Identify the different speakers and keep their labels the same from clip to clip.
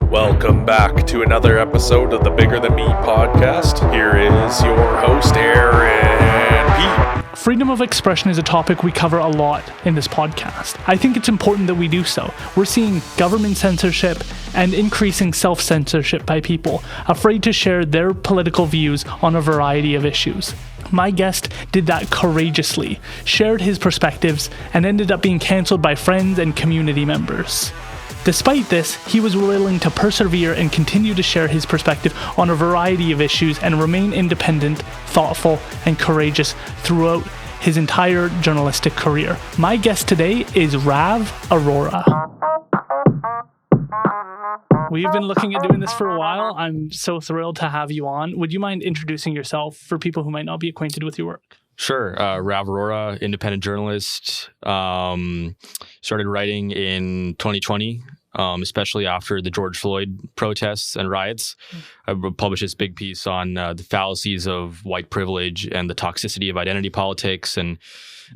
Speaker 1: Welcome back to another episode of the Bigger Than Me podcast. Here is your host, Aaron P.
Speaker 2: Freedom of expression is a topic we cover a lot in this podcast. I think it's important that we do so. We're seeing government censorship and increasing self-censorship by people afraid to share their political views on a variety of issues. My guest did that courageously, shared his perspectives, and ended up being cancelled by friends and community members. Despite this, he was willing to persevere and continue to share his perspective on a variety of issues and remain independent, thoughtful, and courageous throughout his entire journalistic career. My guest today is Rav Arora. We've been looking at doing this for a while. I'm so thrilled to have you on. Would you mind introducing yourself for people who might not be acquainted with your work?
Speaker 3: Sure. Rav Arora, independent journalist. Started writing in 2020, especially after the George Floyd protests and riots. I published this big piece on the fallacies of white privilege and the toxicity of identity politics. And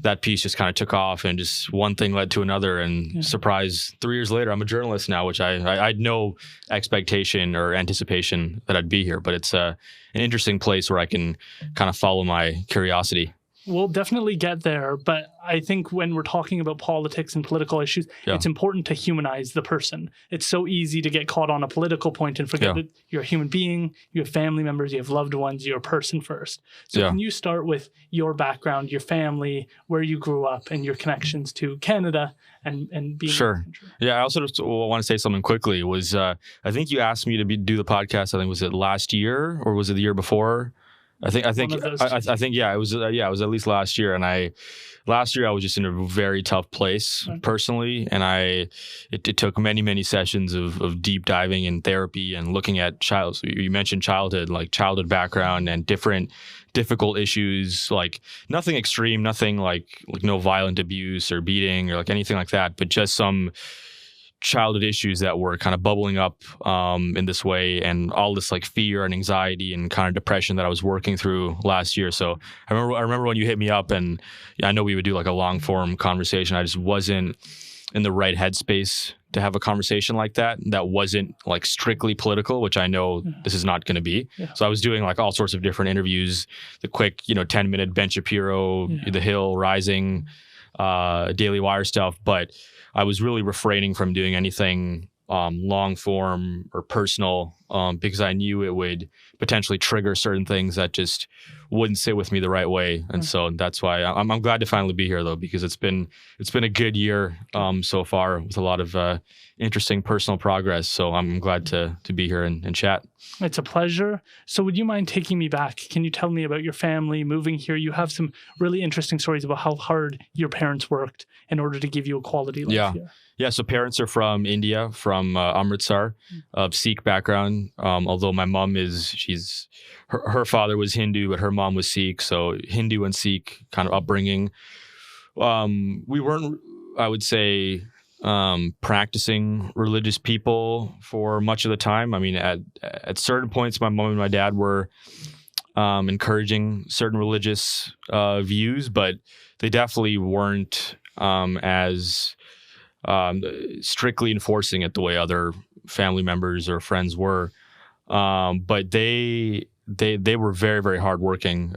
Speaker 3: that piece just kind of took off, and just one thing led to another. And surprise, 3 years later, I'm a journalist now, which I had no expectation or anticipation that I'd be here. But it's an interesting place where I can kind of follow my curiosity.
Speaker 2: We'll definitely get there, but I think when we're talking about politics and political issues, it's important to humanize the person. It's so easy to get caught on a political point and forget that you're a human being, you have family members, you have loved ones, you're a person first. So can you start with your background, your family, where you grew up, and your connections to Canada and being in the country? Yeah,
Speaker 3: I also just want to say something quickly. Was I think you asked me to do the podcast, I think, was it last year or was it the year before? I think it was at least last year. And last year I was just in a very tough place personally. And it took many sessions of deep diving in therapy and looking at so you mentioned childhood background and different difficult issues, like nothing extreme, nothing like no violent abuse or beating or like anything like that, but just some childhood issues that were kind of bubbling up in this way, and all this like fear and anxiety and kind of depression that I was working through last year. So I remember when you hit me up, and I know we would do like a long form conversation. I just wasn't in the right headspace to have a conversation like that wasn't like strictly political, which I know this is not going to be. So I was doing like all sorts of different interviews, the quick 10-minute Ben Shapiro, The Hill, Rising, Daily Wire stuff, but I was really refraining from doing anything long form or personal because I knew it would potentially trigger certain things that just wouldn't sit with me the right way. And so that's why I'm glad to finally be here, though, because it's been a good year so far with a lot of interesting personal progress. So I'm glad to be here and chat.
Speaker 2: It's a pleasure. So would you mind taking me back? Can you tell me about your family moving here? You have some really interesting stories about how hard your parents worked in order to give you a quality life here.
Speaker 3: Yeah, so parents are from India, from Amritsar, of Sikh background. Although my mom her father was Hindu, but her mom was Sikh, so Hindu and Sikh kind of upbringing. We weren't, I would say, practicing religious people for much of the time. I mean, at certain points, my mom and my dad were encouraging certain religious views, but they definitely weren't as strictly enforcing it the way other family members or friends were. But they were very, very hardworking.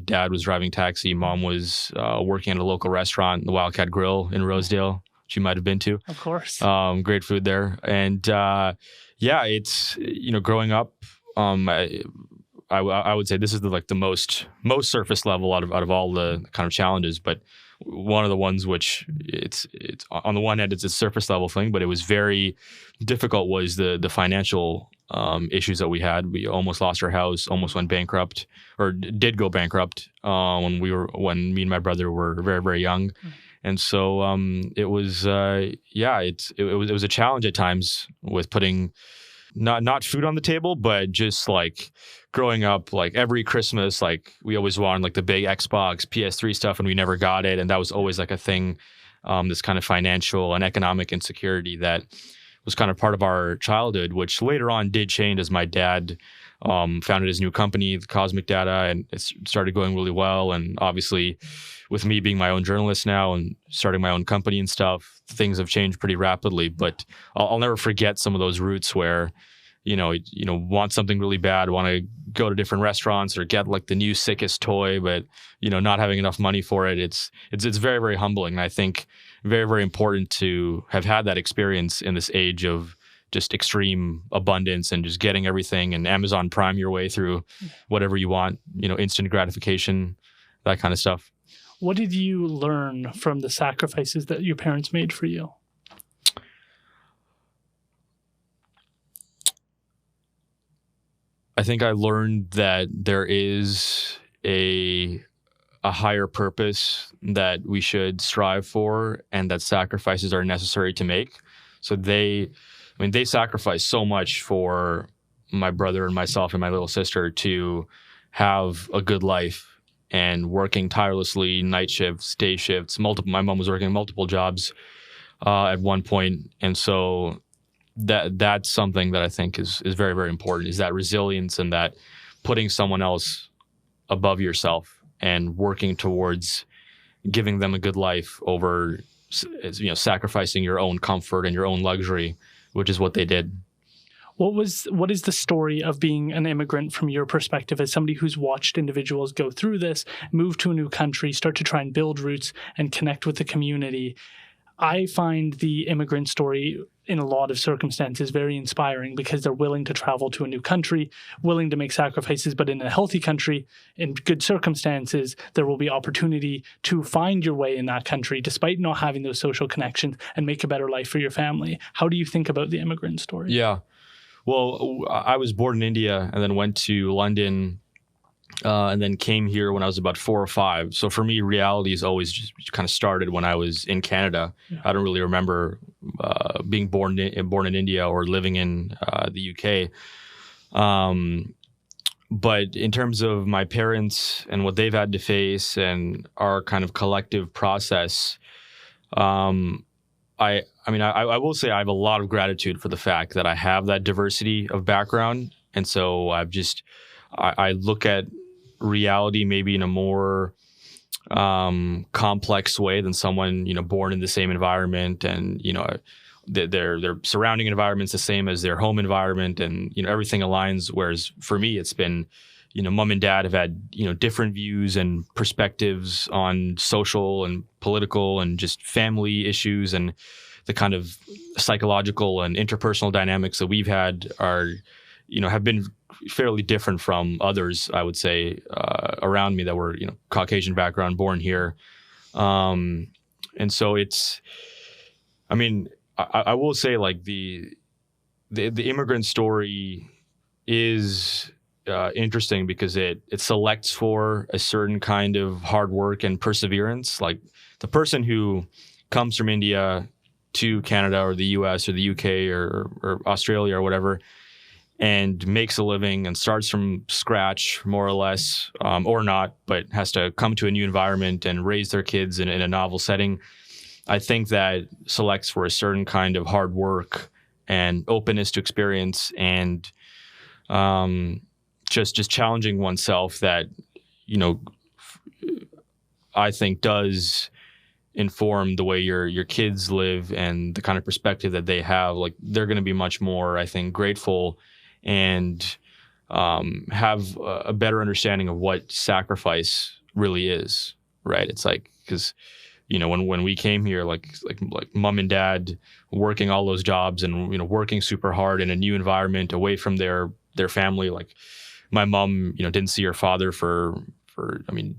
Speaker 3: Dad was driving taxi. Mom was working at a local restaurant, the Wildcat Grill in Rosedale, which you might have been to.
Speaker 2: Of course.
Speaker 3: Great food there. And it's, growing up, I would say this is the most surface level out of all the kind of challenges, but one of the ones which it's on the one hand it's a surface level thing, but it was very difficult was the financial issues that we had. We almost lost our house, almost went bankrupt, or did go bankrupt when me and my brother were very, very young. And so it was it was a challenge at times with putting not food on the table, but just like growing up, like every Christmas, like we always wanted like the big Xbox, PS3 stuff, and we never got it. And that was always like a thing, this kind of financial and economic insecurity that was kind of part of our childhood, which later on did change as my dad founded his new company, Cosmic Data, and it started going really well. And obviously, with me being my own journalist now and starting my own company and stuff, things have changed pretty rapidly. But I'll never forget some of those roots where, want something really bad, want to go to different restaurants or get like the new sickest toy, but not having enough money for it. It's very, very humbling. And I think very, very important to have had that experience in this age of just extreme abundance and just getting everything and Amazon Prime your way through whatever you want, instant gratification, that kind of stuff.
Speaker 2: What did you learn from the sacrifices that your parents made for you?
Speaker 3: I think I learned that there is a higher purpose that we should strive for and that sacrifices are necessary to make. So they sacrificed so much for my brother and myself and my little sister to have a good life and working tirelessly, night shifts, day shifts, my mom was working multiple jobs at one point. And so that's something that I think is very, very important, is that resilience and that putting someone else above yourself and working towards giving them a good life over, sacrificing your own comfort and your own luxury, which is what they did.
Speaker 2: What is the story of being an immigrant from your perspective as somebody who's watched individuals go through this, move to a new country, start to try and build roots and connect with the community? I find the immigrant story in a lot of circumstances very inspiring because they're willing to travel to a new country, willing to make sacrifices, but in a healthy country, in good circumstances, there will be opportunity to find your way in that country despite not having those social connections and make a better life for your family. How do you think about the immigrant story?
Speaker 3: Yeah. Well, I was born in India and then went to London and then came here when I was about 4 or 5. So for me, reality has always just kind of started when I was in Canada. Yeah. I don't really remember being born in India or living in the UK. But in terms of my parents and what they've had to face and our kind of collective process, I will say I have a lot of gratitude for the fact that I have that diversity of background. And so I look at reality maybe in a more complex way than someone, born in the same environment and, their surrounding environment's the same as their home environment and, everything aligns. Whereas for me, it's been, mom and dad have had, different views and perspectives on social and political and just family issues, and the kind of psychological and interpersonal dynamics that we've had are, have been fairly different from others, I would say, around me that were, Caucasian background, born here. And so I will say like the immigrant story is interesting because it selects for a certain kind of hard work and perseverance. Like the person who comes from India to Canada or the US or the UK or Australia or whatever, and makes a living and starts from scratch, more or less, or not, but has to come to a new environment and raise their kids in a novel setting. I think that selects for a certain kind of hard work and openness to experience and just challenging oneself that, I think does inform the way your kids live and the kind of perspective that they have. Like they're going to be much more, I think, grateful and have a better understanding of what sacrifice really is, right? It's like, because when we came here, like mom and dad working all those jobs and working super hard in a new environment away from their family. Like my mom, didn't see her father for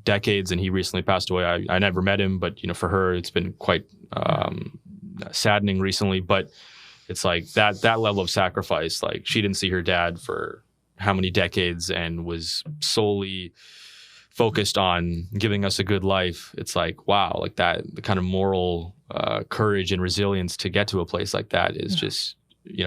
Speaker 3: decades, and he recently passed away. I never met him, but for her it's been quite saddening recently. But it's like that level of sacrifice. Like she didn't see her dad for how many decades and was solely focused on giving us a good life. It's like, wow, like that, the kind of moral courage and resilience to get to a place like that is just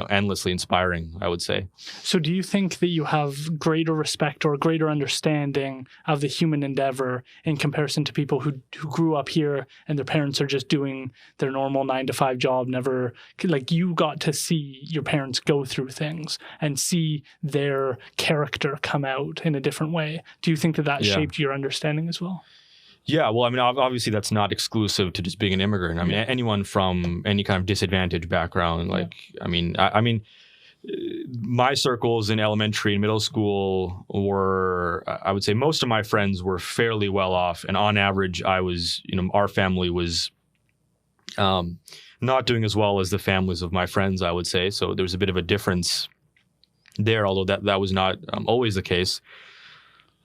Speaker 3: endlessly inspiring, I would say.
Speaker 2: So do you think that you have greater respect or greater understanding of the human endeavor in comparison to people who grew up here and their parents are just doing their normal 9-to-5 job, never, like, you got to see your parents go through things and see their character come out in a different way? Do you think that shaped your understanding as well?
Speaker 3: Yeah, well, I mean, obviously that's not exclusive to just being an immigrant. I mean, anyone from any kind of disadvantaged background, like, I mean, my circles in elementary and middle school were, I would say most of my friends were fairly well off. And on average, our family was not doing as well as the families of my friends, I would say. So there was a bit of a difference there, although that was not always the case.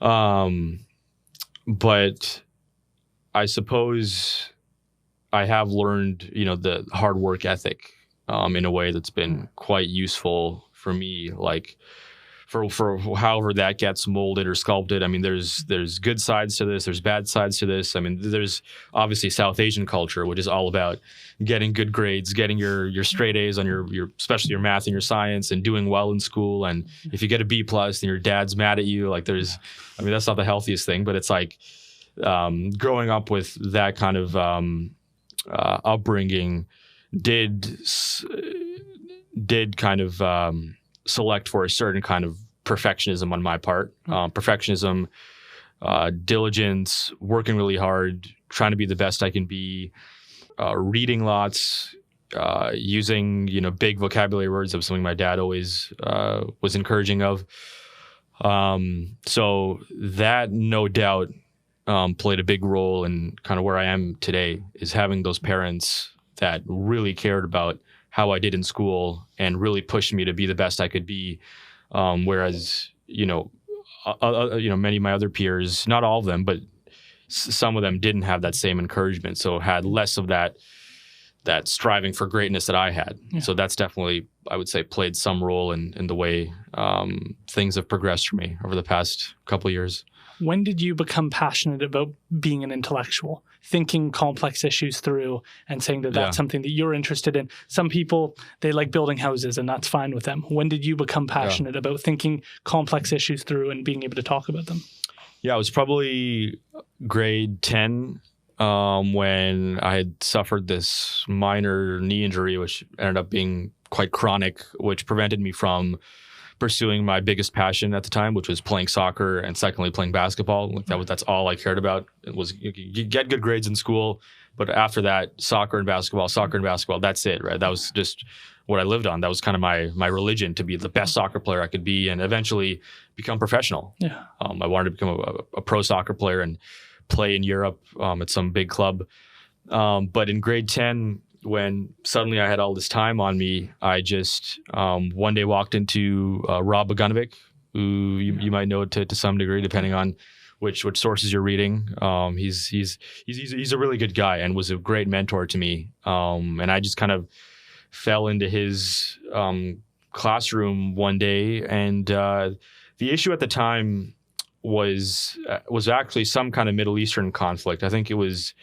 Speaker 3: But I suppose I have learned, the hard work ethic in a way that's been quite useful for me. Like for however that gets molded or sculpted. I mean, there's good sides to this. There's bad sides to this. I mean, there's obviously South Asian culture, which is all about getting good grades, getting your straight A's on your especially your math and your science, and doing well in school. And if you get a B+, then your dad's mad at you. Like that's not the healthiest thing, but it's like, growing up with that kind of upbringing did kind of select for a certain kind of perfectionism on my part. Perfectionism, diligence, working really hard, trying to be the best I can be, reading lots, using big vocabulary words. That was something my dad always was encouraging of. So that, no doubt, played a big role in kind of where I am today, is having those parents that really cared about how I did in school and really pushed me to be the best I could be. Whereas, many of my other peers, not all of them, but some of them didn't have that same encouragement. So had less of that striving for greatness that I had. Yeah. So that's definitely, I would say, played some role in the way things have progressed for me over the past couple of years.
Speaker 2: When did you become passionate about being an intellectual, thinking complex issues through and saying that that's something that you're interested in? Some people, they like building houses and that's fine with them. When did you become passionate about thinking complex issues through and being able to talk about them?
Speaker 3: Yeah, it was probably grade 10 when I had suffered this minor knee injury, which ended up being quite chronic, which prevented me from pursuing my biggest passion at the time, which was playing soccer, and secondly playing basketball. Like that's all I cared about. It was you get good grades in school, but after that, soccer and basketball, that's it, right? That was just what I lived on. That was kind of my religion, to be the best soccer player I could be and eventually become professional. Yeah. I wanted to become a pro soccer player and play in Europe at some big club. But in grade 10, when suddenly I had all this time on me, I just one day walked into Rob Boganovic, who you might know to some degree, depending on which sources you're reading. He's a really good guy and was a great mentor to me. And I just kind of fell into his classroom one day, and the issue at the time was actually some kind of Middle Eastern conflict. I think it was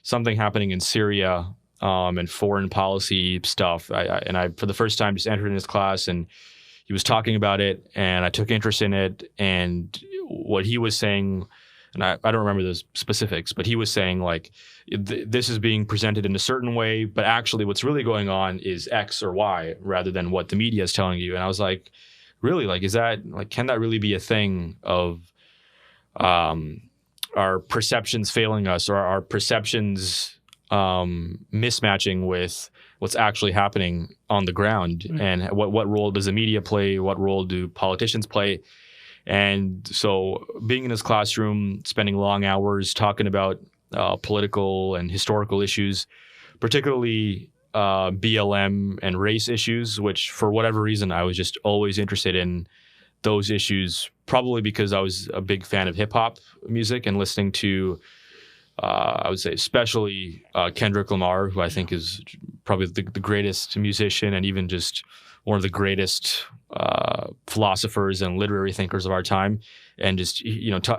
Speaker 3: something happening in Syria. And foreign policy stuff. I for the first time just entered in his class, and he was talking about it, and I took interest in it. And what he was saying, and I don't remember the specifics, but he was saying like, this is being presented in a certain way, but actually what's really going on is X or Y rather than what the media is telling you. And I was like, really? Like, is that, like, can that really be a thing of our perceptions failing us, or our perceptions mismatching with what's actually happening on the ground? And what role does the media play? What role do politicians play? And so being in this classroom, spending long hours talking about political and historical issues, particularly BLM and race issues, which for whatever reason I was just always interested in those issues, probably because I was a big fan of hip hop music and listening to I would say especially Kendrick Lamar, who I think is probably the greatest musician and even just one of the greatest philosophers and literary thinkers of our time. And just,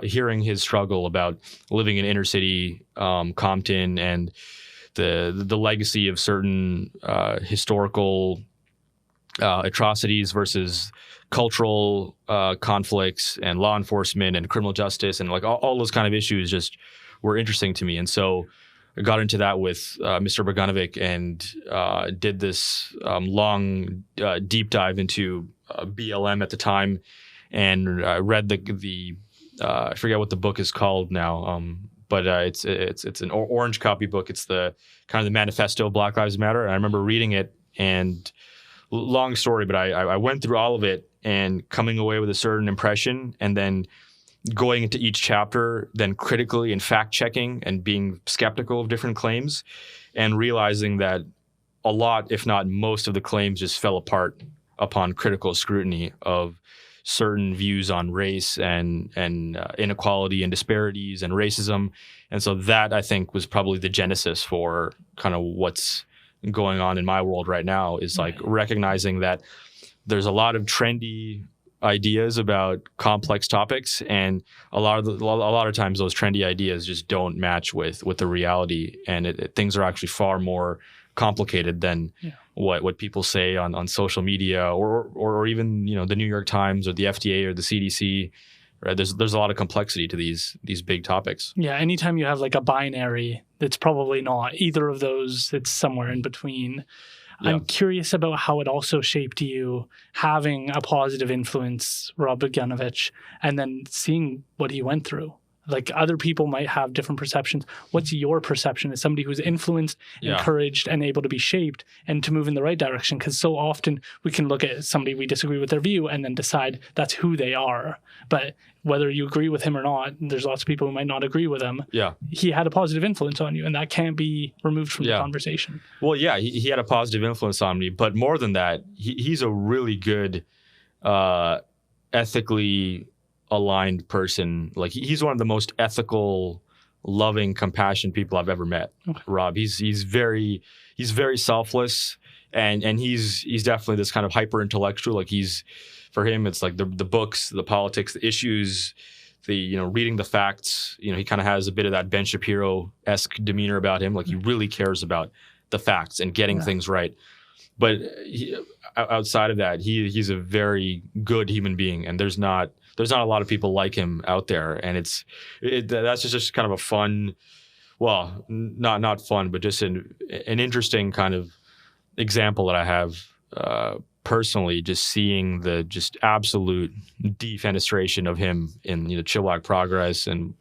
Speaker 3: hearing his struggle about living in inner city Compton and the legacy of certain historical atrocities versus cultural conflicts and law enforcement and criminal justice and like all those kind of issues just were interesting to me. And so I got into that with Mr. Bogdanovic and did this long deep dive into BLM at the time, and read the I forget what the book is called now, but it's an orange copy book. It's the kind of the manifesto of Black Lives Matter. And I remember reading it, and long story, but I went through all of it and coming away with a certain impression, and then going into each chapter, then critically and fact checking and being skeptical of different claims, and realizing that a lot, if not most of the claims just fell apart upon critical scrutiny of certain views on race and inequality and disparities and racism. And so that, I think, was probably the genesis for kind of what's going on in my world right now, is like recognizing that there's a lot of trendy ideas about complex topics, and a lot of times those trendy ideas just don't match with the reality, and things are actually far more complicated than what people say on social media or even the New York Times or the FDA or the CDC. Right? There's a lot of complexity to these big topics.
Speaker 2: Yeah, anytime you have like a binary, it's probably not either of those. It's somewhere in between. Yeah. I'm curious about how it also shaped you, having a positive influence, Rob Bogdanovic, and then seeing what he went through. Like, other people might have different perceptions. What's your perception as somebody who's influenced, encouraged, and able to be shaped and to move in the right direction? Because so often we can look at somebody, we disagree with their view, and then decide that's who they are. But whether you agree with him or not, there's lots of people who might not agree with him.
Speaker 3: Yeah.
Speaker 2: He had a positive influence on you, and that can't be removed from the conversation.
Speaker 3: Well, yeah, he had a positive influence on me. But more than that, he's a really good, ethically aligned person. Like, he's one of the most ethical, loving, compassionate people I've ever met. Okay. Rob, he's very selfless, and he's definitely this kind of hyper intellectual. Like, for him, it's like the books, the politics, the issues, the reading the facts. He kind of has a bit of that Ben Shapiro-esque demeanor about him. Like, he really cares about the facts and getting things right. But outside of that, he's a very good human being, and there's not a lot of people like him out there. And that's just kind of a fun, well, not fun, but just an interesting kind of example that I have personally, just seeing the just absolute defenestration of him in Chilliwack Progress, and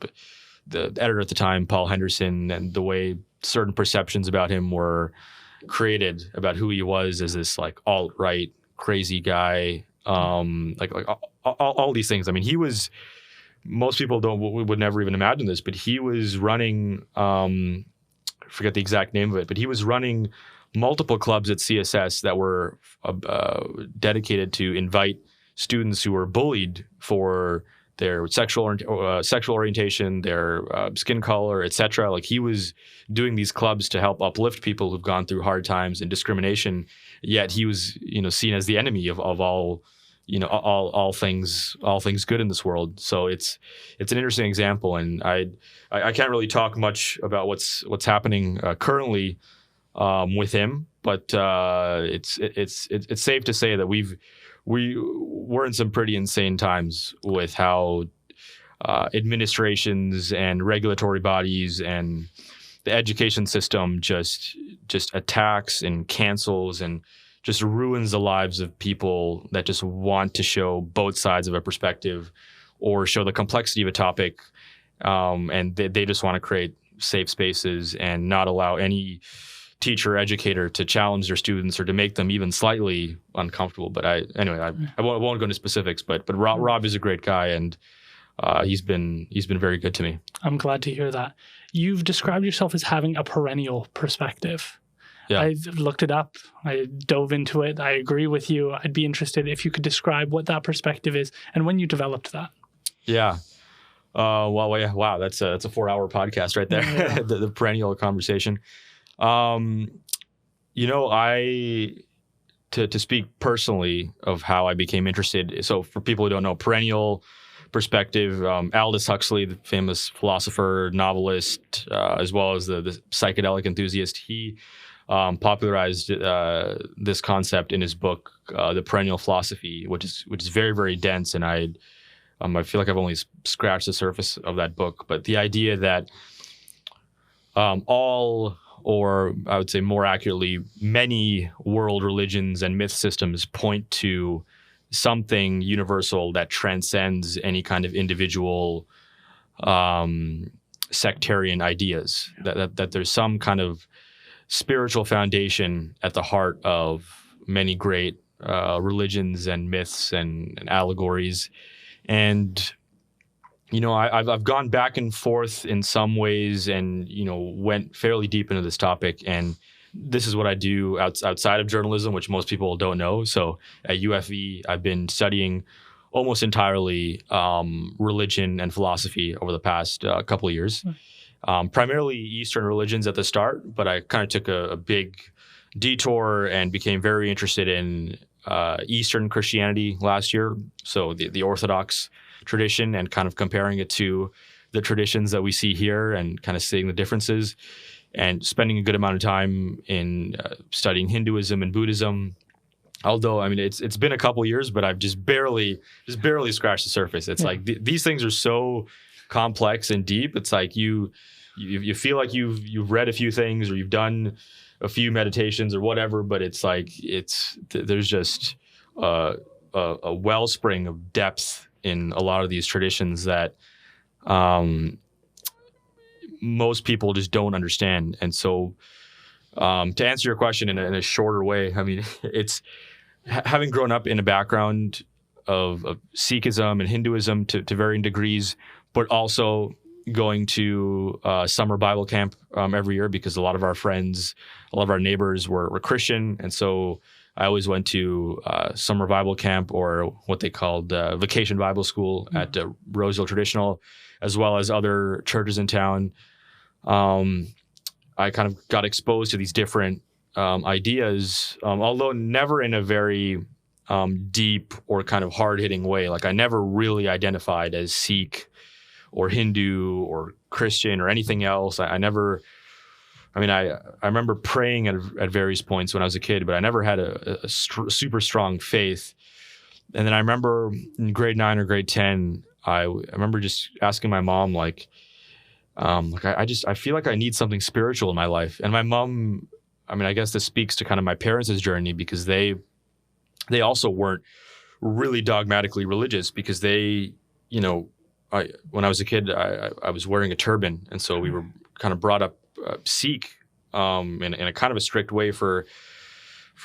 Speaker 3: the editor at the time, Paul Henderson, and the way certain perceptions about him were created about who he was as this like alt-right crazy guy, like all these things. I mean, most people would never even imagine this, but he was running, I forget the exact name of it, but he was running multiple clubs at CSS that were dedicated to invite students who were bullied for their sexual orientation, their skin color, etc. Like, he was doing these clubs to help uplift people who've gone through hard times and discrimination. Yet he was, seen as the enemy of all, all things good in this world. So it's an interesting example, and I can't really talk much about what's happening currently with him, but it's safe to say that we're in some pretty insane times with how administrations and regulatory bodies and the education system just attacks and cancels and just ruins the lives of people that just want to show both sides of a perspective or show the complexity of a topic, and they just want to create safe spaces and not allow any teacher or educator to challenge their students or to make them even slightly uncomfortable. But I won't go into specifics, but Rob is a great guy, and he's been very good to me. I'm
Speaker 2: glad to hear that. You've described yourself as having a perennial perspective.
Speaker 3: Yeah.
Speaker 2: I looked it up. I dove into it. I agree with you. I'd be interested if you could describe what that perspective is and when you developed that.
Speaker 3: Yeah. Wow. That's a 4-hour podcast right there. Yeah. the perennial conversation. To speak personally of how I became interested. So for people who don't know, perennial perspective, Aldous Huxley, the famous philosopher, novelist, as well as the psychedelic enthusiast, he popularized this concept in his book, The Perennial Philosophy, which is very, very dense, and I feel like I've only scratched the surface of that book. But the idea that all, or I would say more accurately, many world religions and myth systems point to something universal that transcends any kind of individual sectarian ideas, that there's some kind of spiritual foundation at the heart of many great religions and myths and allegories. And I've gone back and forth in some ways, and went fairly deep into this topic. And this is what I do outside of journalism, which most people don't know. So at UFE, I've been studying almost entirely religion and philosophy over the past couple of years. Primarily Eastern religions at the start, but I kind of took a big detour and became very interested in Eastern Christianity last year. So the Orthodox tradition, and kind of comparing it to the traditions that we see here and kind of seeing the differences, and spending a good amount of time in studying Hinduism and Buddhism. Although, I mean, it's been a couple years, but I've just barely scratched the surface. It's like these things are so complex and deep. It's like you feel like you've read a few things, or you've done a few meditations or whatever, but it's like there's just a wellspring of depth in a lot of these traditions that most people just don't understand. And so, to answer your question in a shorter way, I mean, it's having grown up in a background of Sikhism and Hinduism to varying degrees, but also going to summer Bible camp every year, because a lot of our friends, a lot of our neighbors were Christian. And so I always went to summer Bible camp, or what they called vacation Bible school at Roseville Traditional, as well as other churches in town. I kind of got exposed to these different ideas, although never in a very deep or kind of hard-hitting way. Like, I never really identified as Sikh or Hindu or Christian or anything else. I remember praying at various points when I was a kid, but I never had a super strong faith. And then I remember in grade 9 or grade 10, I remember just asking my mom, I feel like I need something spiritual in my life. And my mom, I mean, I guess this speaks to kind of my parents' journey, because they also weren't really dogmatically religious, because they, when I was a kid, I was wearing a turban. And so we were kind of brought up Sikh in a kind of a strict way for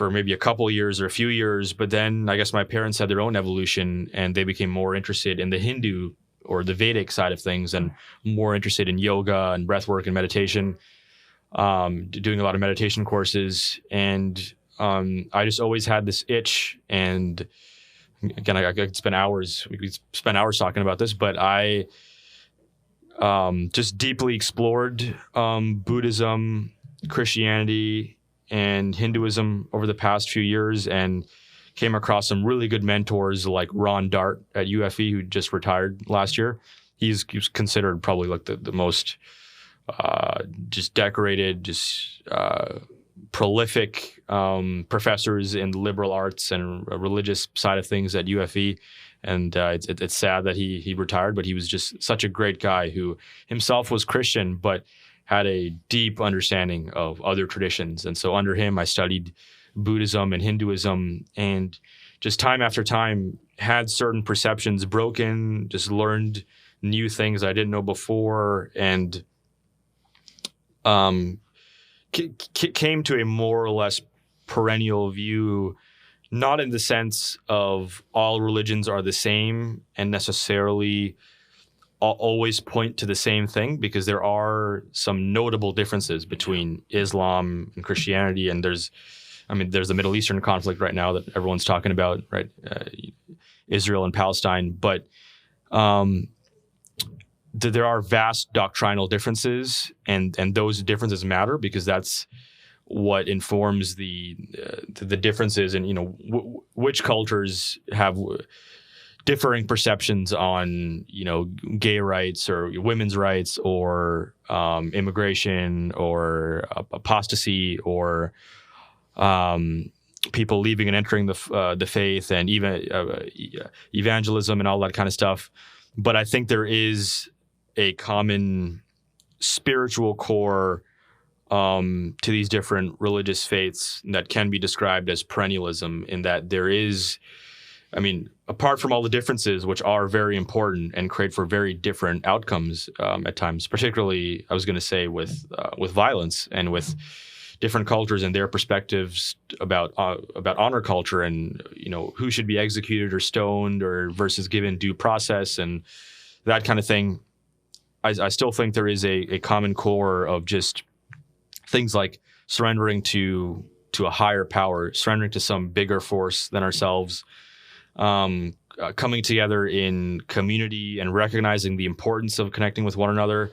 Speaker 3: maybe a couple years or a few years. But then I guess my parents had their own evolution, and they became more interested in the Hindu or the Vedic side of things, and more interested in yoga and breathwork and meditation, doing a lot of meditation courses. And I just always had this itch. And again, I could spend hours. We could spend hours talking about this, but I just deeply explored Buddhism, Christianity, and Hinduism over the past few years, and came across some really good mentors like Ron Dart at UFE, who just retired last year. He's considered probably like the most just decorated, just prolific professors in the liberal arts and religious side of things at UFE. And it's sad that he retired, but he was just such a great guy who himself was Christian, but had a deep understanding of other traditions. And so under him, I studied Buddhism and Hinduism, and just time after time had certain perceptions broken, just learned new things I didn't know before, and came to a more or less perennial view, not in the sense of all religions are the same and necessarily always point to the same thing, because there are some notable differences between Islam and Christianity, and there's the Middle Eastern conflict right now that everyone's talking about, right? Israel and Palestine. But there are vast doctrinal differences, and those differences matter, because that's what informs the differences in, which cultures have differing perceptions on, gay rights or women's rights or immigration or apostasy or people leaving and entering the faith and even evangelism and all that kind of stuff. But I think there is a common spiritual core to these different religious faiths that can be described as perennialism, in that there is, apart from all the differences, which are very important and create for very different outcomes at times, particularly, I was going to say, with violence and with different cultures and their perspectives about honor culture and, who should be executed or stoned or versus given due process and that kind of thing. I still think there is a common core of just things like surrendering to a higher power, surrendering to some bigger force than ourselves, coming together in community and recognizing the importance of connecting with one another,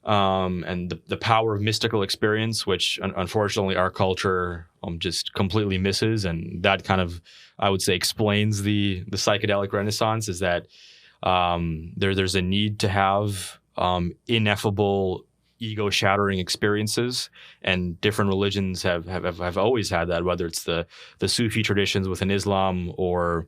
Speaker 3: and the power of mystical experience, which unfortunately our culture just completely misses. And that kind of, I would say, explains the psychedelic renaissance, is that there's a need to have ineffable ego-shattering experiences, and different religions have always had that, whether it's the Sufi traditions within Islam or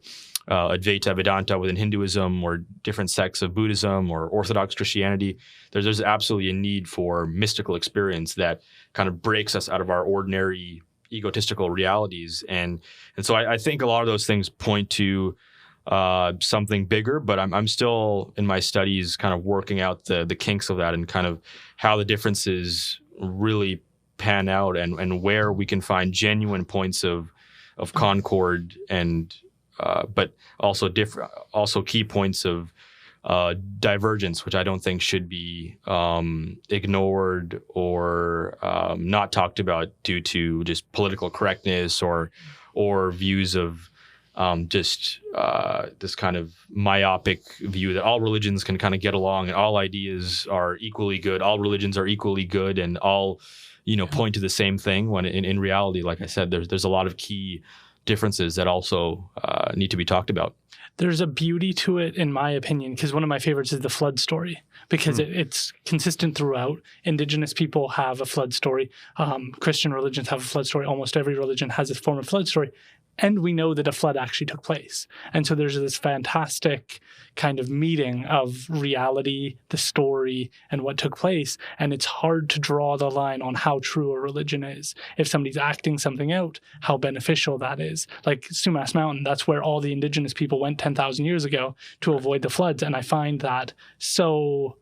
Speaker 3: Advaita Vedanta within Hinduism or different sects of Buddhism or Orthodox Christianity. There's absolutely a need for mystical experience that kind of breaks us out of our ordinary egotistical realities. And so I think a lot of those things point to something bigger, but I'm still in my studies kind of working out the kinks of that and kind of how the differences really pan out and where we can find genuine points of concord and but also key points of divergence, which I don't think should be ignored or not talked about due to just political correctness or views of this kind of myopic view that all religions can kind of get along and all ideas are equally good, all religions are equally good, and all point to the same thing, when in reality, like I said, there's a lot of key differences that also need to be talked about.
Speaker 2: There's a beauty to it, in my opinion, because one of my favorites is the flood story, because it's consistent throughout. Indigenous people have a flood story. Christian religions have a flood story. Almost every religion has a form of flood story. And we know that a flood actually took place. And so there's this fantastic kind of meeting of reality, the story, and what took place. And it's hard to draw the line on how true a religion is. If somebody's acting something out, how beneficial that is. Like Sumas Mountain, that's where all the indigenous people went 10,000 years ago to avoid the floods. And I find that so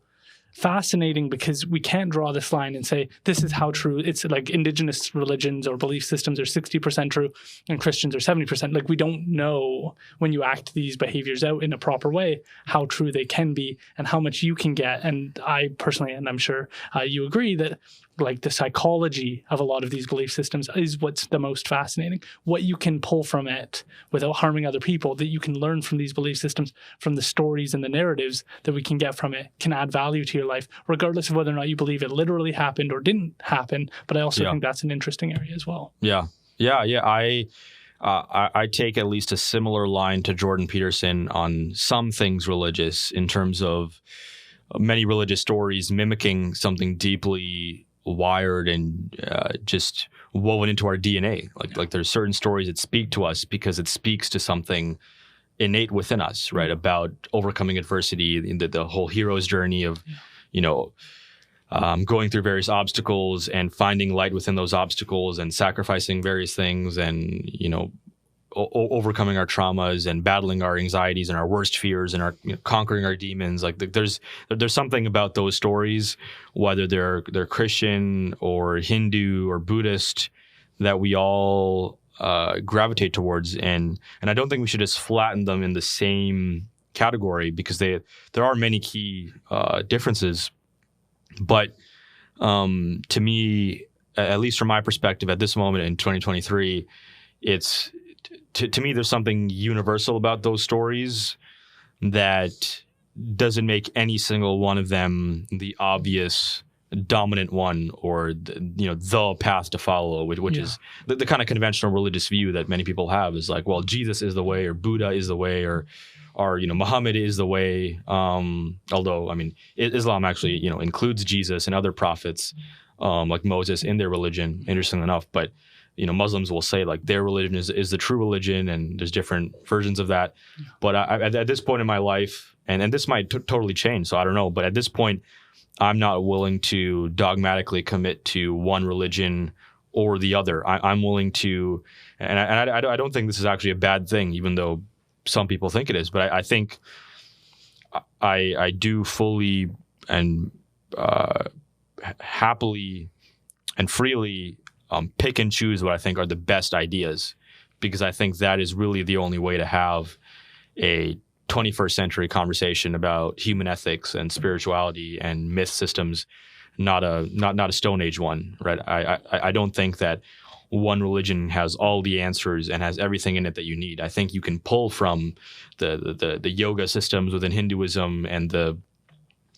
Speaker 2: fascinating, because we can't draw this line and say this is how true. It's like indigenous religions or belief systems are 60% true and Christians are 70%. Like, we don't know, when you act these behaviors out in a proper way, how true they can be and how much you can get. And I personally, and I'm sure you agree, that like the psychology of a lot of these belief systems is what's the most fascinating. What you can pull from it without harming other people, that you can learn from these belief systems, from the stories and the narratives that we can get from it, can add value to your life, regardless of whether or not you believe it literally happened or didn't happen. But I also think that's an interesting area as well. Yeah.
Speaker 3: I take at least a similar line to Jordan Peterson on some things religious, in terms of many religious stories mimicking something deeply wired and just woven into our DNA. Like there's certain stories that speak to us because it speaks to something innate within us, right? About overcoming adversity, the whole hero's journey of, going through various obstacles and finding light within those obstacles and sacrificing various things and, overcoming our traumas and battling our anxieties and our worst fears and our conquering our demons. Like there's something about those stories, whether they're Christian or Hindu or Buddhist, that we all gravitate towards, and I don't think we should just flatten them in the same category, because there are many key differences. But to me, at least from my perspective at this moment in 2023, it's to me, there's something universal about those stories that doesn't make any single one of them the obvious dominant one, or the path to follow, which is the kind of conventional religious view that many people have, is like, well, Jesus is the way, or Buddha is the way, or Muhammad is the way. Although, I mean, Islam actually, includes Jesus and other prophets like Moses in their religion, interestingly enough. But, Muslims will say like their religion is the true religion, and there's different versions of that. But at this point in my life, and this might totally change, so I don't know. But at this point, I'm not willing to dogmatically commit to one religion or the other. I'm willing to, and I don't think this is actually a bad thing, even though some people think it is. But I think I do fully and happily and freely pick and choose what I think are the best ideas, because I think that is really the only way to have a 21st century conversation about human ethics and spirituality and myth systems, not a Stone Age one, right? I don't think that one religion has all the answers and has everything in it that you need. I think you can pull from the yoga systems within Hinduism and the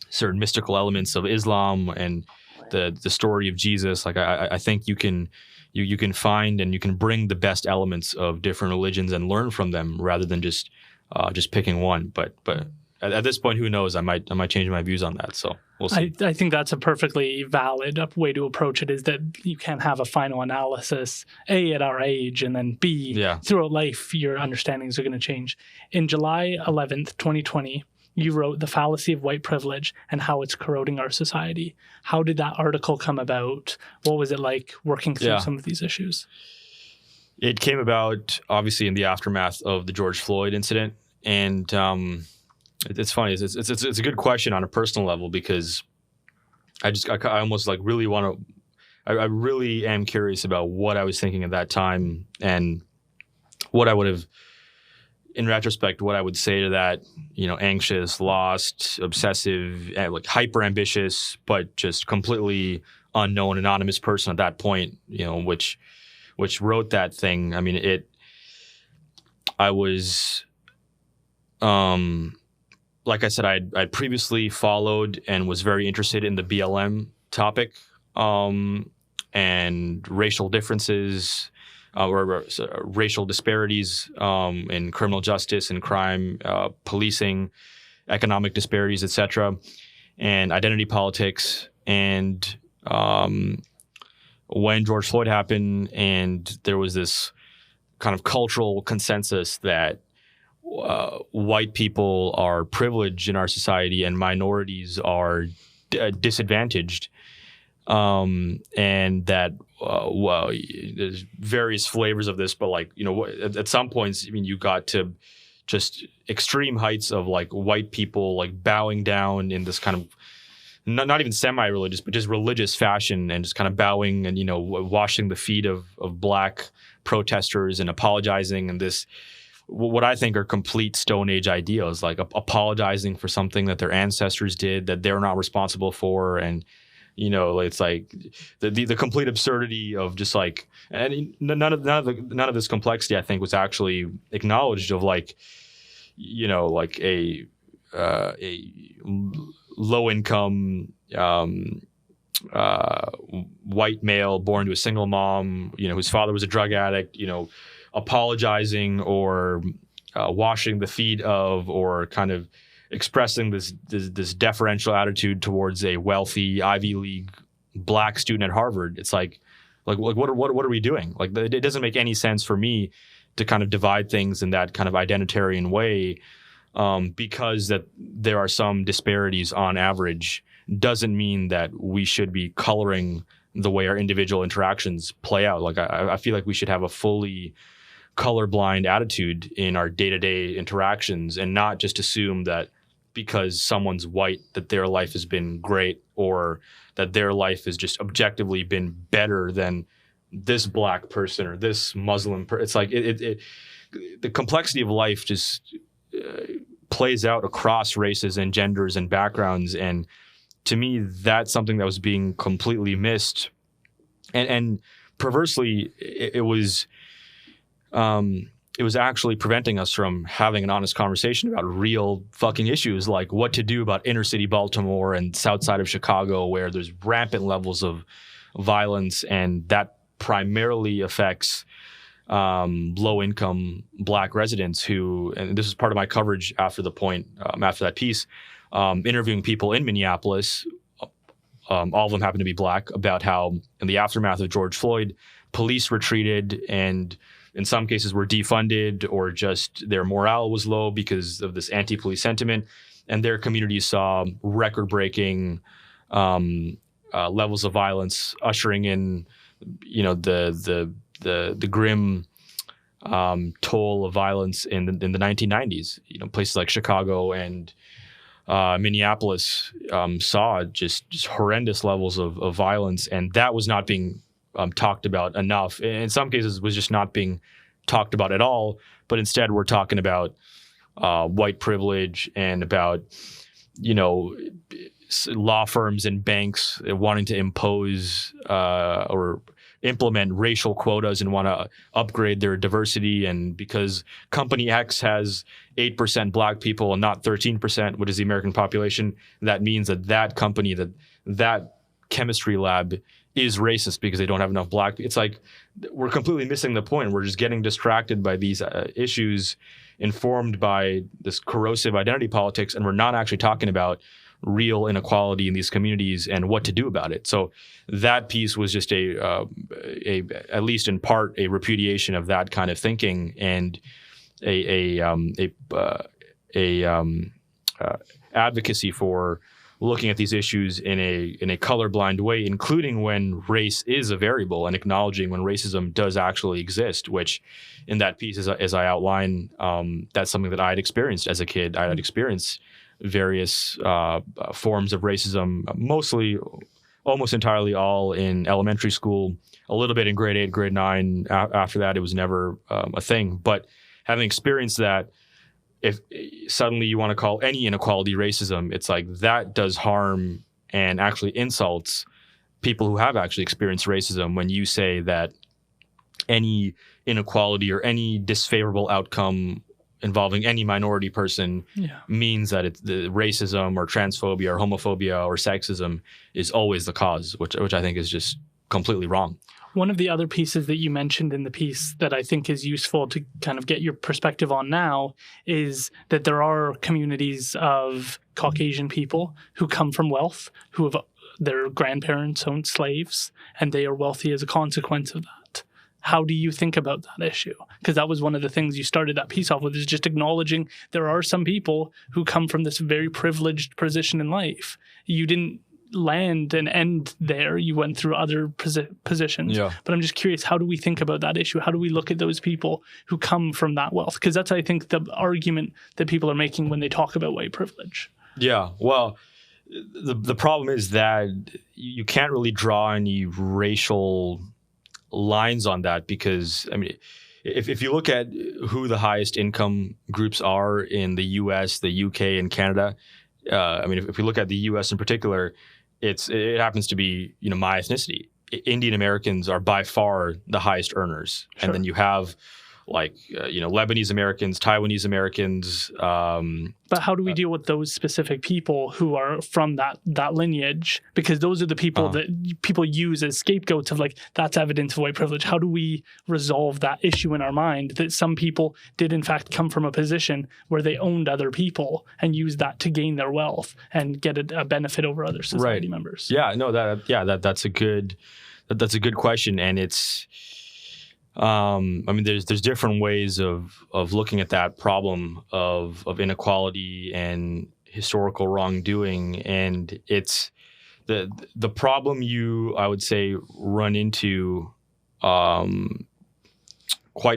Speaker 3: certain mystical elements of Islam and the story of Jesus. Like I think you can find and you can bring the best elements of different religions and learn from them rather than just picking one. But at this point, who knows? I might change my views on that. So we'll see.
Speaker 2: I think that's a perfectly valid way to approach it, is that you can't have a final analysis, A, at our age, and then B, throughout life, your understandings are going to change. In July 11th, 2020, you wrote The Fallacy of White Privilege and How It's Corroding Our Society. How did that article come about? What was it like working through some of these issues?
Speaker 3: It came about, obviously, in the aftermath of the George Floyd incident. And it's funny. It's a good question on a personal level, because I almost like really want to – I really am curious about what I was thinking at that time and what I would have – in retrospect, what I would say to that, anxious, lost, obsessive, like hyper ambitious, but just completely unknown, anonymous person at that point, which wrote that thing. I mean, I was, like I said, I'd previously followed and was very interested in the BLM topic, and racial differences, or racial disparities in criminal justice and crime, policing, economic disparities, etc., and identity politics. And when George Floyd happened, and there was this kind of cultural consensus that white people are privileged in our society and minorities are disadvantaged, and that there's various flavors of this, but at some points, I mean, you got to just extreme heights of like white people like bowing down in this kind of not even semi-religious, but just religious fashion, and just kind of bowing and washing the feet of black protesters and apologizing, and this what I think are complete Stone Age ideals, like apologizing for something that their ancestors did that they're not responsible for, and it's like the complete absurdity of just like, and none of this complexity I think was actually acknowledged, of like a low income white male born to a single mom, whose father was a drug addict, apologizing or washing the feet of, or kind of expressing this deferential attitude towards a wealthy Ivy League black student at Harvard. It's like what are we doing? Like, it doesn't make any sense for me to kind of divide things in that kind of identitarian way, because that there are some disparities on average doesn't mean that we should be coloring the way our individual interactions play out. Like, I feel like we should have a fully colorblind attitude in our day-to-day interactions, and not just assume that because someone's white that their life has been great, or that their life has just objectively been better than this black person or this Muslim person. It's like the complexity of life just plays out across races and genders and backgrounds, and to me, that's something that was being completely missed, and perversely, it was actually preventing us from having an honest conversation about real fucking issues, like what to do about inner city Baltimore and south side of Chicago, where there's rampant levels of violence, and that primarily affects low-income Black residents who, and this was part of my coverage after after that piece, interviewing people in Minneapolis, all of them happen to be Black, about how in the aftermath of George Floyd, police retreated and in some cases were defunded, or just their morale was low because of this anti-police sentiment, and their communities saw record-breaking levels of violence, ushering in, the grim toll of violence in the 1990s. Places like Chicago and Minneapolis saw just horrendous levels of violence, and that was not being talked about enough. In some cases, was just not being talked about at all. But instead, we're talking about white privilege and about law firms and banks wanting to impose or implement racial quotas and want to upgrade their diversity. And because company X has 8% Black people and not 13%, which is the American population, that means that company, that chemistry lab is racist because they don't have enough Black people. It's like we're completely missing the point. We're just getting distracted by these issues informed by this corrosive identity politics, and we're not actually talking about real inequality in these communities and what to do about it. So that piece was just at least in part, a repudiation of that kind of thinking, and a advocacy for looking at these issues in a colorblind way, including when race is a variable, and acknowledging when racism does actually exist, which in that piece, as I outline, that's something that I had experienced as a kid. I had experienced various forms of racism, mostly, almost entirely all in elementary school, a little bit in grade 8, grade 9. After that, it was never a thing. But having experienced that, if suddenly you want to call any inequality racism, it's like that does harm and actually insults people who have actually experienced racism when you say that any inequality or any disfavorable outcome involving any minority person means that it's the racism or transphobia or homophobia or sexism is always the cause, which I think is just completely wrong.
Speaker 2: One of the other pieces that you mentioned in the piece that I think is useful to kind of get your perspective on now is that there are communities of Caucasian people who come from wealth, who have their grandparents owned slaves, and they are wealthy as a consequence of that. How do you think about that issue? Because that was one of the things you started that piece off with, is just acknowledging there are some people who come from this very privileged position in life. You didn't land and end there. You went through other positions. Yeah. But I'm just curious, how do we think about that issue? How do we look at those people who come from that wealth? Because that's, I think, the argument that people are making when they talk about white privilege. Yeah.
Speaker 3: Well, the problem is that you can't really draw any racial lines on that, because, I mean, if you look at who the highest income groups are in the US, the UK, and Canada, if we look at the US in particular, it happens to be, my ethnicity. Indian Americans are by far the highest earners. Sure. And then you have Lebanese Americans, Taiwanese Americans.
Speaker 2: But how do we deal with those specific people who are from that lineage? Because those are the people that people use as scapegoats of, like, that's evidence of white privilege. How do we resolve that issue in our mind that some people did in fact come from a position where they owned other people and used that to gain their wealth and get a benefit over other society members?
Speaker 3: Yeah, no, that's a good question, and it's. There's different ways of looking at that problem of inequality and historical wrongdoing, and it's the problem I would say run into quite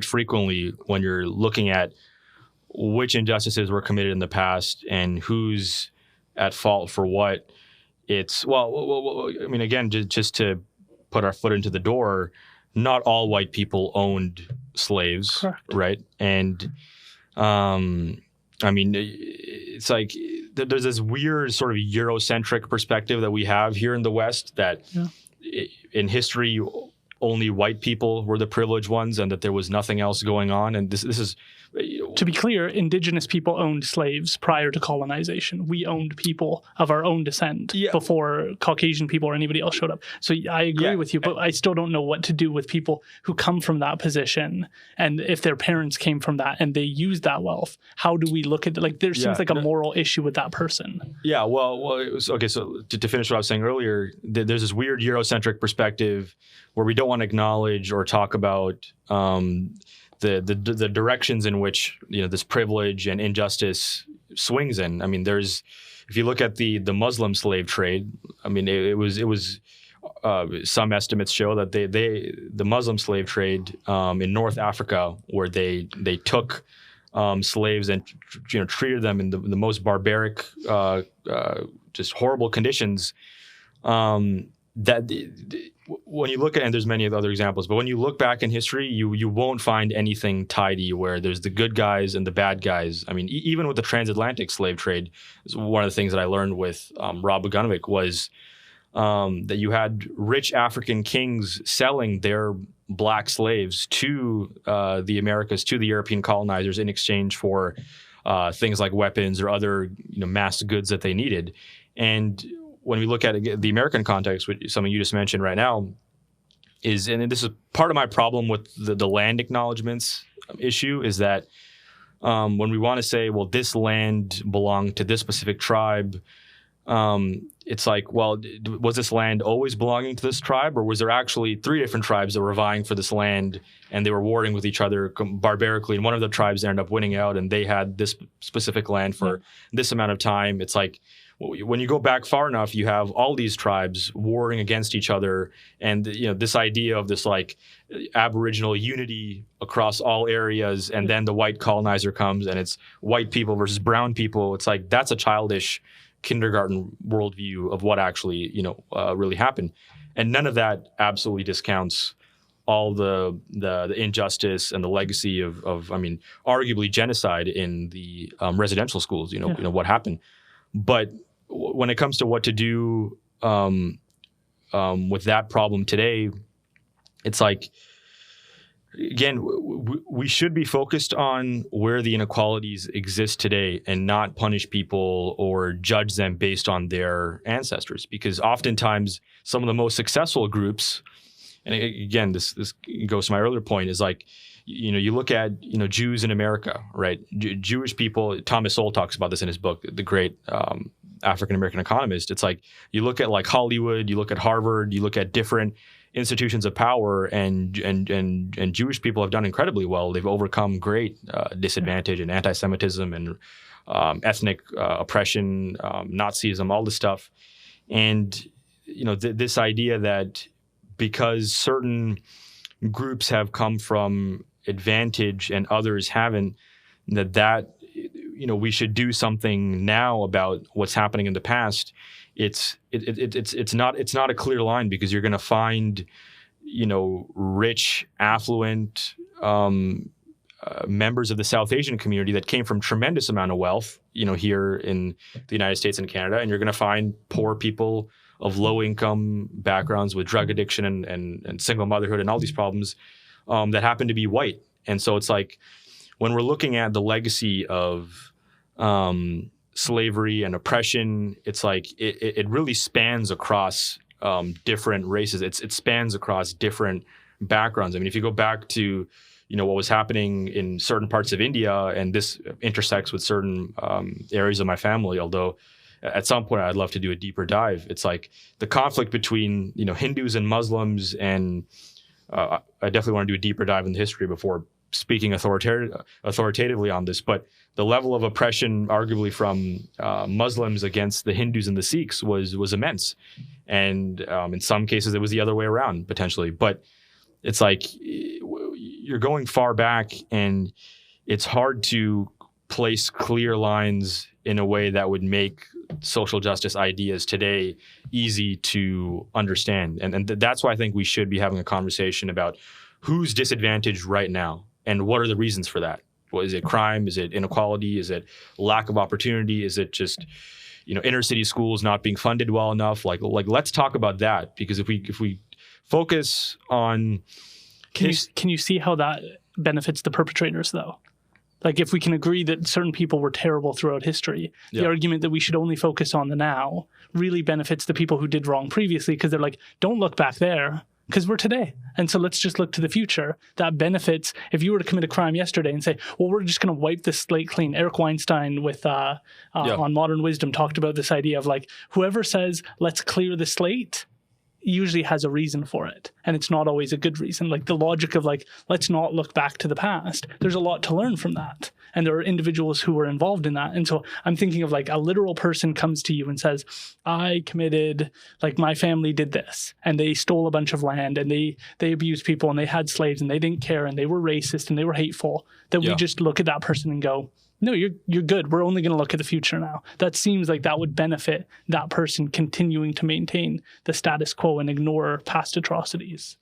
Speaker 3: frequently when you're looking at which injustices were committed in the past and who's at fault for what. It's again, just to put our foot into the door. Not all white people owned slaves, correct, right? And, it's like there's this weird sort of Eurocentric perspective that we have here in the West that in history, only white people were the privileged ones and that there was nothing else going on. And this is
Speaker 2: To be clear, Indigenous people owned slaves prior to colonization. We owned people of our own descent before Caucasian people or anybody else showed up. So I agree with you, but I still don't know what to do with people who come from that position. And if their parents came from that and they used that wealth, how do we look at it? Like, there seems like a moral issue with that person.
Speaker 3: Yeah, well, it was, okay, so to finish what I was saying earlier, there's this weird Eurocentric perspective where we don't want to acknowledge or talk about the directions in which this privilege and injustice swings in. I mean, if you look at the Muslim slave trade, I mean, it was some estimates show that the Muslim slave trade in North Africa, where they took slaves and treated them in the most barbaric, just horrible conditions. When you look at, and there's many other examples, but when you look back in history, you won't find anything tidy where there's the good guys and the bad guys. I mean, even with the transatlantic slave trade, one of the things that I learned with Rob Bogdanovic was that you had rich African kings selling their black slaves to the Americas, to the European colonizers in exchange for things like weapons or other mass goods that they needed. And when we look at the American context, which something you just mentioned right now, and this is part of my problem with the land acknowledgements issue, is that when we want to say, well, this land belonged to this specific tribe, it's like, well, was this land always belonging to this tribe, or was there actually 3 different tribes that were vying for this land and they were warring with each other barbarically, and one of the tribes ended up winning out and they had this specific land for this amount of time? It's like, when you go back far enough, you have all these tribes warring against each other, and this idea of this like Aboriginal unity across all areas, and then the white colonizer comes and it's white people versus brown people. It's like, that's a childish kindergarten worldview of what actually really happened, and none of that absolutely discounts all the injustice and the legacy of I mean, arguably genocide in the residential schools. What happened, but when it comes to what to do with that problem today, it's like, again, we should be focused on where the inequalities exist today and not punish people or judge them based on their ancestors. Because oftentimes some of the most successful groups, and again, this goes to my earlier point, is like, you look at, Jews in America, right? Jewish people, Thomas Sowell talks about this in his book, the great African-American economist. It's like, you look at like Hollywood, you look at Harvard, you look at different institutions of power, and Jewish people have done incredibly well. They've overcome great disadvantage and anti-Semitism and ethnic oppression, Nazism, all this stuff. And, this idea that because certain groups have come from advantage and others haven't, that we should do something now about what's happening in the past. It's not a clear line, because you're going to find rich, affluent members of the South Asian community that came from tremendous amount of wealth here in the United States and Canada, and you're going to find poor people of low income backgrounds with drug addiction and single motherhood and all these problems that happen to be white. And so it's like, when we're looking at the legacy of slavery and oppression, it's like it really spans across different races. It spans across different backgrounds. I mean, if you go back to what was happening in certain parts of India, and this intersects with certain areas of my family, although at some point I'd love to do a deeper dive. It's like the conflict between Hindus and Muslims, and I definitely want to do a deeper dive in the history before speaking authoritatively on this. But the level of oppression, arguably from Muslims against the Hindus and the Sikhs, was immense, and in some cases it was the other way around potentially. But it's like, you're going far back, and it's hard to place clear lines in a way that would make social justice ideas today easy to understand. And that's why I think we should be having a conversation about who's disadvantaged right now and what are the reasons for that. Well, is it crime? Is it inequality? Is it lack of opportunity? Is it just inner city schools not being funded well enough? Like let's talk about that, because if we focus on
Speaker 2: can you see how that benefits the perpetrators though? Like, if we can agree that certain people were terrible throughout history, the argument that we should only focus on the now really benefits the people who did wrong previously, because they're like, don't look back there, because we're today. And so let's just look to the future. That benefits, if you were to commit a crime yesterday and say, well, we're just going to wipe this slate clean. Eric Weinstein on Modern Wisdom talked about this idea of like, whoever says, let's clear the slate, usually has a reason for it, and it's not always a good reason. Like the logic of like, let's not look back to the past, there's a lot to learn from that, and there are individuals who were involved in that. And so I'm thinking of like, a literal person comes to you and says, I committed, like, my family did this, and they stole a bunch of land, and they abused people, and they had slaves, and they didn't care, and they were racist, and they were hateful, that we just look at that person and go, no, you're good. We're only going to look at the future now. That seems like that would benefit that person continuing to maintain the status quo and ignore past atrocities.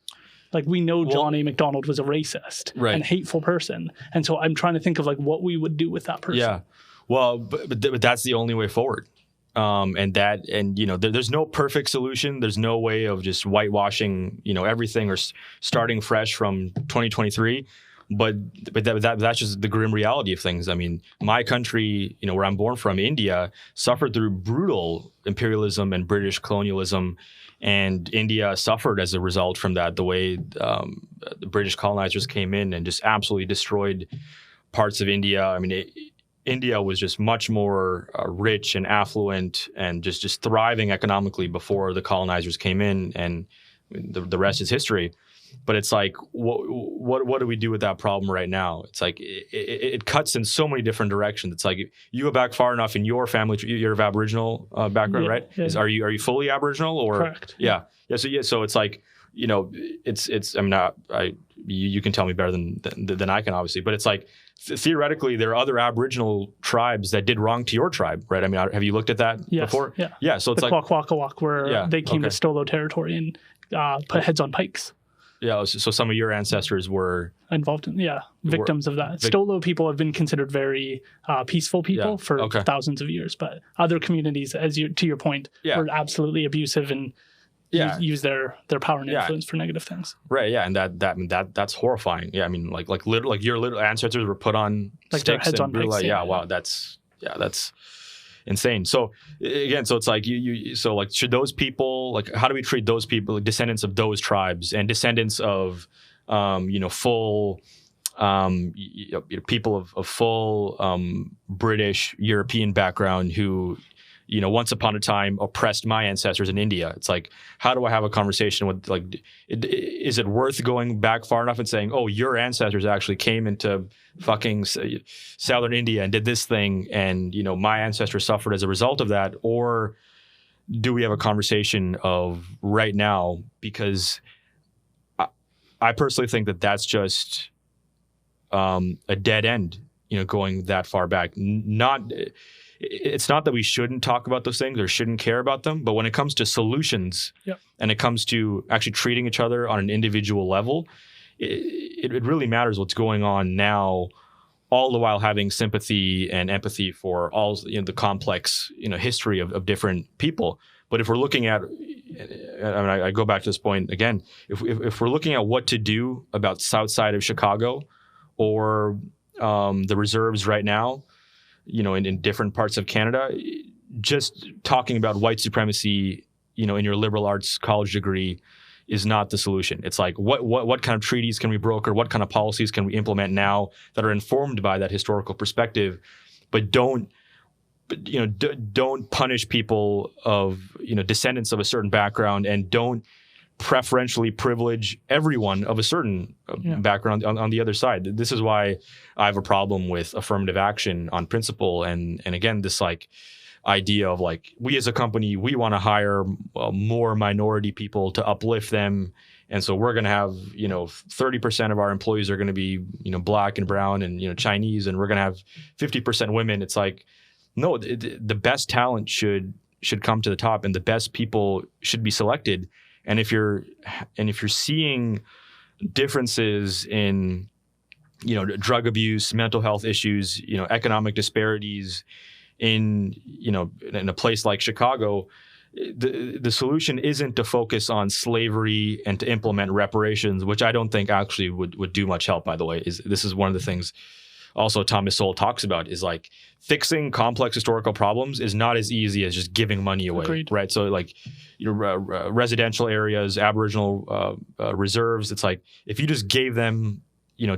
Speaker 2: Like, we know John A. MacDonald was a racist and hateful person. And so I'm trying to think of like what we would do with that person. Yeah.
Speaker 3: Well, but that's the only way forward. There's no perfect solution. There's no way of just whitewashing, everything or starting fresh from 2023. But that's just the grim reality of things. I mean, my country, where I'm born from, India, suffered through brutal imperialism and British colonialism, and India suffered as a result from that. The way the British colonizers came in and just absolutely destroyed parts of India. I mean, India was just much more rich and affluent and just thriving economically before the colonizers came in, and the rest is history. But it's like, what do we do with that problem right now? It's like it cuts in so many different directions. It's like, you go back far enough in your family, you're of Aboriginal background, right? Yeah. Are you fully Aboriginal or?
Speaker 2: Correct.
Speaker 3: Yeah. So it's like, it's. I mean, you can tell me better than I can, obviously. But it's like, theoretically, there are other Aboriginal tribes that did wrong to your tribe, right? I mean, have you looked at that before?
Speaker 2: Yeah.
Speaker 3: Yeah. So it's
Speaker 2: the Kwakwaka'wakw, where they came to Stolo territory and put heads on pikes.
Speaker 3: Yeah, so some of your ancestors were
Speaker 2: involved in, victims of that. Stolo people have been considered very peaceful people for thousands of years, but other communities, to your point, were absolutely abusive and use their power and influence for negative things.
Speaker 3: Right. Yeah, and that's horrifying. Yeah, I mean, like your little ancestors were put on
Speaker 2: like
Speaker 3: sticks,
Speaker 2: heads on pikes.
Speaker 3: Wow, that's insane. So again, so it's like so like, should those people, like, how do we treat those people, like descendants of those tribes and descendants of full people of full British European background who once upon a time oppressed my ancestors in India? It's like, how do I have a conversation with, like, is it worth going back far enough and saying, oh, your ancestors actually came into fucking southern India and did this thing, and my ancestors suffered as a result of that? Or do we have a conversation of right now? Because I personally think that that's just a dead end, going that far back. It's not that we shouldn't talk about those things or shouldn't care about them, but when it comes to solutions and it comes to actually treating each other on an individual level, it really matters what's going on now, all the while having sympathy and empathy for all the complex history of different people. But if we're looking at, I go back to this point again, if we're looking at what to do about south side of Chicago or the reserves right now, in different parts of Canada, just talking about white supremacy, in your liberal arts college degree is not the solution. It's like, what kind of treaties can we broker? What kind of policies can we implement now that are informed by that historical perspective? But don't punish people of, descendants of a certain background, and don't preferentially privilege everyone of a certain background on the other side. This is why I have a problem with affirmative action on principle. And again, this like idea of like, we as a company, we want to hire more minority people to uplift them. And so we're going to have, 30% of our employees are going to be, black and brown and, Chinese, and we're going to have 50% women. It's like, no, the best talent should come to the top, and the best people should be selected. And if you're seeing differences in, drug abuse, mental health issues, economic disparities in a place like Chicago, the solution isn't to focus on slavery and to implement reparations, which I don't think actually would do much help, by the way. This is one of the things also Thomas Sowell talks about, is like fixing complex historical problems is not as easy as just giving money away.
Speaker 2: Agreed.
Speaker 3: Right? So like, residential areas, Aboriginal reserves, it's like if you just gave them,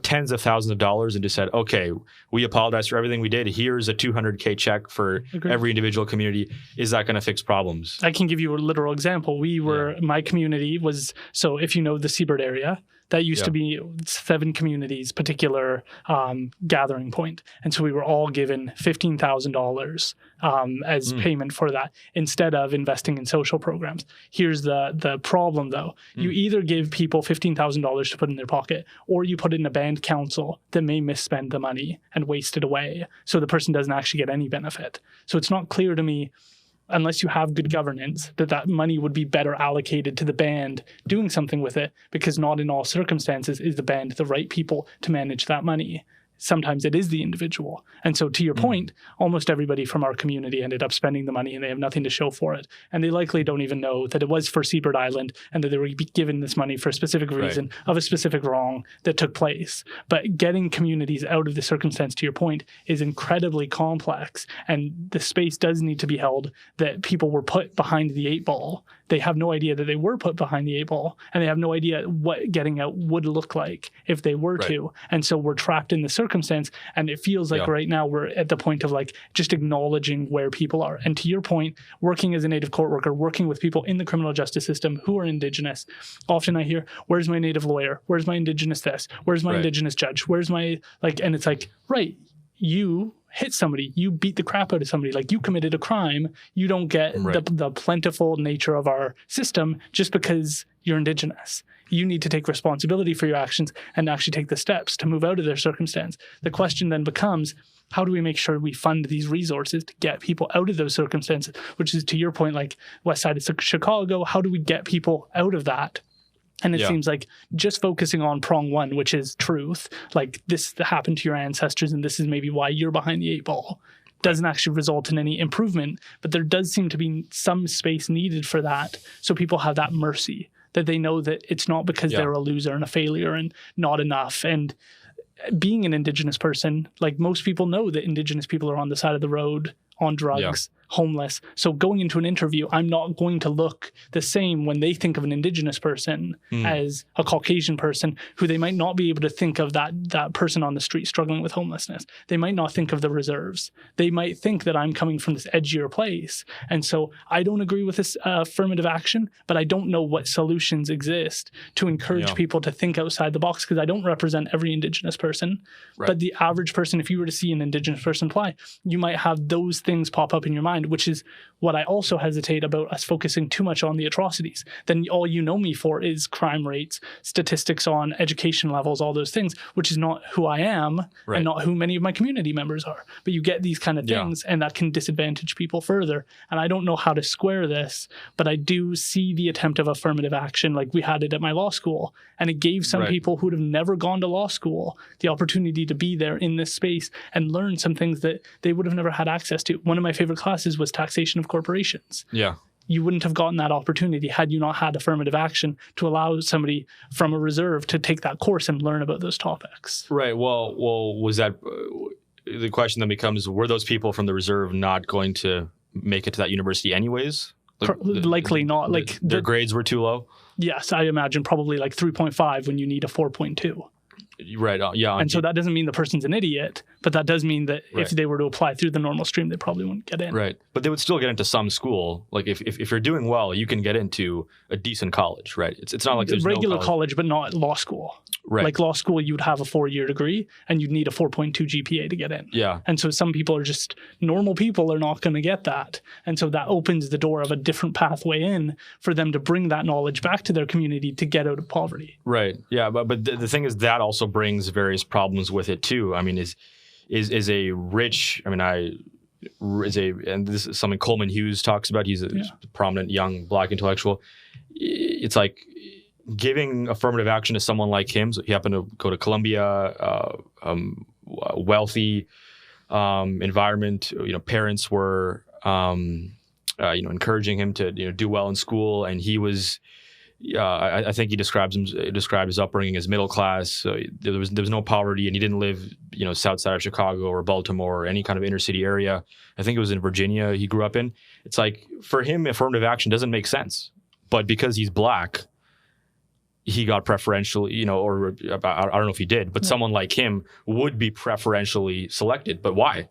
Speaker 3: tens of thousands of dollars and just said, okay, we apologize for everything we did. Here's a $200K check for every individual community. Is that going to fix problems?
Speaker 2: I can give you a literal example. My community was, so if you know the Seabird area, that used to be 7 communities, particular gathering point. And so we were all given $15,000 as payment for that instead of investing in social programs. Here's the problem, though. You either give people $15,000 to put in their pocket, or you put it in a band council that may misspend the money and waste it away. So the person doesn't actually get any benefit. So it's not clear to me, unless you have good governance, that money would be better allocated to the band doing something with it, because not in all circumstances is the band the right people to manage that money. Sometimes it is the individual. And so to your point, almost everybody from our community ended up spending the money and they have nothing to show for it. And they likely don't even know that it was for Seabird Island and that they were given this money for a specific reason of a specific wrong that took place. But getting communities out of the circumstance, to your point, is incredibly complex. And the space does need to be held that people were put behind the 8 ball. They have no idea that they were put behind the 8 ball, and they have no idea what getting out would look like if they were to. And so we're trapped in the circumstance, and it feels like right now we're at the point of like just acknowledging where people are. And to your point, working as a Native court worker, working with people in the criminal justice system who are Indigenous, often I hear, where's my Native lawyer? Where's my Indigenous this? Where's my Indigenous judge? Where's my, and it's like, you hit somebody, you beat the crap out of somebody, like you committed a crime, you don't get the plentiful nature of our system just because you're Indigenous. You need to take responsibility for your actions and actually take the steps to move out of their circumstance. The question then becomes, how do we make sure we fund these resources to get people out of those circumstances, which is, to your point, like West Side of Chicago, how do we get people out of that? And it seems like just focusing on prong 1, which is truth, like this happened to your ancestors and this is maybe why you're behind the 8 ball, doesn't actually result in any improvement. But there does seem to be some space needed for that, so people have that mercy, that they know that it's not because they're a loser and a failure and not enough. And being an Indigenous person, like most people know that Indigenous people are on the side of the road, on drugs, homeless. So going into an interview, I'm not going to look the same when they think of an Indigenous person as a Caucasian person who they might not be able to think of that person on the street struggling with homelessness. They might not think of the reserves. They might think that I'm coming from this edgier place. And so I don't agree with this affirmative action, but I don't know what solutions exist to encourage people to think outside the box, because I don't represent every Indigenous person. But the average person, if you were to see an Indigenous person apply, you might have those things pop up in your mind, which is what I also hesitate about us focusing too much on the atrocities. Then all you know me for is crime rates, statistics on education levels, all those things, which is not who I am and not who many of my community members are. But you get these kind of things and that can disadvantage people further. And I don't know how to square this, but I do see the attempt of affirmative action, like we had it at my law school. And it gave some people who would have never gone to law school the opportunity to be there in this space and learn some things that they would have never had access to. One of my favorite classes was taxation of corporations. You wouldn't have gotten that opportunity had you not had affirmative action to allow somebody from a reserve to take that course and learn about those topics.
Speaker 3: Well, was that the question then becomes, were those people from the reserve not going to make it to that university anyways?
Speaker 2: Likely not. Like
Speaker 3: their grades were too low?
Speaker 2: Yes, I imagine probably like 3.5 when you need a 4.2. And so that doesn't mean the person's an idiot, but that does mean that if they were to apply through the normal stream, they probably wouldn't get in.
Speaker 3: But they would still get into some school. Like if you're doing well, you can get into a decent college, right? It's not like there's
Speaker 2: regular
Speaker 3: no
Speaker 2: college, but not law school. Like law school, you'd have a 4-year degree and you'd need a 4.2 GPA to get in. And so some people are just, normal people are not going to get that. And so that opens the door of a different pathway in for them to bring that knowledge back to their community to get out of poverty.
Speaker 3: But the thing is, that also brings various problems with it too. I mean, is a rich, and this is something Coleman Hughes talks about. He's a prominent young Black intellectual. It's like giving affirmative action to someone like him. So he happened to go to Columbia, wealthy environment. Parents were encouraging him to do well in school, and he was I think he described his upbringing as middle class. So there was no poverty, and he didn't live, south side of Chicago or Baltimore or any kind of inner city area. I think it was in Virginia he grew up in. It's like, for him, affirmative action doesn't make sense. But because he's black, he got preferentially, or I don't know if he did, but someone like him would be preferentially selected. But why?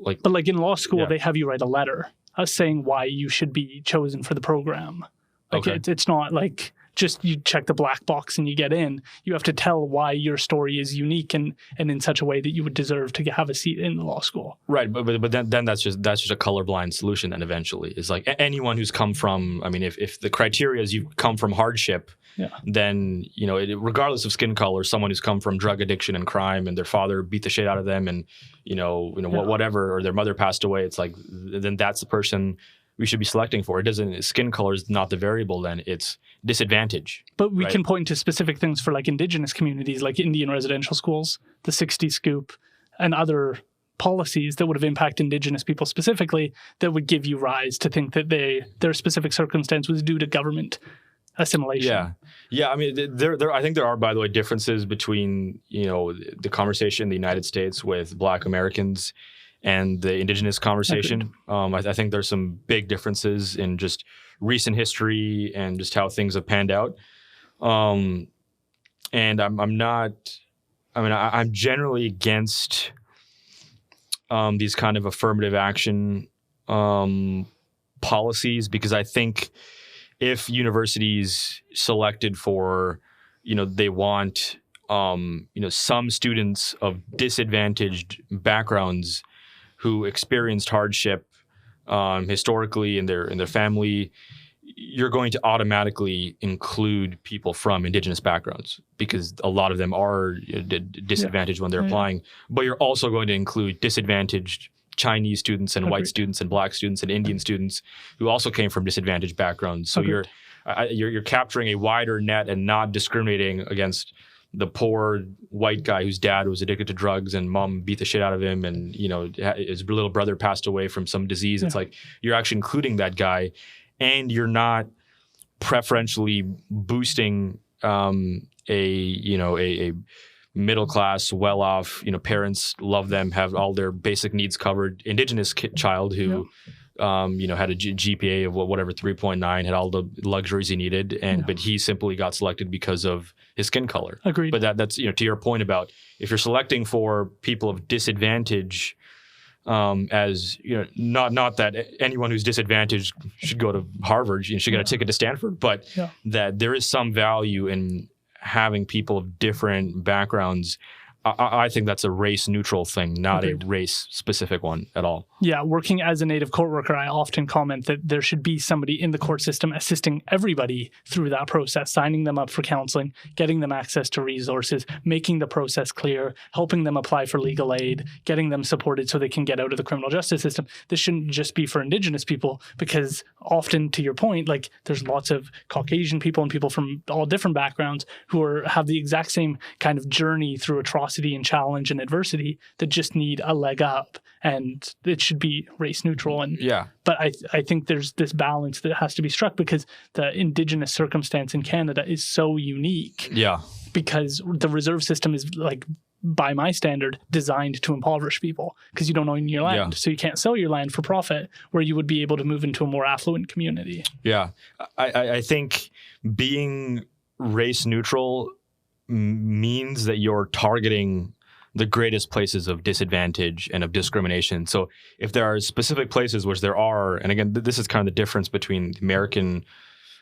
Speaker 3: But
Speaker 2: in law school, they have you write a letter saying why you should be chosen for the program. It's not like just you check the black box and you get in. You have to tell why your story is unique and in such a way that you would deserve to have a seat in the law school. Right,
Speaker 3: but then that's just a colorblind solution. Then eventually, it's like anyone who's come from. I mean, if the criteria is you come from hardship, then regardless of skin color, someone who's come from drug addiction and crime, and their father beat the shit out of them, and whatever, or their mother passed away. It's like then that's the person we should be selecting for. Skin color is not the variable, then it's disadvantage.
Speaker 2: But we can point to specific things for Indigenous communities, like Indian residential schools, the 60 Scoop, and other policies that would have impacted Indigenous people specifically that would give you rise to think that their specific circumstance was due to government assimilation.
Speaker 3: Yeah. I mean, I think there are, by the way, differences between, the conversation in the United States with Black Americans and the Indigenous conversation. I think there's some big differences in just recent history and just how things have panned out. And I'm generally against these kind of affirmative action policies, because I think if universities selected for, they want, some students of disadvantaged backgrounds who experienced hardship historically in their family, you're going to automatically include people from Indigenous backgrounds, because a lot of them are disadvantaged when they're applying. But you're also going to include disadvantaged Chinese students and white students and Black students and Indian students who also came from disadvantaged backgrounds. So you're capturing a wider net and not discriminating against the poor white guy whose dad was addicted to drugs and mom beat the shit out of him, and his little brother passed away from some disease. It's like you're actually including that guy, and you're not preferentially boosting a middle class, well off, parents love them, have all their basic needs covered Indigenous child who had a GPA of whatever 3.9, had all the luxuries he needed, but he simply got selected because of his skin color.
Speaker 2: Agreed.
Speaker 3: But that's to your point about if you're selecting for people of disadvantage, as not that anyone who's disadvantaged should go to Harvard, should get a ticket to Stanford, but that there is some value in having people of different backgrounds. I think that's a race-neutral thing, not a race-specific one at all.
Speaker 2: Yeah, working as a Native court worker, I often comment that there should be somebody in the court system assisting everybody through that process, signing them up for counseling, getting them access to resources, making the process clear, helping them apply for legal aid, getting them supported so they can get out of the criminal justice system. This shouldn't just be for Indigenous people, because often, to your point, there's lots of Caucasian people and people from all different backgrounds who have the exact same kind of journey through atrocity and challenge and adversity that just need a leg up, and it should be race neutral. But I think there's this balance that has to be struck, because the Indigenous circumstance in Canada is so unique. Because the reserve system is, by my standard, designed to impoverish people, because you don't own your land. So you can't sell your land for profit, where you would be able to move into a more affluent community.
Speaker 3: I think being race neutral means that you're targeting the greatest places of disadvantage and of discrimination. So if there are specific places, which there are, and again, this is kind of the difference between the American,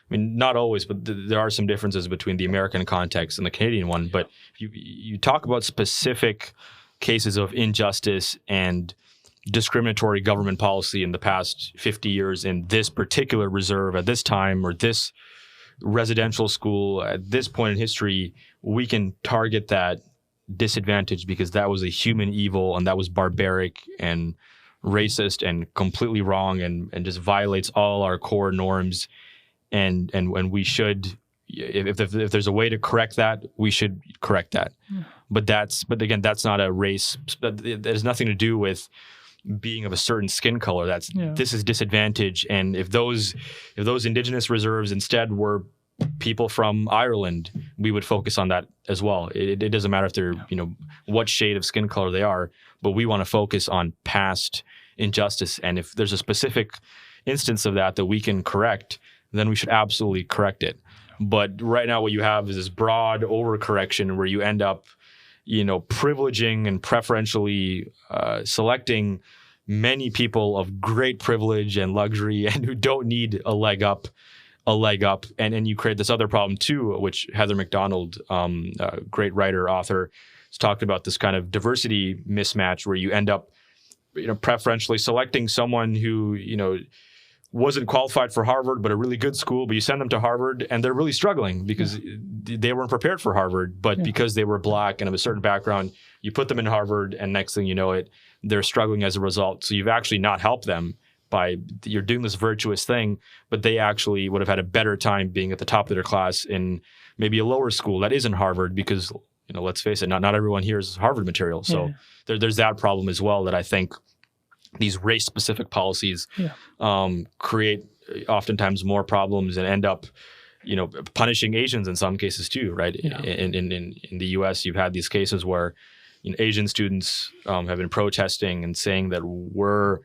Speaker 3: not always, but there are some differences between the American context and the Canadian one. But you talk about specific cases of injustice and discriminatory government policy in the past 50 years in this particular reserve at this time, or this residential school at this point in history, we can target that disadvantage because that was a human evil, and that was barbaric and racist and completely wrong, and just violates all our core norms. And when we should, if there's a way to correct that, we should correct that. But again, that's not a race. That has nothing to do with being of a certain skin color. This is disadvantage. And if those Indigenous reserves instead were people from Ireland, we would focus on that as well. It doesn't matter if they're, what shade of skin color they are, but we want to focus on past injustice. And if there's a specific instance of that we can correct, then we should absolutely correct it. But right now what you have is this broad overcorrection where you end up, privileging and preferentially selecting many people of great privilege and luxury and who don't need a leg up. And you create this other problem too, which Heather McDonald, a great writer, author, has talked about, this kind of diversity mismatch where you end up, preferentially selecting someone who, wasn't qualified for Harvard, but a really good school, but you send them to Harvard and they're really struggling because they weren't prepared for Harvard, but because they were Black and of a certain background, you put them in Harvard and next thing you know it, they're struggling as a result. So you've actually not helped them you're doing this virtuous thing, but they actually would have had a better time being at the top of their class in maybe a lower school that isn't Harvard because, let's face it, not everyone here is Harvard material. So there's that problem as well that I think these race-specific policies create oftentimes more problems and end up, punishing Asians in some cases too, right? Yeah. In the U.S., you've had these cases where Asian students have been protesting and saying that we're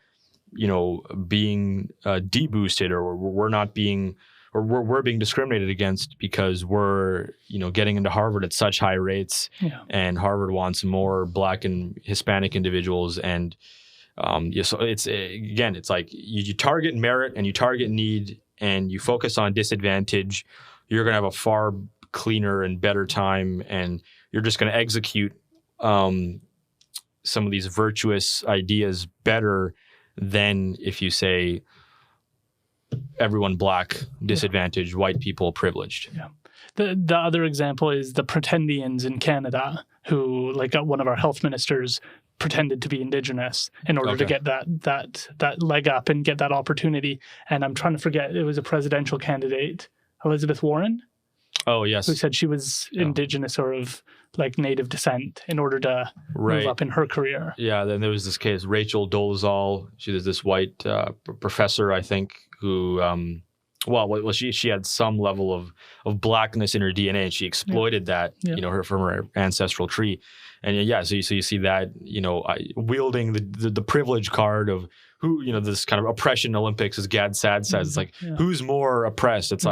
Speaker 3: being deboosted or we're not being, or we're being discriminated against because we're, getting into Harvard at such high rates and Harvard wants more Black and Hispanic individuals. And so it's like you target merit and you target need and you focus on disadvantage, you're going to have a far cleaner and better time and you're just going to execute some of these virtuous ideas better than if you say everyone Black, disadvantaged, white people, privileged. Yeah.
Speaker 2: The other example is the pretendians in Canada who, like one of our health ministers, pretended to be Indigenous in order to get that leg up and get that opportunity. And I'm trying to forget, it was a presidential candidate, Elizabeth Warren.
Speaker 3: Oh, yes.
Speaker 2: Who said she was Indigenous or of Native descent in order to move up in her career. Yeah,
Speaker 3: then there was this case, Rachel Dolezal. She was this white professor, I think, who, she had some level of Blackness in her DNA, and she exploited that, from her ancestral tree. And so you see that, wielding the privilege card of who, this kind of oppression Olympics, as Gad Sad says, it's like, who's more oppressed? It's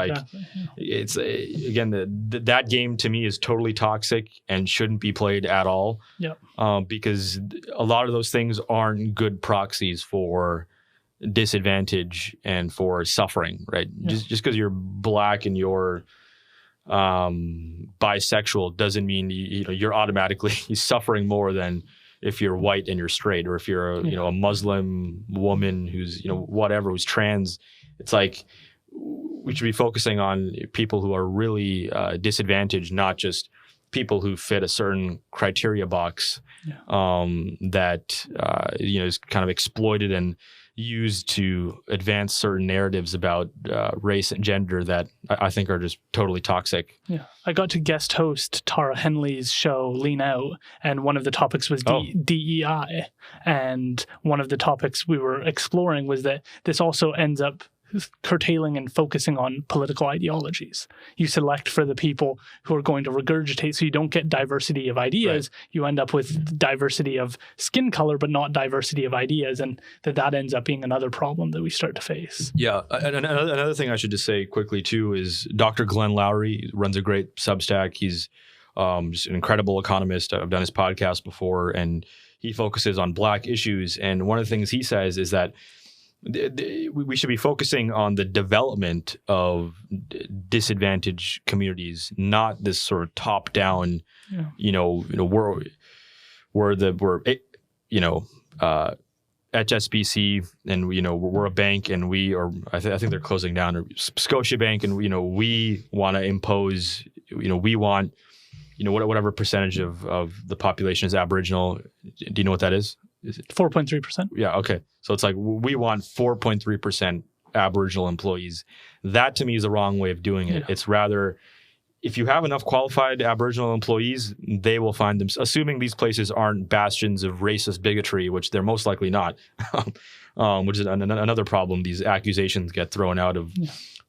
Speaker 3: it's again, that game to me is totally toxic and shouldn't be played at all. Because a lot of those things aren't good proxies for disadvantage and for suffering, right? Just because you're Black and you're bisexual doesn't mean you're automatically suffering more than if you're white and you're straight, or if you're a Muslim woman who's whatever, who's trans. It's like we should be focusing on people who are really disadvantaged, not just people who fit a certain criteria box that is kind of exploited and used to advance certain narratives about race and gender that I think are just totally toxic. Yeah,
Speaker 2: I got to guest host Tara Henley's show Lean Out, and one of the topics was DEI, and one of the topics we were exploring was that this also ends up curtailing and focusing on political ideologies. You select for the people who are going to regurgitate, so you don't get diversity of ideas. Right. You end up with diversity of skin color, but not diversity of ideas, and that ends up being another problem that we start to face.
Speaker 3: Yeah, and another thing I should just say quickly too is Dr. Glenn Lowry runs a great Substack. He's just an incredible economist. I've done his podcast before, and he focuses on Black issues. And one of the things he says is that we should be focusing on the development of disadvantaged communities, not this sort of top-down, we're HSBC and we're a bank and I think they're closing down, or Scotiabank, and we want to impose, we want whatever percentage of the population is Aboriginal. Do you know what that is? Is it
Speaker 2: 4.3%?
Speaker 3: Yeah. Okay. So it's like we want 4.3% Aboriginal employees. That to me is the wrong way of doing it. Yeah. It's rather, if you have enough qualified Aboriginal employees, they will find them, assuming these places aren't bastions of racist bigotry, which they're most likely not, which is another problem. These accusations get thrown out of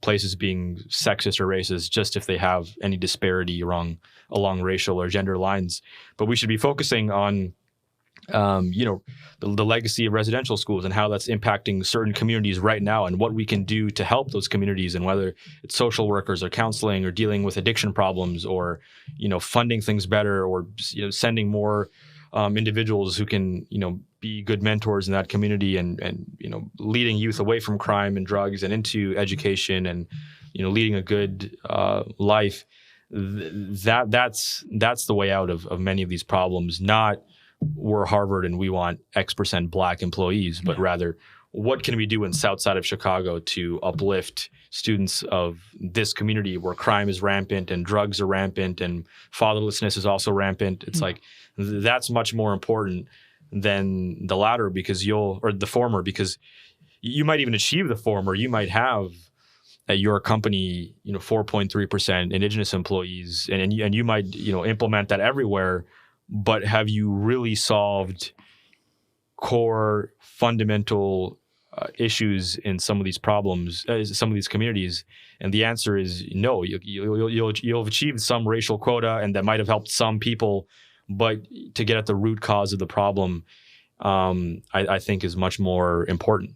Speaker 3: places being sexist or racist just if they have any disparity along racial or gender lines. But we should be focusing on the legacy of residential schools and how that's impacting certain communities right now, and what we can do to help those communities, and whether it's social workers or counseling or dealing with addiction problems, or funding things better, or sending more individuals who can be good mentors in that community, and leading youth away from crime and drugs and into education, and leading a good life. That's the way out of many of these problems. Not we're Harvard and we want X% Black employees, but rather what can we do in South Side of Chicago to uplift students of this community where crime is rampant and drugs are rampant and fatherlessness is also rampant. It's like that's much more important than the latter, or the former, because you might even achieve the former. You might have at your company 4.3% Indigenous employees, and you might implement that everywhere. But have you really solved core fundamental issues in some of these problems, some of these communities? And the answer is no. You'll have achieved some racial quota, and that might have helped some people, but to get at the root cause of the problem, I think is much more important.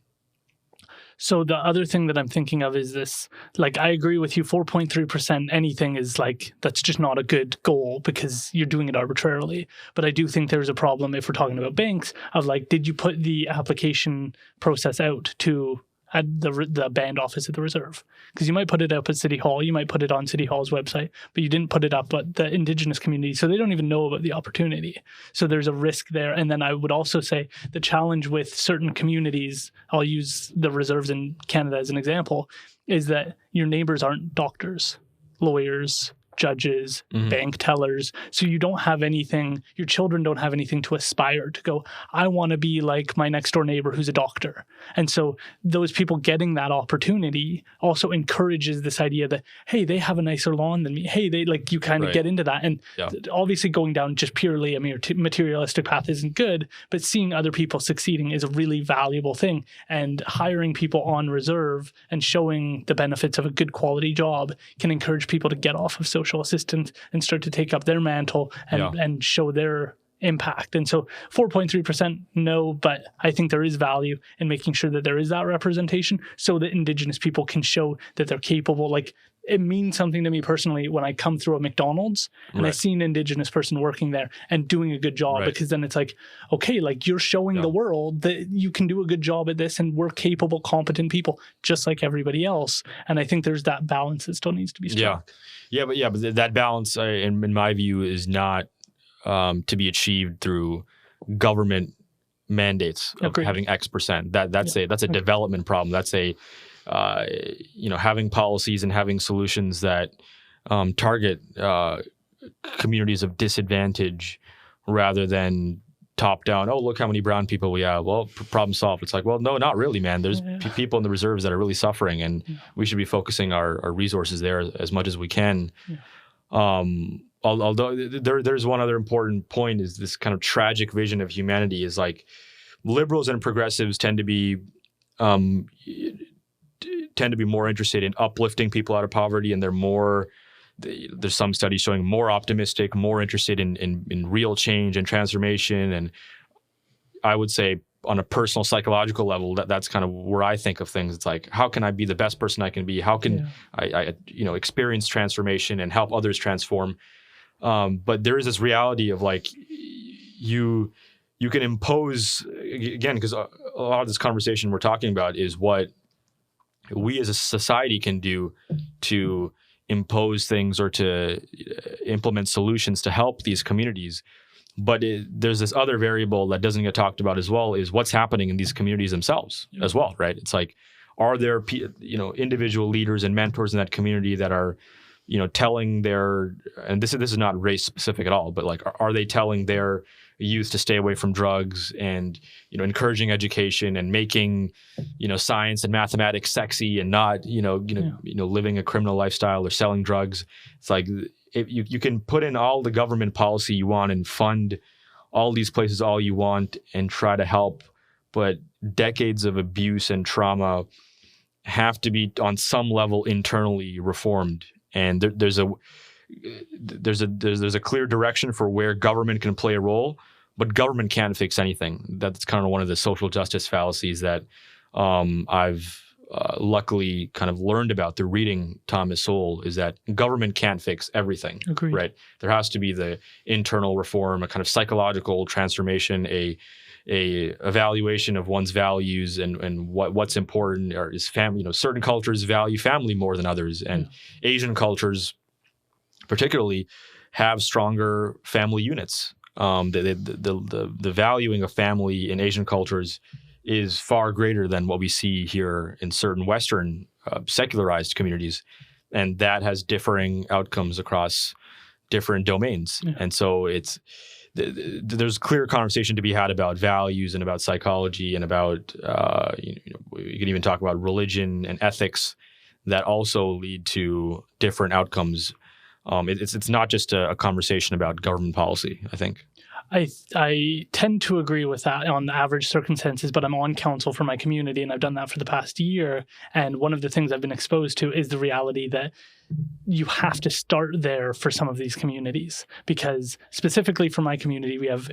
Speaker 2: So the other thing that I'm thinking of is this, I agree with you, 4.3% anything is that's just not a good goal because you're doing it arbitrarily. But I do think there's a problem if we're talking about banks of did you put the application process out to at the band office at the reserve? Because you might put it up at City Hall, you might put it on City Hall's website, but you didn't put it up at the Indigenous community, so they don't even know about the opportunity. So there's a risk there. And then I would also say the challenge with certain communities, I'll use the reserves in Canada as an example, is that your neighbors aren't doctors, lawyers, judges, bank tellers. So you don't have anything, your children don't have anything to aspire to go, I want to be like my next door neighbor who's a doctor. And so those people getting that opportunity also encourages this idea that, hey, they have a nicer lawn than me. Hey, they you kind of get into that. And obviously going down just purely a materialistic path isn't good, but seeing other people succeeding is a really valuable thing. And hiring people on reserve and showing the benefits of a good quality job can encourage people to get off of social assistance and start to take up their mantle and show their impact. And so 4.3%, no, but I think there is value in making sure that there is that representation so that Indigenous people can show that they're capable. It means something to me personally when I come through a McDonald's and I see an Indigenous person working there and doing a good job, because then it's okay, you're showing the world that you can do a good job at this and we're capable, competent people just like everybody else. And I think there's that balance that still needs to be struck.
Speaker 3: But that balance, in my view, is not to be achieved through government mandates of having X%. That's a development problem. That's a having policies and having solutions that target communities of disadvantage rather than top down. Oh, look how many brown people we have. Well, problem solved. It's well, no, not really, man. There's people in the reserves that are really suffering, and we should be focusing our resources there as much as we can. Although there's one other important point is this kind of tragic vision of humanity is liberals and progressives tend to be more interested in uplifting people out of poverty, and there's some studies showing more optimistic, more interested in real change and transformation. And I would say on a personal psychological level, that's kind of where I think of things. It's how can I be the best person I can be? How can I experience transformation and help others transform? But there is this reality of you can impose, again, because a lot of this conversation we're talking about is what we as a society can do to impose things or to implement solutions to help these communities. But there's this other variable that doesn't get talked about as well, is what's happening in these communities themselves as well, right? It's are there individual leaders and mentors in that community that are telling their, and this is not race specific at all, but are they telling their youth to stay away from drugs, and encouraging education and making science and mathematics sexy, and not living a criminal lifestyle or selling drugs. It's like if you can put in all the government policy you want and fund all these places all you want and try to help, but decades of abuse and trauma have to be on some level internally reformed. And there's a clear direction for where government can play a role, but government can't fix anything. That's kind of one of the social justice fallacies that I've luckily kind of learned about through reading Thomas Sowell, is that government can't fix everything.
Speaker 2: Agreed.
Speaker 3: Right? There has to be the internal reform, a kind of psychological transformation, a evaluation of one's values and what's important, or is family. Certain cultures value family more than others, and Asian cultures particularly have stronger family units. The valuing of family in Asian cultures is far greater than what we see here in certain Western secularized communities, and that has differing outcomes across different domains. And so there's clear conversation to be had about values and about psychology and about you can even talk about religion and ethics that also lead to different outcomes. It's not just a conversation about government policy, I think.
Speaker 2: I tend to agree with that on average circumstances, but I'm on council for my community, and I've done that for the past year. And one of the things I've been exposed to is the reality that you have to start there for some of these communities, because specifically for my community, we have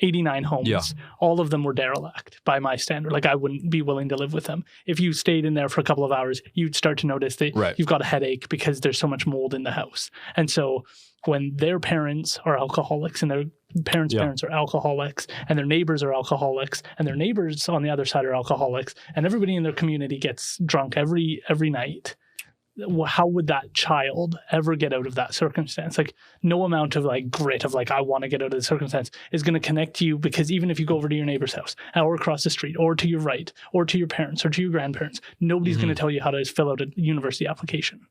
Speaker 2: 89 homes. Yeah. All of them were derelict by my standard. Like, I wouldn't be willing to live with them. If you stayed in there for a couple of hours, you'd start to notice that you've got a headache because there's so much mold in the house. And so when their parents are alcoholics and their parents' parents are alcoholics, and their neighbors are alcoholics, and their neighbors on the other side are alcoholics, and everybody in their community gets drunk every night, how would that child ever get out of that circumstance? Like, no amount of grit of I want to get out of the circumstance is going to connect you, because even if you go over to your neighbor's house or across the street or to your right or to your parents or to your grandparents, nobody's going to tell you how to fill out a university application.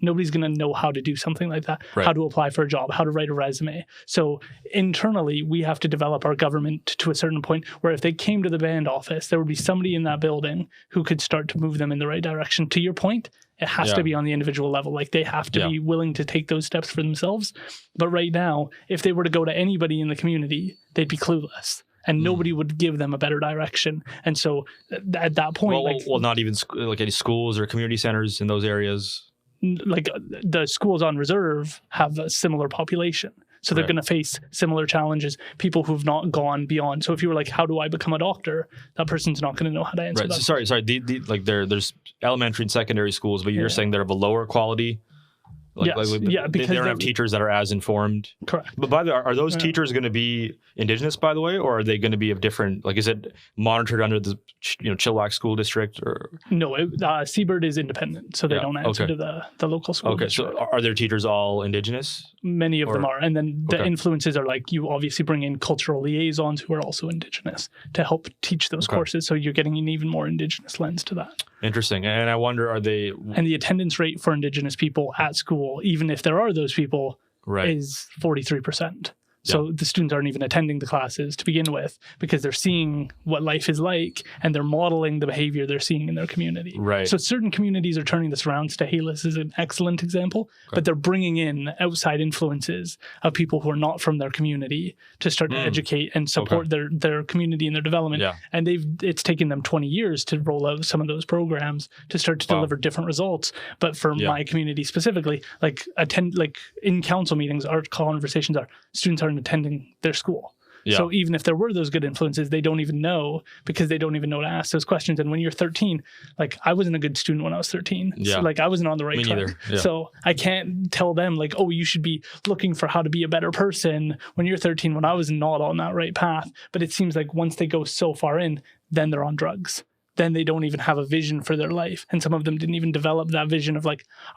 Speaker 2: Nobody's going to know how to do something like that, how to apply for a job, how to write a resume. So internally, we have to develop our government to a certain point where if they came to the band office, there would be somebody in that building who could start to move them in the right direction. To your point, it has to be on the individual level. They have to be willing to take those steps for themselves. But right now, if they were to go to anybody in the community, they'd be clueless. And nobody would give them a better direction. And so at that point...
Speaker 3: Well, not even any schools or community centers in those areas...
Speaker 2: the schools on reserve have a similar population. So they're going to face similar challenges, people who've not gone beyond. So if you were how do I become a doctor? That person's not going to know how to answer that.
Speaker 3: So sorry. There's elementary and secondary schools, but you're saying they're of a lower quality?
Speaker 2: Because
Speaker 3: they don't have teachers that are as informed.
Speaker 2: Correct.
Speaker 3: But by the way, are those teachers going to be Indigenous, by the way, or are they going to be of different? Is it monitored under the Chilliwack School District or? No,
Speaker 2: Seabird is independent, so they don't answer to the local school.
Speaker 3: Okay,
Speaker 2: district.
Speaker 3: So are their teachers all Indigenous?
Speaker 2: Many of them are, and then the influences are you obviously bring in cultural liaisons who are also Indigenous to help teach those courses, so you're getting an even more Indigenous lens to that.
Speaker 3: Interesting. And I wonder, are they...
Speaker 2: And the attendance rate for Indigenous people at school, even if there are those people, is 43%. So the students aren't even attending the classes to begin with, because they're seeing what life is like and they're modeling the behavior they're seeing in their community.
Speaker 3: Right.
Speaker 2: So certain communities are turning this around. Stahelis is an excellent example, but they're bringing in outside influences of people who are not from their community to start to educate and support their community and their development. Yeah. And it's taken them 20 years to roll out some of those programs to start to deliver different results. But for my community specifically, in council meetings, our conversations are students aren't attending their school. Yeah. So even if there were those good influences, they don't even know, because they don't even know to ask those questions. And when you're 13, I wasn't a good student when I was 13. Yeah. So I wasn't on the right track. Yeah. So I can't tell them you should be looking for how to be a better person when you're 13, when I was not on that right path. But it seems once they go so far in, then they're on drugs. Then they don't even have a vision for their life. And some of them didn't even develop that vision of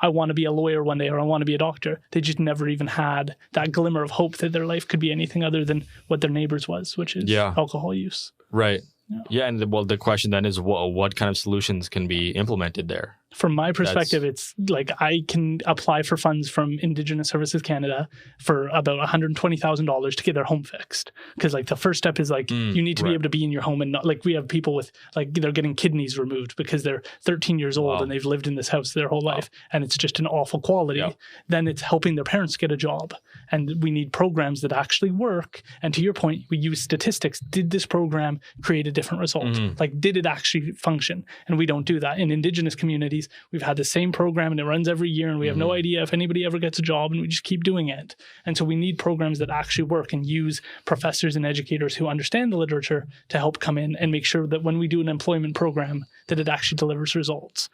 Speaker 2: I want to be a lawyer one day, or I want to be a doctor. They just never even had that glimmer of hope that their life could be anything other than what their neighbors was, which is alcohol use.
Speaker 3: Right. Yeah, and the question then is what kind of solutions can be implemented there?
Speaker 2: From my perspective, it's like I can apply for funds from Indigenous Services Canada for about $120,000 to get their home fixed. Because like the first step is like you need to be able to be in your home, and not like we have people with like they're getting kidneys removed because they're 13 years old and they've lived in this house their whole life and it's just an awful quality. Then it's helping their parents get a job, and we need programs that actually work. And to your point, we use statistics. Did this program create a different result? Like, did it actually function? And we don't do that in Indigenous communities. We've had the same program and it runs every year, and we have no idea if anybody ever gets a job, and we just keep doing it. And so we need programs that actually work and use professors and educators who understand the literature to help come in and make sure that when we do an employment program, that it actually delivers results.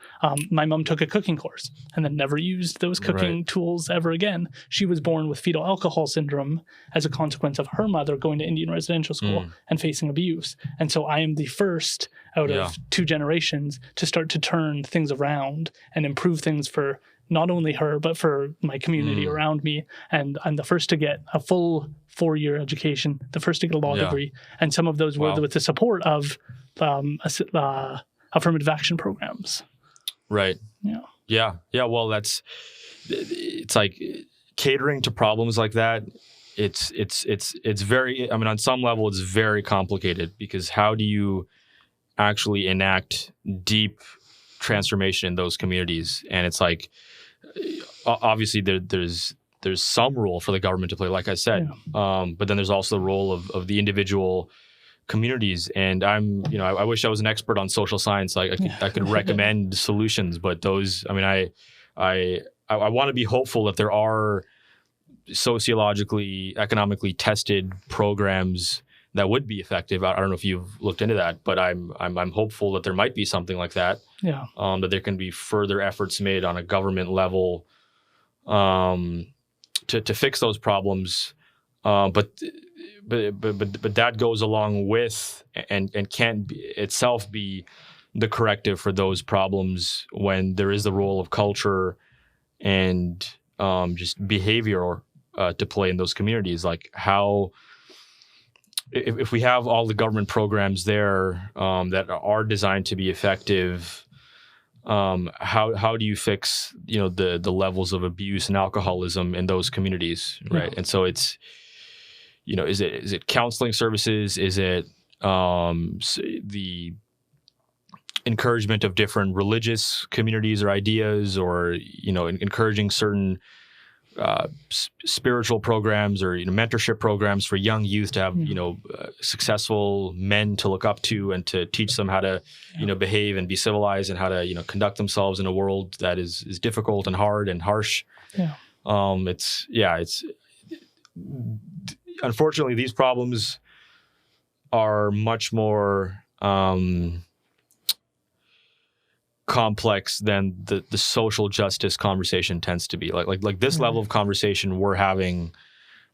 Speaker 2: My mom took a cooking course and then never used those cooking tools ever again. She was born with fetal alcohol syndrome as a consequence of her mother going to Indian residential school and facing abuse. And so I am the first out of 2 generations to start to turn things around and improve things for not only her, but for my community around me. And I'm the first to get a full 4-year education, the first to get a law degree. And some of those were with the support of affirmative action programs.
Speaker 3: Right. Yeah. Well, it's like catering to problems like that. It's very, I mean, on some level, it's very complicated, because how do you actually enact deep transformation in those communities? And it's like, obviously there's some role for the government to play, like I said, but then there's also the role of the individual communities. And I wish I was an expert on social science. I could recommend solutions, but those, I mean, I want to be hopeful that there are sociologically, economically tested programs that would be effective. I don't know if you've looked into that, but I'm hopeful that there might be something like that. That there can be further efforts made on a government level to fix those problems. But that goes along with and can't itself be the corrective for those problems, when there is the role of culture and just behavior to play in those communities. Like, how, if we have all the government programs there that are designed to be effective, how do you fix the levels of abuse and alcoholism in those communities, right? And so it's, is it counseling services? Is it the encouragement of different religious communities or ideas, or encouraging certain spiritual programs or mentorship programs for young youth to have successful men to look up to, and to teach them how to behave and be civilized, and how to conduct themselves in a world that is difficult and hard and harsh. It's unfortunately, these problems are much more complex than the social justice conversation tends to be. Like this level of conversation we're having,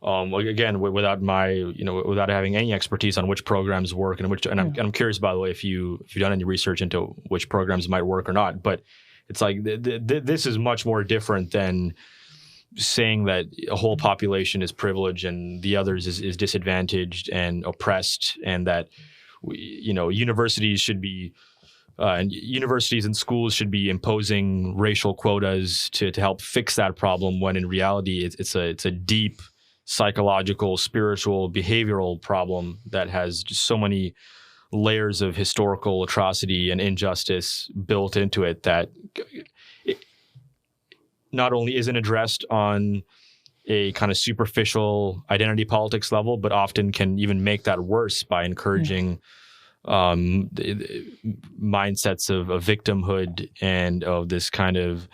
Speaker 3: again, without without having any expertise on which programs work and which. And I'm curious, by the way, if you've done any research into which programs might work or not. But it's like this is much more different than saying that a whole population is privileged and the others is disadvantaged and oppressed, and that universities should be and universities and schools should be imposing racial quotas to help fix that problem, when in reality it's a deep psychological, spiritual, behavioral problem that has just so many layers of historical atrocity and injustice built into it, that it not only isn't addressed on a kind of superficial identity politics level, but often can even make that worse by encouraging mindsets of victimhood and of this kind of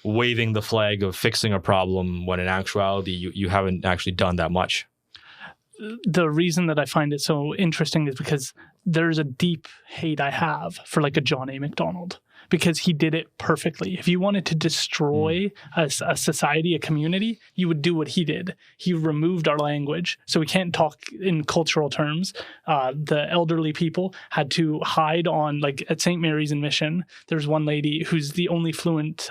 Speaker 3: waving the flag of fixing a problem, when in actuality you haven't actually done that much.
Speaker 2: The reason that I find it so interesting is because there's a deep hate I have for like a John A. MacDonald, because he did it perfectly. If you wanted to destroy a society, a community, you would do what he did. He removed our language, so we can't talk in cultural terms. The elderly people had to hide on, like at St. Mary's in Mission, there's one lady who's the only fluent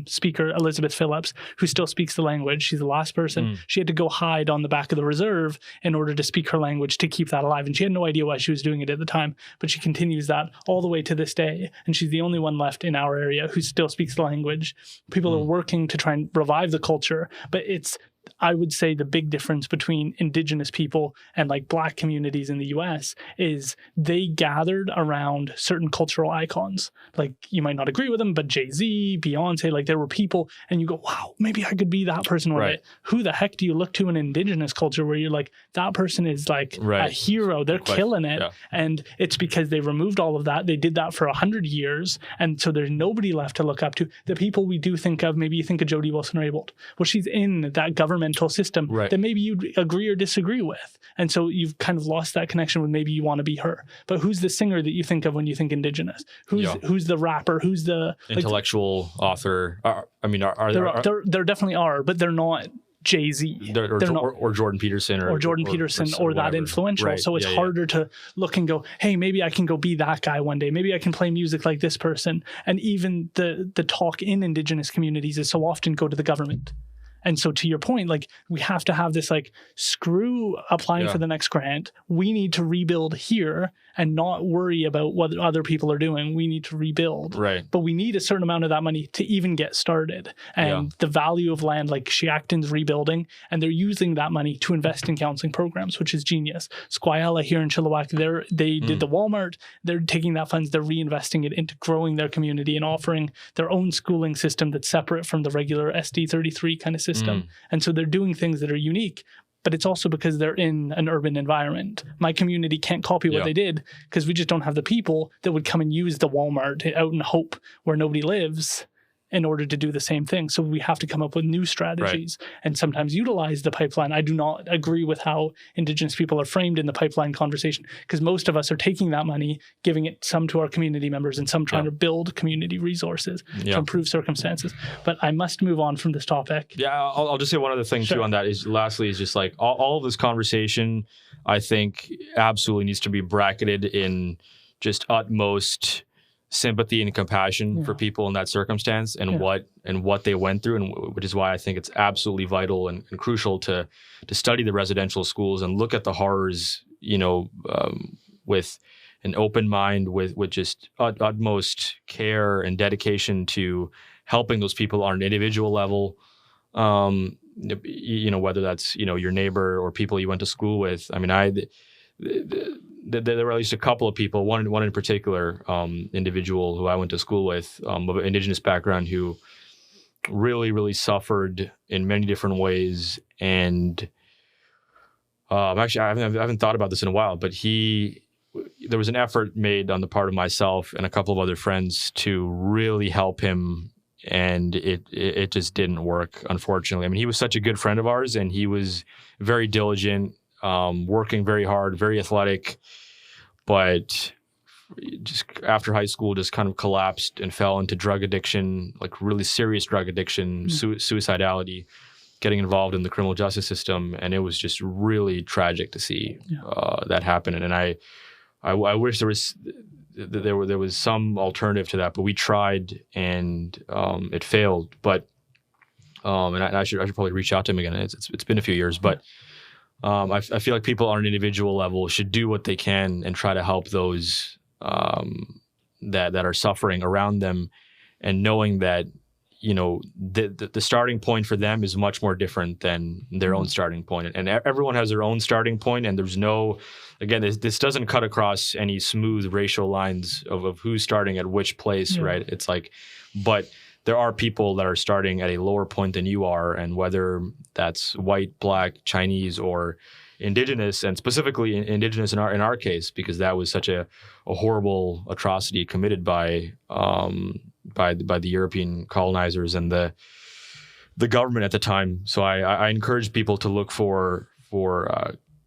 Speaker 2: speaker, Elizabeth Phillips, who still speaks the language. She's the last person. She had to go hide on the back of the reserve in order to speak her language to keep that alive. And she had no idea why she was doing it at the time, but she continues that all the way to this day. And she's the only one left in our area who still speaks the language. People are working to try and revive the culture, but it's, I would say the big difference between Indigenous people and like Black communities in the US is they gathered around certain cultural icons. Like you might not agree with them, but Jay-Z, Beyonce, like there were people and you go, wow, maybe I could be that person one day. Who the heck do you look to in Indigenous culture where you're like, that person is like a hero, they're killing it. Yeah. And it's because they removed all of that. They did that for 100 years. And so there's nobody left to look up to. The people we do think of, maybe you think of Jody Wilson-Raybould. Well, she's in that governmental system that maybe you'd agree or disagree with. And so you've kind of lost that connection with maybe you want to be her. But who's the singer that you think of when you think Indigenous? Who's the rapper? Who's the
Speaker 3: intellectual author?
Speaker 2: There definitely are, but they're not Jay-Z.
Speaker 3: Or Jordan Peterson or
Speaker 2: that influential. Right. So it's harder to look and go, hey, maybe I can go be that guy one day. Maybe I can play music like this person. And even the talk in Indigenous communities is so often go to the government. And so to your point, like we have to have this like screw applying for the next grant. We need to rebuild here and not worry about what other people are doing. We need to rebuild.
Speaker 3: Right.
Speaker 2: But we need a certain amount of that money to even get started. And the value of land, like Shiakton's rebuilding, and they're using that money to invest in counseling programs, which is genius. Squayala here in Chilliwack, they did the Walmart. They're taking that funds, they're reinvesting it into growing their community and offering their own schooling system that's separate from the regular SD33 kind of system. And so they're doing things that are unique, but it's also because they're in an urban environment. My community can't copy what they did because we just don't have the people that would come and use the Walmart out in Hope where nobody lives in order to do the same thing. So we have to come up with new strategies and sometimes utilize the pipeline. I do not agree with how Indigenous people are framed in the pipeline conversation because most of us are taking that money, giving it some to our community members and some trying to build community resources to improve circumstances. But I must move on from this topic.
Speaker 3: Yeah, I'll just say one other thing too on that is lastly is just like all of this conversation, I think absolutely needs to be bracketed in just utmost sympathy and compassion for people in that circumstance and what they went through, and which is why I think it's absolutely vital and crucial to study the residential schools and look at the horrors, with an open mind, with just utmost care and dedication to helping those people on an individual level. Whether that's your neighbor or people you went to school with. I mean, there were at least a couple of people, one in particular, individual who I went to school with, of an Indigenous background, who really, really suffered in many different ways. And actually, I haven't thought about this in a while, but there was an effort made on the part of myself and a couple of other friends to really help him, and it just didn't work, unfortunately. I mean, he was such a good friend of ours, and he was very diligent, working very hard, very athletic, but just after high school just kind of collapsed and fell into drug addiction, like really serious drug addiction, suicidality, getting involved in the criminal justice system. And it was just really tragic to see that happen. And I wish there was some alternative to that, but we tried and it failed. But and I should probably reach out to him again. It's been a few years, but I feel like people on an individual level should do what they can and try to help those that are suffering around them, and knowing that the starting point for them is much more different than their own starting point, and everyone has their own starting point, and there's this doesn't cut across any smooth racial lines of who's starting at which place, right? It's like, but there are people that are starting at a lower point than you are, and whether that's white, Black, Chinese, or Indigenous, and specifically Indigenous in our case, because that was such a horrible atrocity committed by the European colonizers and the government at the time. So I encourage people to look for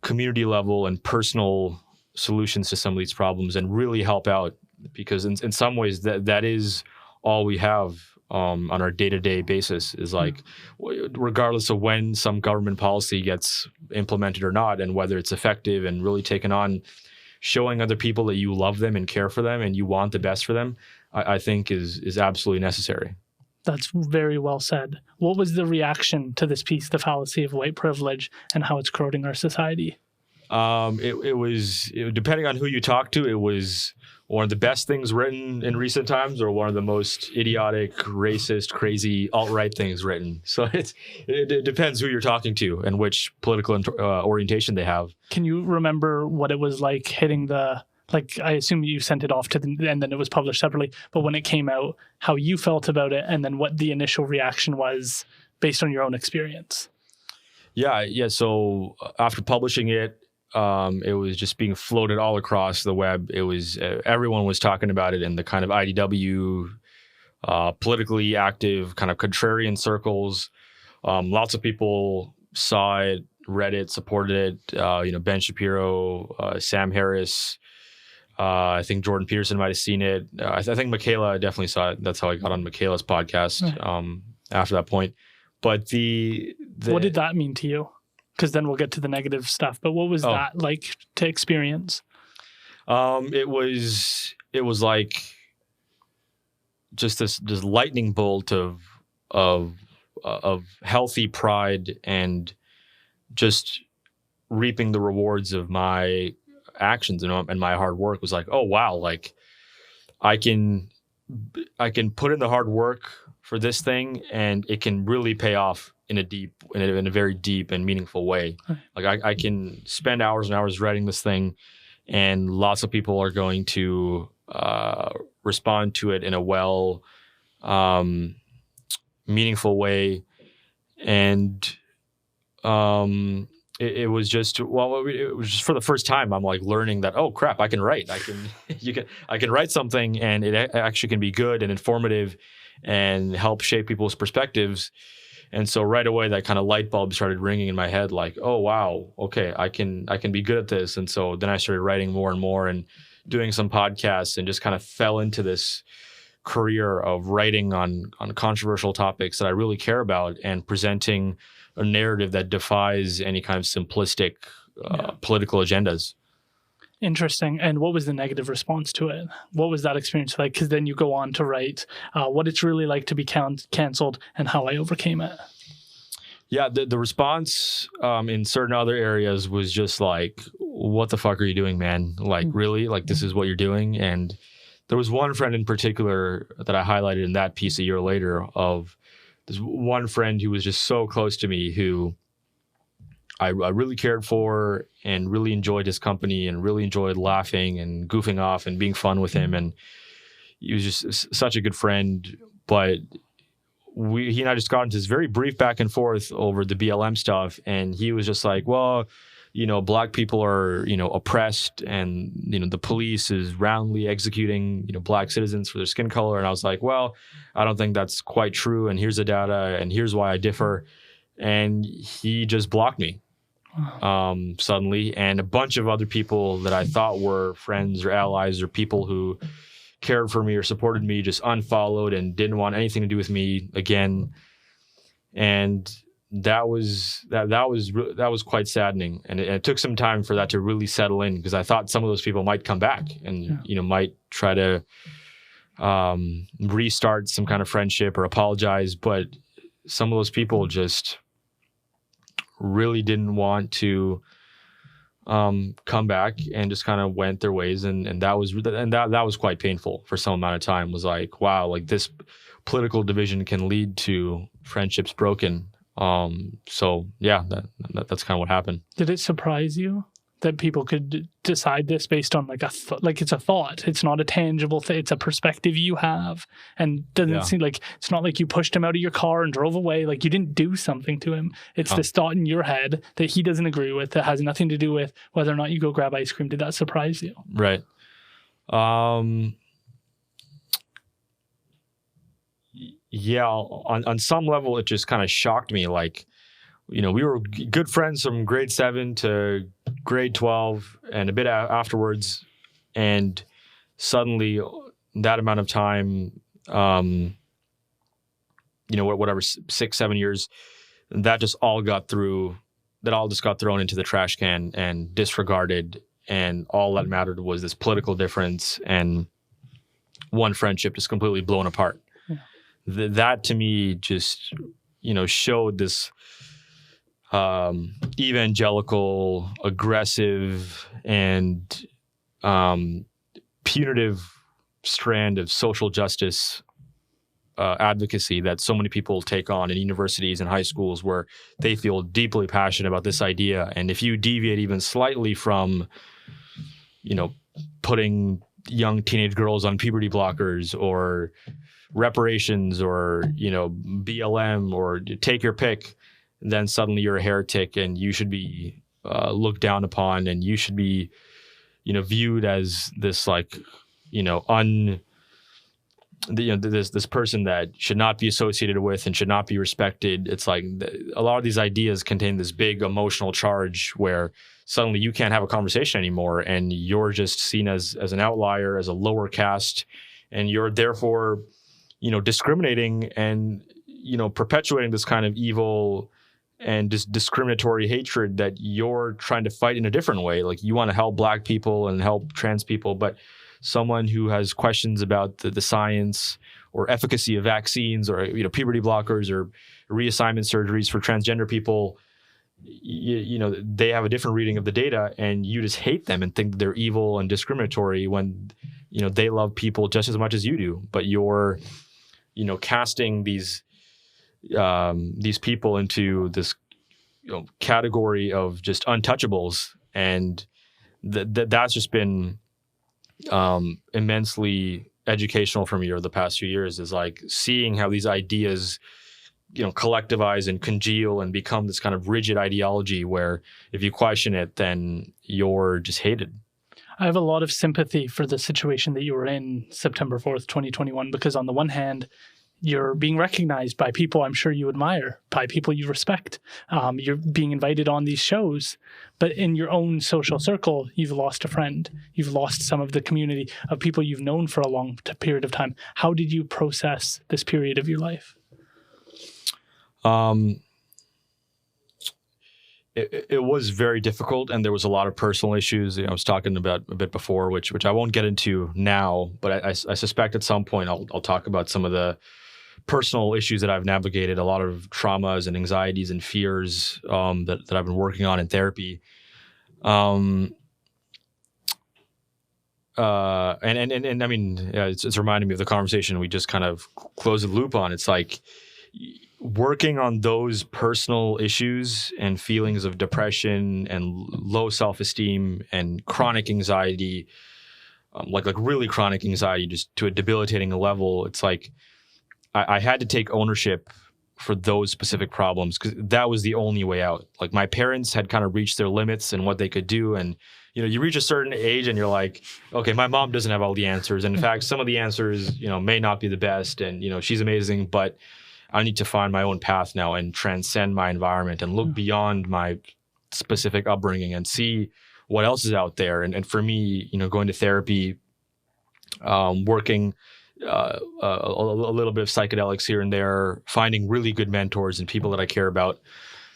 Speaker 3: community level and personal solutions to some of these problems and really help out, because in some ways that is all we have on our day-to-day basis, is like, regardless of when some government policy gets implemented or not, and whether it's effective and really taken on, showing other people that you love them and care for them and you want the best for them, I think is absolutely necessary.
Speaker 2: That's very well said. What was the reaction to this piece, The Fallacy of White Privilege, and how it's corroding our society?
Speaker 3: It was depending on who you talk to, it was one of the best things written in recent times, or one of the most idiotic, racist, crazy alt-right things written. So it depends who you're talking to and which political orientation they have.
Speaker 2: Can you remember what it was like hitting the? Like, I assume you sent it off to them and then it was published separately. But when it came out, how you felt about it, and then what the initial reaction was based on your own experience.
Speaker 3: Yeah. So after publishing it, it was just being floated all across the web. It was everyone was talking about it in the kind of IDW, politically active, kind of contrarian circles. Lots of people saw it, read it, supported it. Ben Shapiro, Sam Harris. I think Jordan Peterson might have seen it. I think Michaela definitely saw it. That's how I got on Michaela's podcast after that point. But
Speaker 2: what did that mean to you? Because then we'll get to the negative stuff. But what was that like to experience?
Speaker 3: It was like just this lightning bolt of healthy pride and just reaping the rewards of my actions and my hard work. Was like, oh wow, like I can put in the hard work for this thing and it can really pay off in a very deep and meaningful way. Like I can spend hours and hours writing this thing, and lots of people are going to respond to it in a meaningful way. And it was just for the first time I'm like learning that, oh crap, I can write. I can write something and it actually can be good and informative and help shape people's perspectives. And so right away that kind of light bulb started ringing in my head, like, oh wow, okay, I can be good at this. And so then I started writing more and more and doing some podcasts, and just kind of fell into this career of writing on controversial topics that I really care about, and presenting a narrative that defies any kind of simplistic political agendas.
Speaker 2: Interesting. And what was the negative response to it? What was that experience like? Because then you go on to write what it's really like to be canceled and how I overcame it.
Speaker 3: Yeah, the response in certain other areas was just like, what the fuck are you doing, man? Like, really? Like, this is what you're doing? And there was one friend in particular that I highlighted in that piece a year later, of this one friend who was just so close to me, who I really cared for and really enjoyed his company and really enjoyed laughing and goofing off and being fun with him. And he was just such a good friend. But he and I just got into this very brief back and forth over the BLM stuff. And he was just like, well, Black people are, oppressed, and, the police is roundly executing, Black citizens for their skin color. And I was like, well, I don't think that's quite true. And here's the data, and here's why I differ. And he just blocked me suddenly. And a bunch of other people that I thought were friends or allies or people who cared for me or supported me just unfollowed and didn't want anything to do with me again. And that was quite saddening. And it took some time for that to really settle in, because I thought some of those people might come back and might try to restart some kind of friendship or apologize. But some of those people just really didn't want to come back, and just kind of went their ways. And that was quite painful for some amount of time. Was like, wow, like this political division can lead to friendships broken. So yeah, that's kind of what happened.
Speaker 2: Did it surprise you that people could decide this based on like it's a thought? It's not a tangible thing. It's a perspective you have, and doesn't seem like, it's not like you pushed him out of your car and drove away. Like, you didn't do something to him. It's this thought in your head that he doesn't agree with, that has nothing to do with whether or not you go grab ice cream. Did that surprise you?
Speaker 3: Right. Yeah, on some level, it just kind of shocked me. Like, we were good friends from grade 7 to grade 12 and a bit afterwards. And suddenly that amount of time, whatever, 6-7 years, that just all got thrown into the trash can and disregarded. And all that mattered was this political difference, and one friendship just completely blown apart. Yeah. That to me just, showed this evangelical, aggressive, and punitive strand of social justice advocacy that so many people take on in universities and high schools, where they feel deeply passionate about this idea. And if you deviate even slightly from, putting young teenage girls on puberty blockers or reparations or, BLM or take your pick, then suddenly you're a heretic and you should be looked down upon, and you should be, viewed as this this person that should not be associated with and should not be respected. It's like a lot of these ideas contain this big emotional charge where suddenly you can't have a conversation anymore, and you're just seen as an outlier, as a lower caste, and you're therefore, discriminating and, perpetuating this kind of evil and discriminatory hatred that you're trying to fight in a different way. Like, you want to help Black people and help trans people, but someone who has questions about the science or efficacy of vaccines or puberty blockers or reassignment surgeries for transgender people, they have a different reading of the data, and you just hate them and think that they're evil and discriminatory when they love people just as much as you do. But you're casting these people into this category of just untouchables, and that's just been immensely educational for me over the past few years, is like seeing how these ideas collectivize and congeal and become this kind of rigid ideology where if you question it, then you're just hated.
Speaker 2: I have a lot of sympathy for the situation that you were in September 4th, 2021, because on the one hand, you're being recognized by people I'm sure you admire, by people you respect. You're being invited on these shows, but in your own social circle, you've lost a friend. You've lost some of the community of people you've known for a long period of time. How did you process this period of your life?
Speaker 3: It was very difficult, and there was a lot of personal issues. I was talking about a bit before, which I won't get into now, but I suspect at some point I'll talk about some of the personal issues that I've navigated, a lot of traumas and anxieties and fears that I've been working on in therapy. And I mean, yeah, it's reminding me of the conversation we just kind of closed the loop on. It's like working on those personal issues and feelings of depression and low self-esteem and chronic anxiety, like really chronic anxiety, just to a debilitating level. It's like I had to take ownership for those specific problems because that was the only way out. Like, my parents had kind of reached their limits and what they could do. And, you reach a certain age and you're like, okay, my mom doesn't have all the answers. And in fact, some of the answers, may not be the best. And, she's amazing, but I need to find my own path now and transcend my environment and look beyond my specific upbringing and see what else is out there. And for me, going to therapy, working a little bit of psychedelics here and there, finding really good mentors and people that I care about,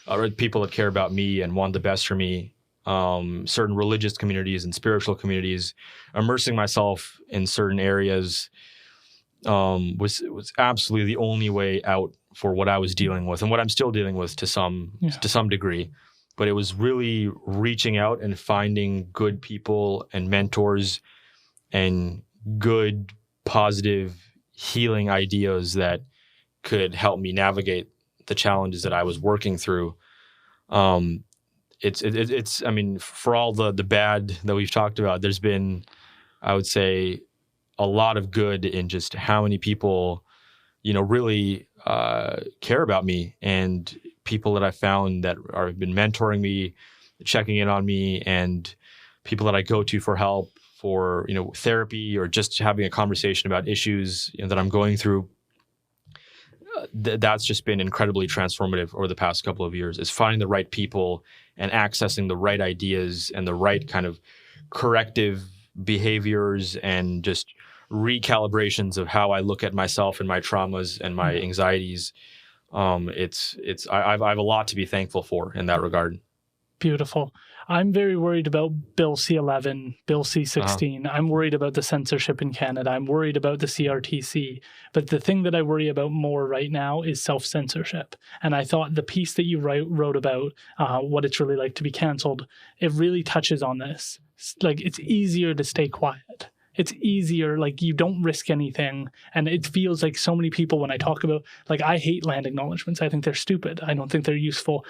Speaker 3: or people that care about me and want the best for me, certain religious communities and spiritual communities, immersing myself in certain areas was absolutely the only way out for what I was dealing with and what I'm still dealing with to some degree. But it was really reaching out and finding good people and mentors and good, positive, healing ideas that could help me navigate the challenges that I was working through. It's I mean, for all the bad that we've talked about, there's been, I would say, a lot of good in just how many people, really care about me, and people that I found that have been mentoring me, checking in on me, and people that I go to for help, for therapy, or just having a conversation about issues that I'm going through. That's just been incredibly transformative over the past couple of years, is finding the right people and accessing the right ideas and the right kind of corrective behaviors and just recalibrations of how I look at myself and my traumas and my anxieties. I have a lot to be thankful for in that regard.
Speaker 2: Beautiful. I'm very worried about Bill C-11, Bill C-16. I'm worried about the censorship in Canada. I'm worried about the CRTC. But the thing that I worry about more right now is self-censorship. And I thought the piece that you wrote about what it's really like to be canceled, it really touches on this. Like, it's easier to stay quiet. It's easier, like, you don't risk anything. And it feels like so many people, when I talk about, like, I hate land acknowledgements. I think they're stupid. I don't think they're useful.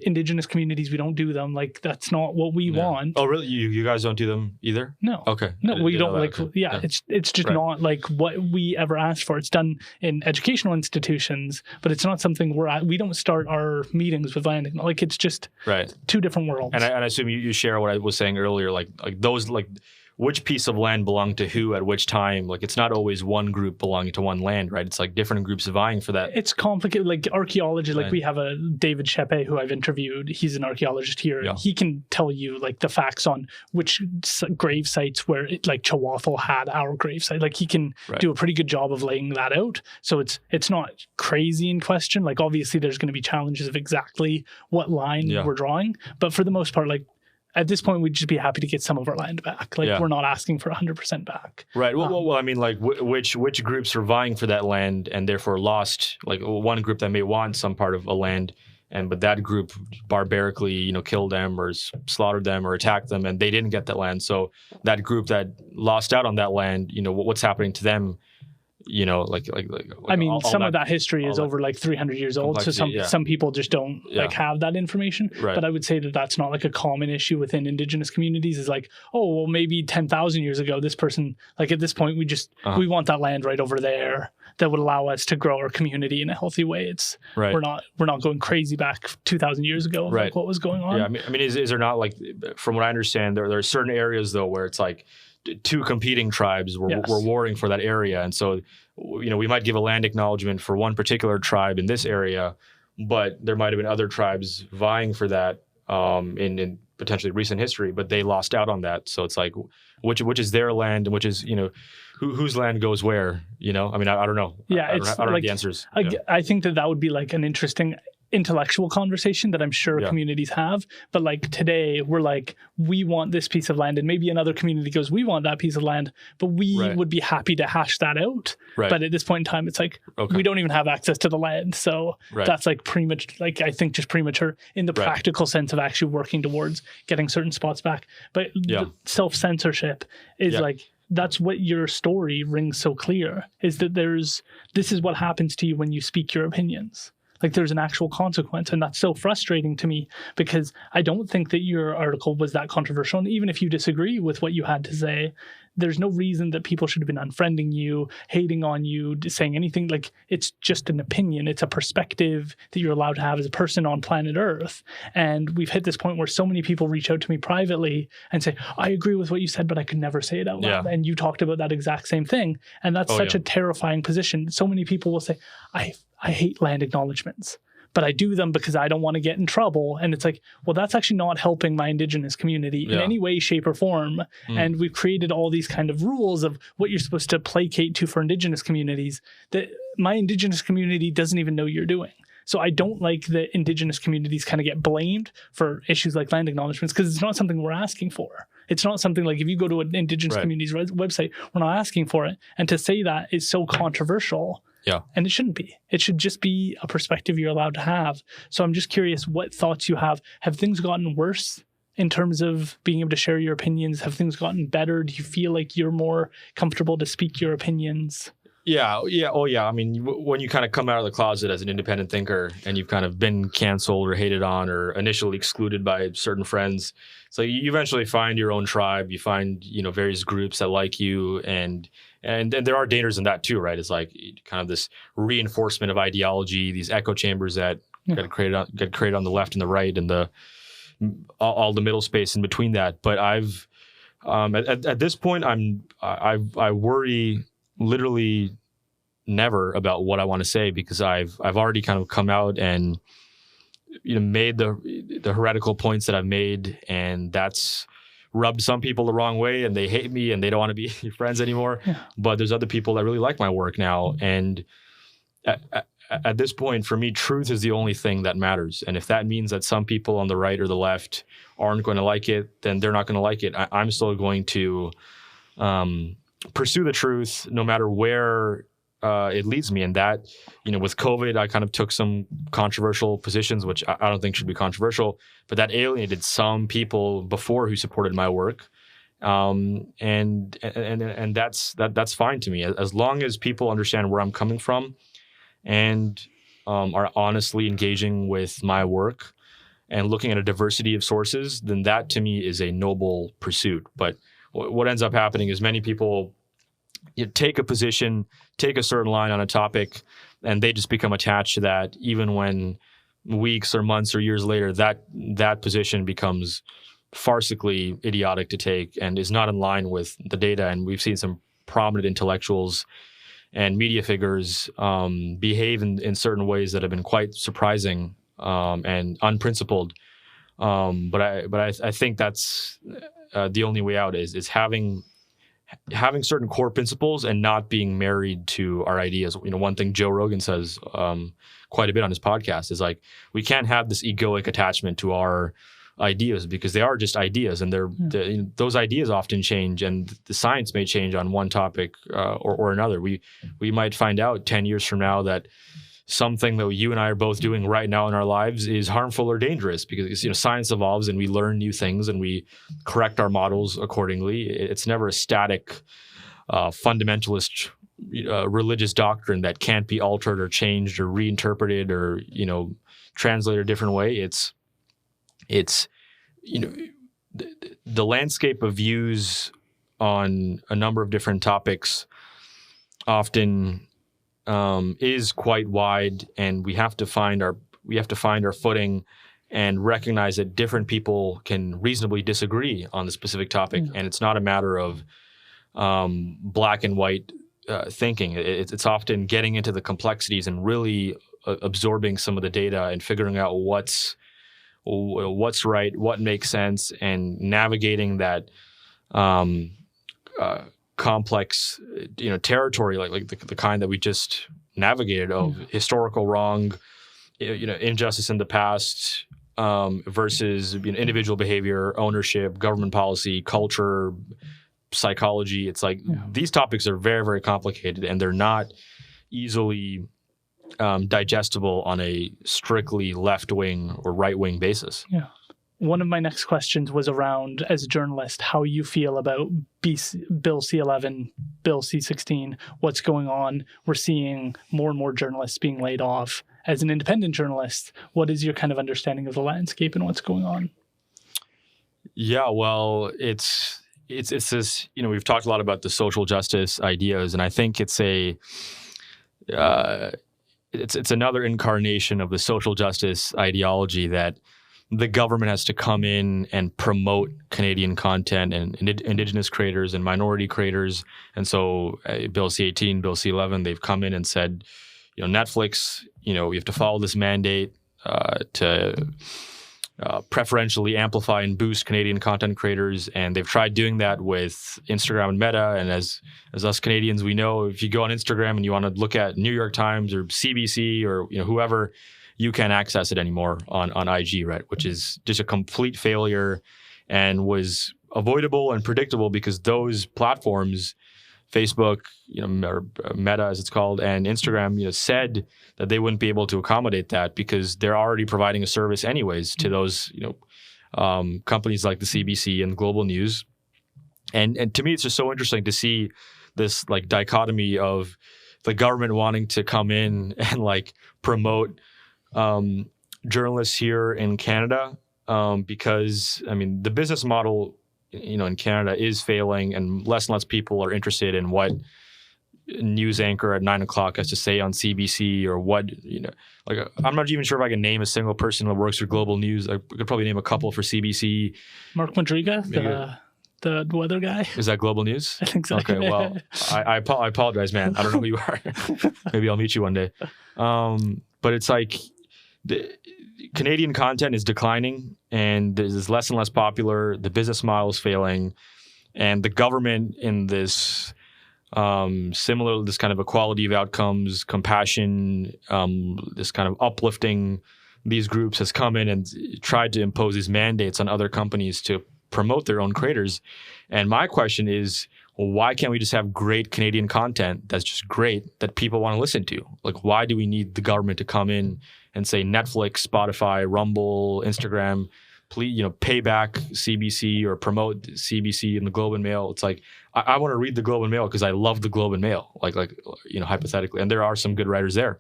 Speaker 2: Indigenous communities, we don't do them. Like, that's not what we want.
Speaker 3: Oh, really? You guys don't do them either?
Speaker 2: No.
Speaker 3: Okay.
Speaker 2: No, we don't, like, it's just not, like, what we ever asked for. It's done in educational institutions, but it's not something we don't start our meetings with land. Like, it's just two different worlds.
Speaker 3: And I assume you share what I was saying earlier, like those, like, which piece of land belonged to who at which time. Like, it's not always one group belonging to one land, right? It's like different groups vying for that.
Speaker 2: It's complicated. Like archaeology, like we have a David Shepe who I've interviewed. He's an archaeologist here. Yeah. He can tell you like the facts on which grave sites where like Chawathal had our grave site. Like he can do a pretty good job of laying that out. So it's not crazy in question. Like obviously there's going to be challenges of exactly what line we're drawing. But for the most part, like, at this point, we'd just be happy to get some of our land back. Like, we're not asking for 100% back.
Speaker 3: Right. Well, I mean, like, which groups are vying for that land and therefore lost? Like, one group that may want some part of a land, but that group barbarically, killed them or slaughtered them or attacked them, and they didn't get that land. So that group that lost out on that land, what's happening to them?
Speaker 2: I mean, some of that history is over like 300 years old. So some people just don't like have that information. Right. But I would say that that's not like a common issue within Indigenous communities. Is like, oh, well, maybe 10,000 years ago, this person, like at this point, we want that land right over there that would allow us to grow our community in a healthy way. We're not going crazy back 2,000 years ago of like what was going on.
Speaker 3: Yeah, I mean, is there not, like, from what I understand, there are certain areas though where it's like two competing tribes were warring for that area, and so we might give a land acknowledgement for one particular tribe in this area, but there might have been other tribes vying for that in potentially recent history, but they lost out on that. So it's like which is their land and which is whose land goes where. I mean, I don't know.
Speaker 2: Yeah,
Speaker 3: I don't have the answers.
Speaker 2: I think that would be like an interesting intellectual conversation that I'm sure communities have. But like today, we're like, we want this piece of land, and maybe another community goes, we want that piece of land, but we would be happy to hash that out. Right. But at this point in time, it's like, we don't even have access to the land. So that's like premature, like I think just premature in the practical sense of actually working towards getting certain spots back. But self-censorship is like, that's what your story rings so clear, is that this is what happens to you when you speak your opinions. Like there's an actual consequence. And that's so frustrating to me because I don't think that your article was that controversial. And even if you disagree with what you had to say, there's no reason that people should have been unfriending you, hating on you, saying anything. Like it's just an opinion. It's a perspective that you're allowed to have as a person on planet Earth. And we've hit this point where so many people reach out to me privately and say, I agree with what you said, but I could never say it out loud. And you talked about that exact same thing. And that's such a terrifying position. So many people will say, I hate land acknowledgements, but I do them because I don't want to get in trouble. And it's like, well, that's actually not helping my Indigenous community in any way, shape, or form. And we've created all these kind of rules of what you're supposed to placate to for Indigenous communities that my Indigenous community doesn't even know you're doing. So I don't like that Indigenous communities kind of get blamed for issues like land acknowledgements because it's not something we're asking for. It's not something like if you go to an Indigenous community's website, we're not asking for it. And to say that is so controversial. Yeah. And it shouldn't be. It should just be a perspective you're allowed to have. So I'm just curious what thoughts you have. Have things gotten worse in terms of being able to share your opinions? Have things gotten better? Do you feel like you're more comfortable to speak your opinions?
Speaker 3: Yeah. Oh, yeah. I mean, when you kind of come out of the closet as an independent thinker and you've kind of been canceled or hated on or initially excluded by certain friends, so you eventually find your own tribe. You find, various groups that like you, and there are dangers in that too, right? It's like kind of this reinforcement of ideology, these echo chambers that get created on the left and the right, and all the middle space in between that. But I've at this point, I worry literally never about what I want to say because I've already kind of come out and made the heretical points that I've made, and that's rubbed some people the wrong way and they hate me and they don't want to be friends anymore. Yeah. But there's other people that really like my work now, and at this point, for me, truth is the only thing that matters. And if that means that some people on the right or the left aren't going to like it, then they're not going to like it. I'm still going to pursue the truth no matter where it leads me. And that, with COVID, I kind of took some controversial positions, which I don't think should be controversial, but that alienated some people before who supported my work. And that's fine to me, as long as people understand where I'm coming from and are honestly engaging with my work and looking at a diversity of sources. Then that to me is a noble pursuit. But what ends up happening is many people take a position, take a certain line on a topic, and they just become attached to that, even when weeks or months or years later that position becomes farcically idiotic to take and is not in line with the data. And we've seen some prominent intellectuals and media figures behave in certain ways that have been quite surprising and unprincipled. But I think that's the only way out is having certain core principles and not being married to our ideas. One thing Joe Rogan says quite a bit on his podcast is like, we can't have this egoic attachment to our ideas because they are just ideas, and those ideas often change, and the science may change on one topic or another. We might find out 10 years from now that something that you and I are both doing right now in our lives is harmful or dangerous, because science evolves and we learn new things and we correct our models accordingly. It's never a static fundamentalist religious doctrine that can't be altered or changed or reinterpreted or translated a different way. It's the landscape of views on a number of different topics often is quite wide, and we have to find our footing and recognize that different people can reasonably disagree on the specific topic, and it's not a matter of black and white thinking. It's often getting into the complexities and really absorbing some of the data and figuring out what's right, what makes sense, and navigating that complex, territory like the kind that we just navigated of historical wrong, injustice in the past, versus individual behavior, ownership, government policy, culture, psychology. It's like these topics are very, very complicated, and they're not easily digestible on a strictly left-wing or right-wing basis.
Speaker 2: Yeah. One of my next questions was around, as a journalist, how you feel about Bill C-11, Bill C-16, what's going on. We're seeing more and more journalists being laid off. As an independent journalist, what is your kind of understanding of the landscape and what's going on?
Speaker 3: Yeah, well, it's this, we've talked a lot about the social justice ideas, and I think it's another incarnation of the social justice ideology that the government has to come in and promote Canadian content and Indigenous creators and minority creators. And so Bill C-18, Bill C-11, they've come in and said, Netflix, you have to follow this mandate to preferentially amplify and boost Canadian content creators. And they've tried doing that with Instagram and Meta. And as us Canadians, we know if you go on Instagram and you want to look at New York Times or CBC or whoever, you can't access it anymore on IG, right? Which is just a complete failure and was avoidable and predictable because those platforms, Facebook, or Meta as it's called, and Instagram, said that they wouldn't be able to accommodate that because they're already providing a service anyways to those, companies like the CBC and Global News. And to me, it's just so interesting to see this like dichotomy of the government wanting to come in and promote journalists here in Canada, because the business model, in Canada is failing, and less people are interested in what news anchor at 9:00 has to say on CBC or what, I'm not even sure if I can name a single person that works for Global News. I could probably name a couple for CBC.
Speaker 2: Mark Madriga, the weather guy.
Speaker 3: Is that Global News?
Speaker 2: I think so.
Speaker 3: Okay, well, I apologize, man. I don't know who you are. Maybe I'll meet you one day. But it's like the Canadian content is declining and is less and less popular. The business model is failing, and the government in this Similar, this kind of equality of outcomes, compassion, this kind of uplifting these groups has come in and tried to impose these mandates on other companies to promote their own creators. And my question is, well, why can't we just have great Canadian content that's just great that people want to listen to? Like, why do we need the government to come in and say Netflix, Spotify, Rumble, Instagram, please, pay back CBC or promote CBC in the Globe and Mail? It's like, I want to read the Globe and Mail because I love the Globe and Mail, like hypothetically, and there are some good writers there.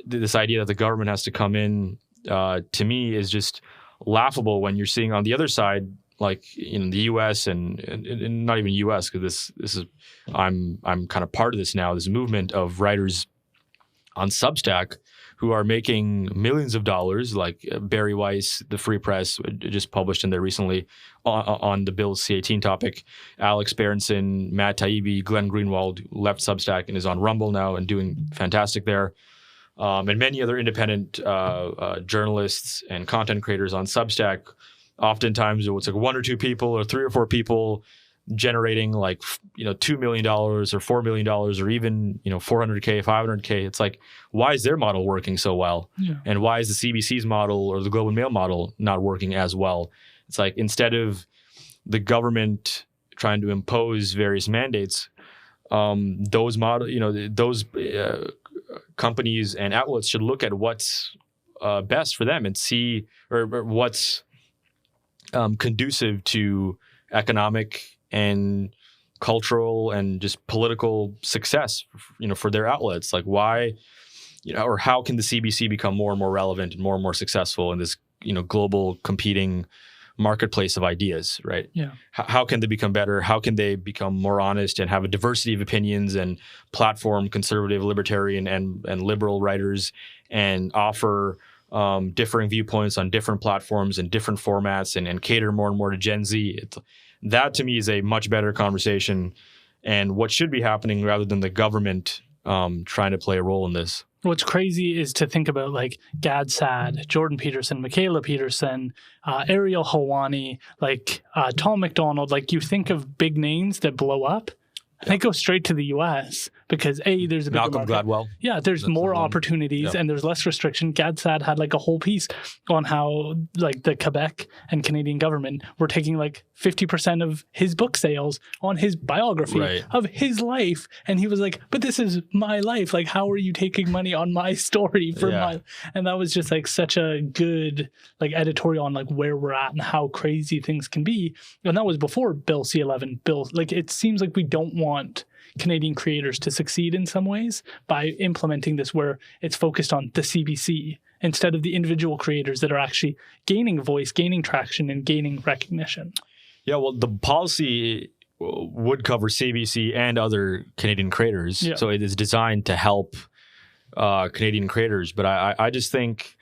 Speaker 3: This idea that the government has to come in, to me, is just laughable when you're seeing on the other side, like in the U.S. and not even U.S. because this is I'm kind of part of this now. This movement of writers on Substack who are making millions of dollars, like Barry Weiss, the Free Press, just published in there recently on the Bill C-18 topic. Alex Berenson, Matt Taibbi, Glenn Greenwald left Substack and is on Rumble now and doing fantastic there. And many other independent journalists and content creators on Substack. Oftentimes it's like one or two people or three or four people generating like, $2 million or $4 million or even, $400K, $500K. It's like, why is their model working so well? Yeah. And why is the CBC's model or the Globe and Mail model not working as well? It's like, instead of the government trying to impose various mandates, those companies and outlets should look at what's best for them and see or what's conducive to economic and cultural and just political success, for their outlets. Like, why, or how can the CBC become more and more relevant and more successful in this, global competing marketplace of ideas, right?
Speaker 2: Yeah.
Speaker 3: How can they become better? How can they become more honest and have a diversity of opinions and platform conservative, libertarian, and liberal writers and offer differing viewpoints on different platforms and different formats and cater more and more to Gen Z? That to me is a much better conversation and what should be happening rather than the government trying to play a role in this.
Speaker 2: What's crazy is to think about like Gad Saad, Jordan Peterson, Michaela Peterson, Ariel Helwani, like Tom McDonald. Like, you think of big names that blow up, they go straight to the U.S. because there's a bigger
Speaker 3: Malcolm
Speaker 2: market.
Speaker 3: Gladwell.
Speaker 2: Yeah, there's more opportunities and there's less restriction. Gad Saad had like a whole piece on how like the Quebec and Canadian government were taking like 50% of his book sales on his biography of his life. And he was like, but this is my life. Like, how are you taking money on my story for my... And that was just like such a good like editorial on like where we're at and how crazy things can be. And that was before Bill C-11. Like, it seems like we don't want Canadian creators to succeed in some ways by implementing this where it's focused on the CBC instead of the individual creators that are actually gaining voice, gaining traction, and gaining recognition.
Speaker 3: Yeah, well, the policy would cover CBC and other Canadian creators. Yeah. So it is designed to help Canadian creators. But I just think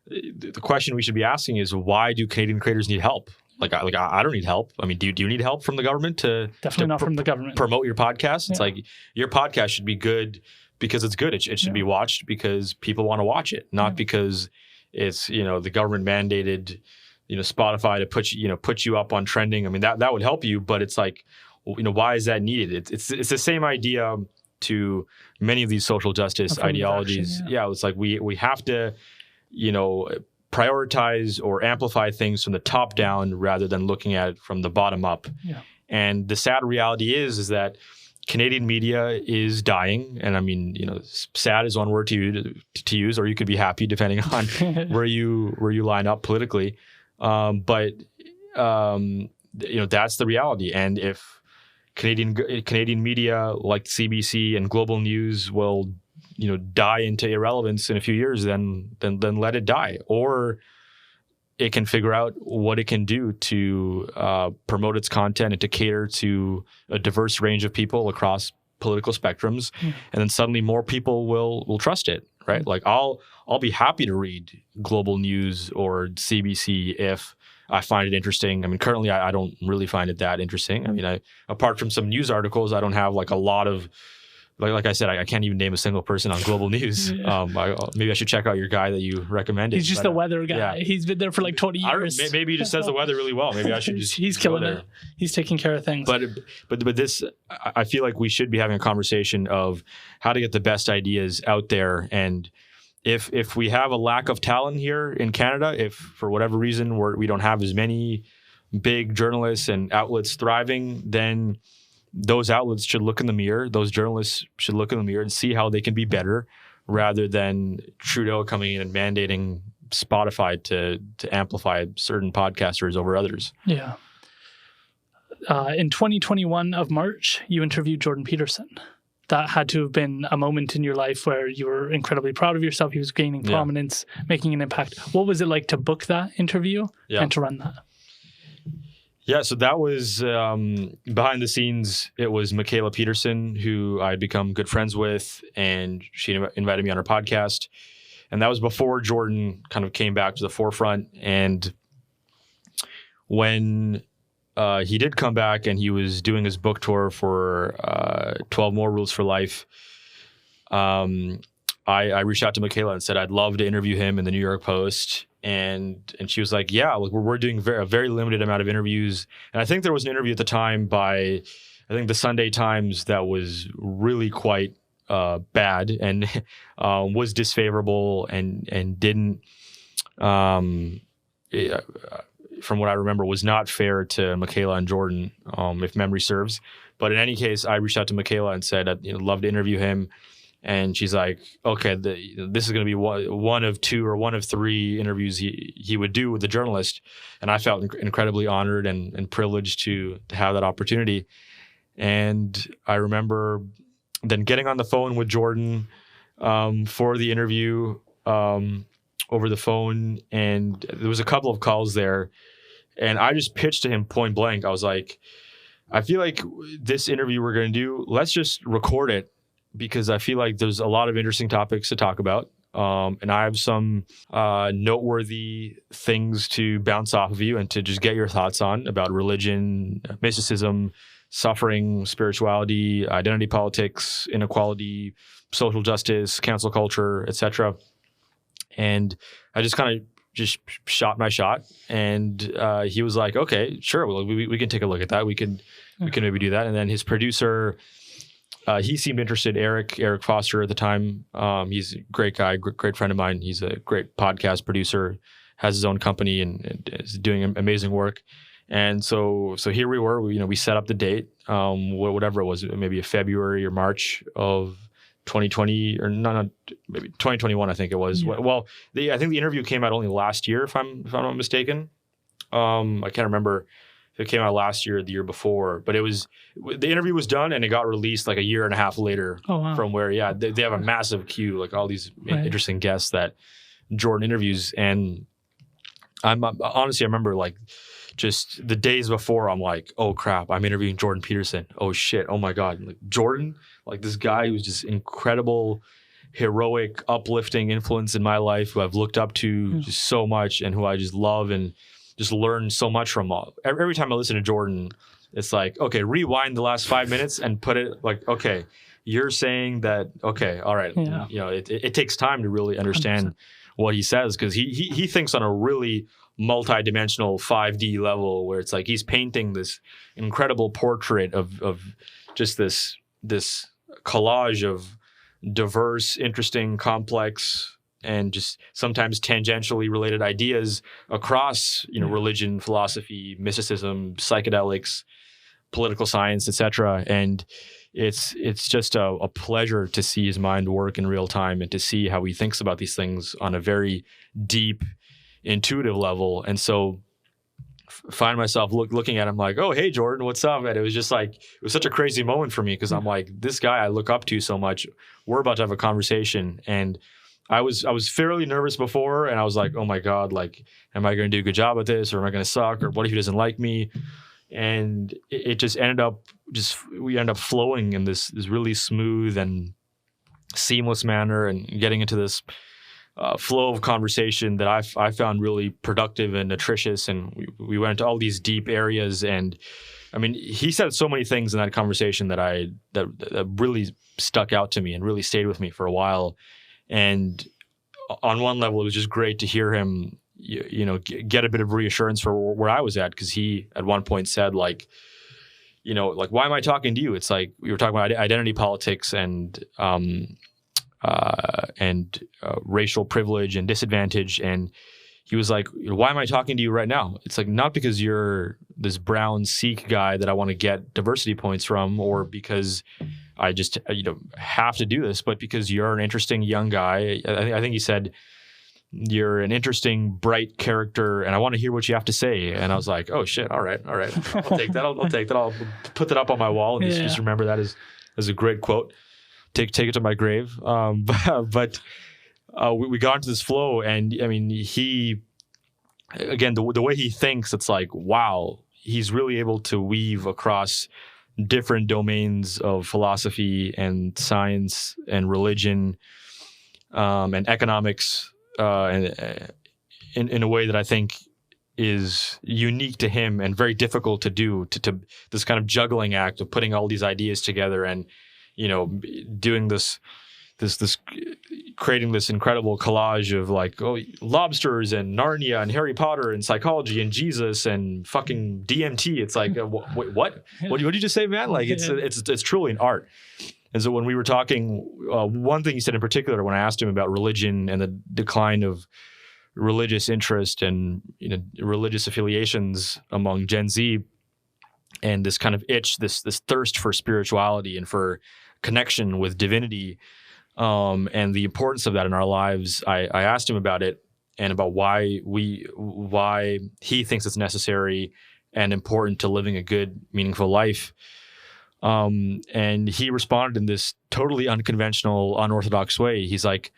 Speaker 3: the question we should be asking is, why do Canadian creators need help? Like I don't need help. I mean, do you need help from the government
Speaker 2: Definitely not from the government.
Speaker 3: Promote your podcast? It's like your podcast should be good because it's good. It should be watched because people want to watch it, not because it's, the government mandated, Spotify to put you up on trending. I mean, that would help you, but it's like, why is that needed? It's the same idea to many of these social justice ideologies. It's like we have to, prioritize or amplify things from the top down rather than looking at it from the bottom up. Yeah. And the sad reality is that Canadian media is dying. And I mean, sad is one word to use, or you could be happy depending on where you line up politically. But that's the reality. And if Canadian media like CBC and global news will die into irrelevance in a few years, then let it die. Or it can figure out what it can do to promote its content and to cater to a diverse range of people across political spectrums. And then suddenly more people will trust it, right? Like I'll be happy to read global news or CBC if I find it interesting. I mean, currently I don't really find it that interesting. I mean, apart from some news articles, I don't have like a lot of like I said, I can't even name a single person on global news.
Speaker 2: Yeah.
Speaker 3: Maybe I should check out your guy that you recommended.
Speaker 2: He's just a weather guy.
Speaker 3: Yeah.
Speaker 2: He's been there for like 20 years.
Speaker 3: Maybe he just says the weather really well. Maybe I should just
Speaker 2: He's killing it. He's taking care of things.
Speaker 3: But this, I feel like we should be having a conversation of how to get the best ideas out there. And if we have a lack of talent here in Canada, if for whatever reason we don't have as many big journalists and outlets thriving, then those outlets should look in the mirror. Those journalists should look in the mirror and see how they can be better, rather than Trudeau coming in and mandating Spotify to amplify certain podcasters over others.
Speaker 2: Yeah. In 2021 of March, you interviewed Jordan Peterson. That had to have been a moment in your life where you were incredibly proud of yourself. He was gaining prominence, making an impact. What was it like to book that interview and to run that?
Speaker 3: Yeah, so that was behind the scenes. It was Michaela Peterson, who I'd become good friends with, and she invited me on her podcast. And that was before Jordan kind of came back to the forefront. And when he did come back and he was doing his book tour for 12 More Rules for Life, I reached out to Michaela and said I'd love to interview him in the New York Post. And she was like, yeah, look, we're doing a very limited amount of interviews. And I think there was an interview at the time by, I think, the Sunday Times that was really quite bad and was disfavorable and didn't, from what I remember, was not fair to Michaela and Jordan, if memory serves. But in any case, I reached out to Michaela and said I'd love to interview him. And she's like, okay, this is going to be one of two or one of three interviews he would do with the journalist. And I felt incredibly honored and privileged to have that opportunity. And I remember then getting on the phone with Jordan for the interview over the phone. And there was a couple of calls there. And I just pitched to him point blank. I was like, I feel like this interview we're going to do, let's just record it, because I feel like there's a lot of interesting topics to talk about. And I have some noteworthy things to bounce off of you and to just get your thoughts on about religion, mysticism, suffering, spirituality, identity politics, inequality, social justice, cancel culture, etc. And I just kind of just shot my shot. And he was like, okay, sure, well, we can take a look at that. We can maybe do that. And then his producer, he seemed interested, Eric Foster at the time. He's a great guy, great friend of mine. He's a great podcast producer, has his own company and is doing amazing work. And so here we were, we set up the date, whatever it was, maybe a February or March of 2020 or not, maybe 2021, I think it was. Yeah. Well, I think the interview came out only last year, if I'm not mistaken. I can't remember if it came out last year or the year before, but the interview was done and it got released like a year and a half later.
Speaker 2: Oh, wow.
Speaker 3: From where, they have a massive queue, like all these interesting guests that Jordan interviews. And honestly, I remember like just the days before, I'm like, oh crap, I'm interviewing Jordan Peterson. Oh shit, oh my God. Like Jordan, like this guy who's just incredible, heroic, uplifting influence in my life, who I've looked up to just so much and who I just love and just learned so much from. Every time I listen to Jordan, it's like, okay, rewind the last 5 minutes and put it like, okay, you're saying that, okay, all right. Yeah. It takes time to really understand 100%. What he says, because he thinks on a really multi-dimensional 5D level where it's like he's painting this incredible portrait of just this collage of diverse, interesting, complex, and just sometimes tangentially related ideas across, religion, philosophy, mysticism, psychedelics, political science, etc. And it's just a pleasure to see his mind work in real time and to see how he thinks about these things on a very deep, intuitive level. And so find myself looking at him like, oh, hey, Jordan, what's up? And it was just like, it was such a crazy moment for me because I'm like, this guy I look up to so much, we're about to have a conversation. And I was fairly nervous before, and I was like, oh my God, like, am I going to do a good job at this, or am I going to suck, or what if he doesn't like me? And it just we ended up flowing in this really smooth and seamless manner and getting into this flow of conversation that I found really productive and nutritious. And we went into all these deep areas, and I mean, he said so many things in that conversation that really stuck out to me and really stayed with me for a while. And on one level, it was just great to hear him, get a bit of reassurance for where I was at, because he at one point said, like, why am I talking to you? It's like we were talking about identity politics and racial privilege and disadvantage, and he was like, why am I talking to you right now? It's like, not because you're this brown Sikh guy that I want to get diversity points from, or because I just have to do this, but because you're an interesting young guy. I think he said, you're an interesting, bright character, and I want to hear what you have to say. And I was like, oh shit, all right. I'll take that. I'll take that. I'll put that up on my wall and just remember that as a great quote. Take it to my grave. But we got into this flow, and I mean, he, again, the way he thinks, it's like, wow, he's really able to weave across different domains of philosophy and science and religion and economics and in a way that I think is unique to him and very difficult to do, to this kind of juggling act of putting all these ideas together and, doing this creating this incredible collage of like, lobsters and Narnia and Harry Potter and psychology and Jesus and fucking DMT. It's like, wait, what? What did you just say, man? Like, it's truly an art. And so when we were talking, one thing he said in particular, when I asked him about religion and the decline of religious interest and religious affiliations among Gen Z, and this kind of itch, this thirst for spirituality and for connection with divinity, and the importance of that in our lives, I asked him about it and about why he thinks it's necessary and important to living a good, meaningful life. And he responded in this totally unconventional, unorthodox way. He's like,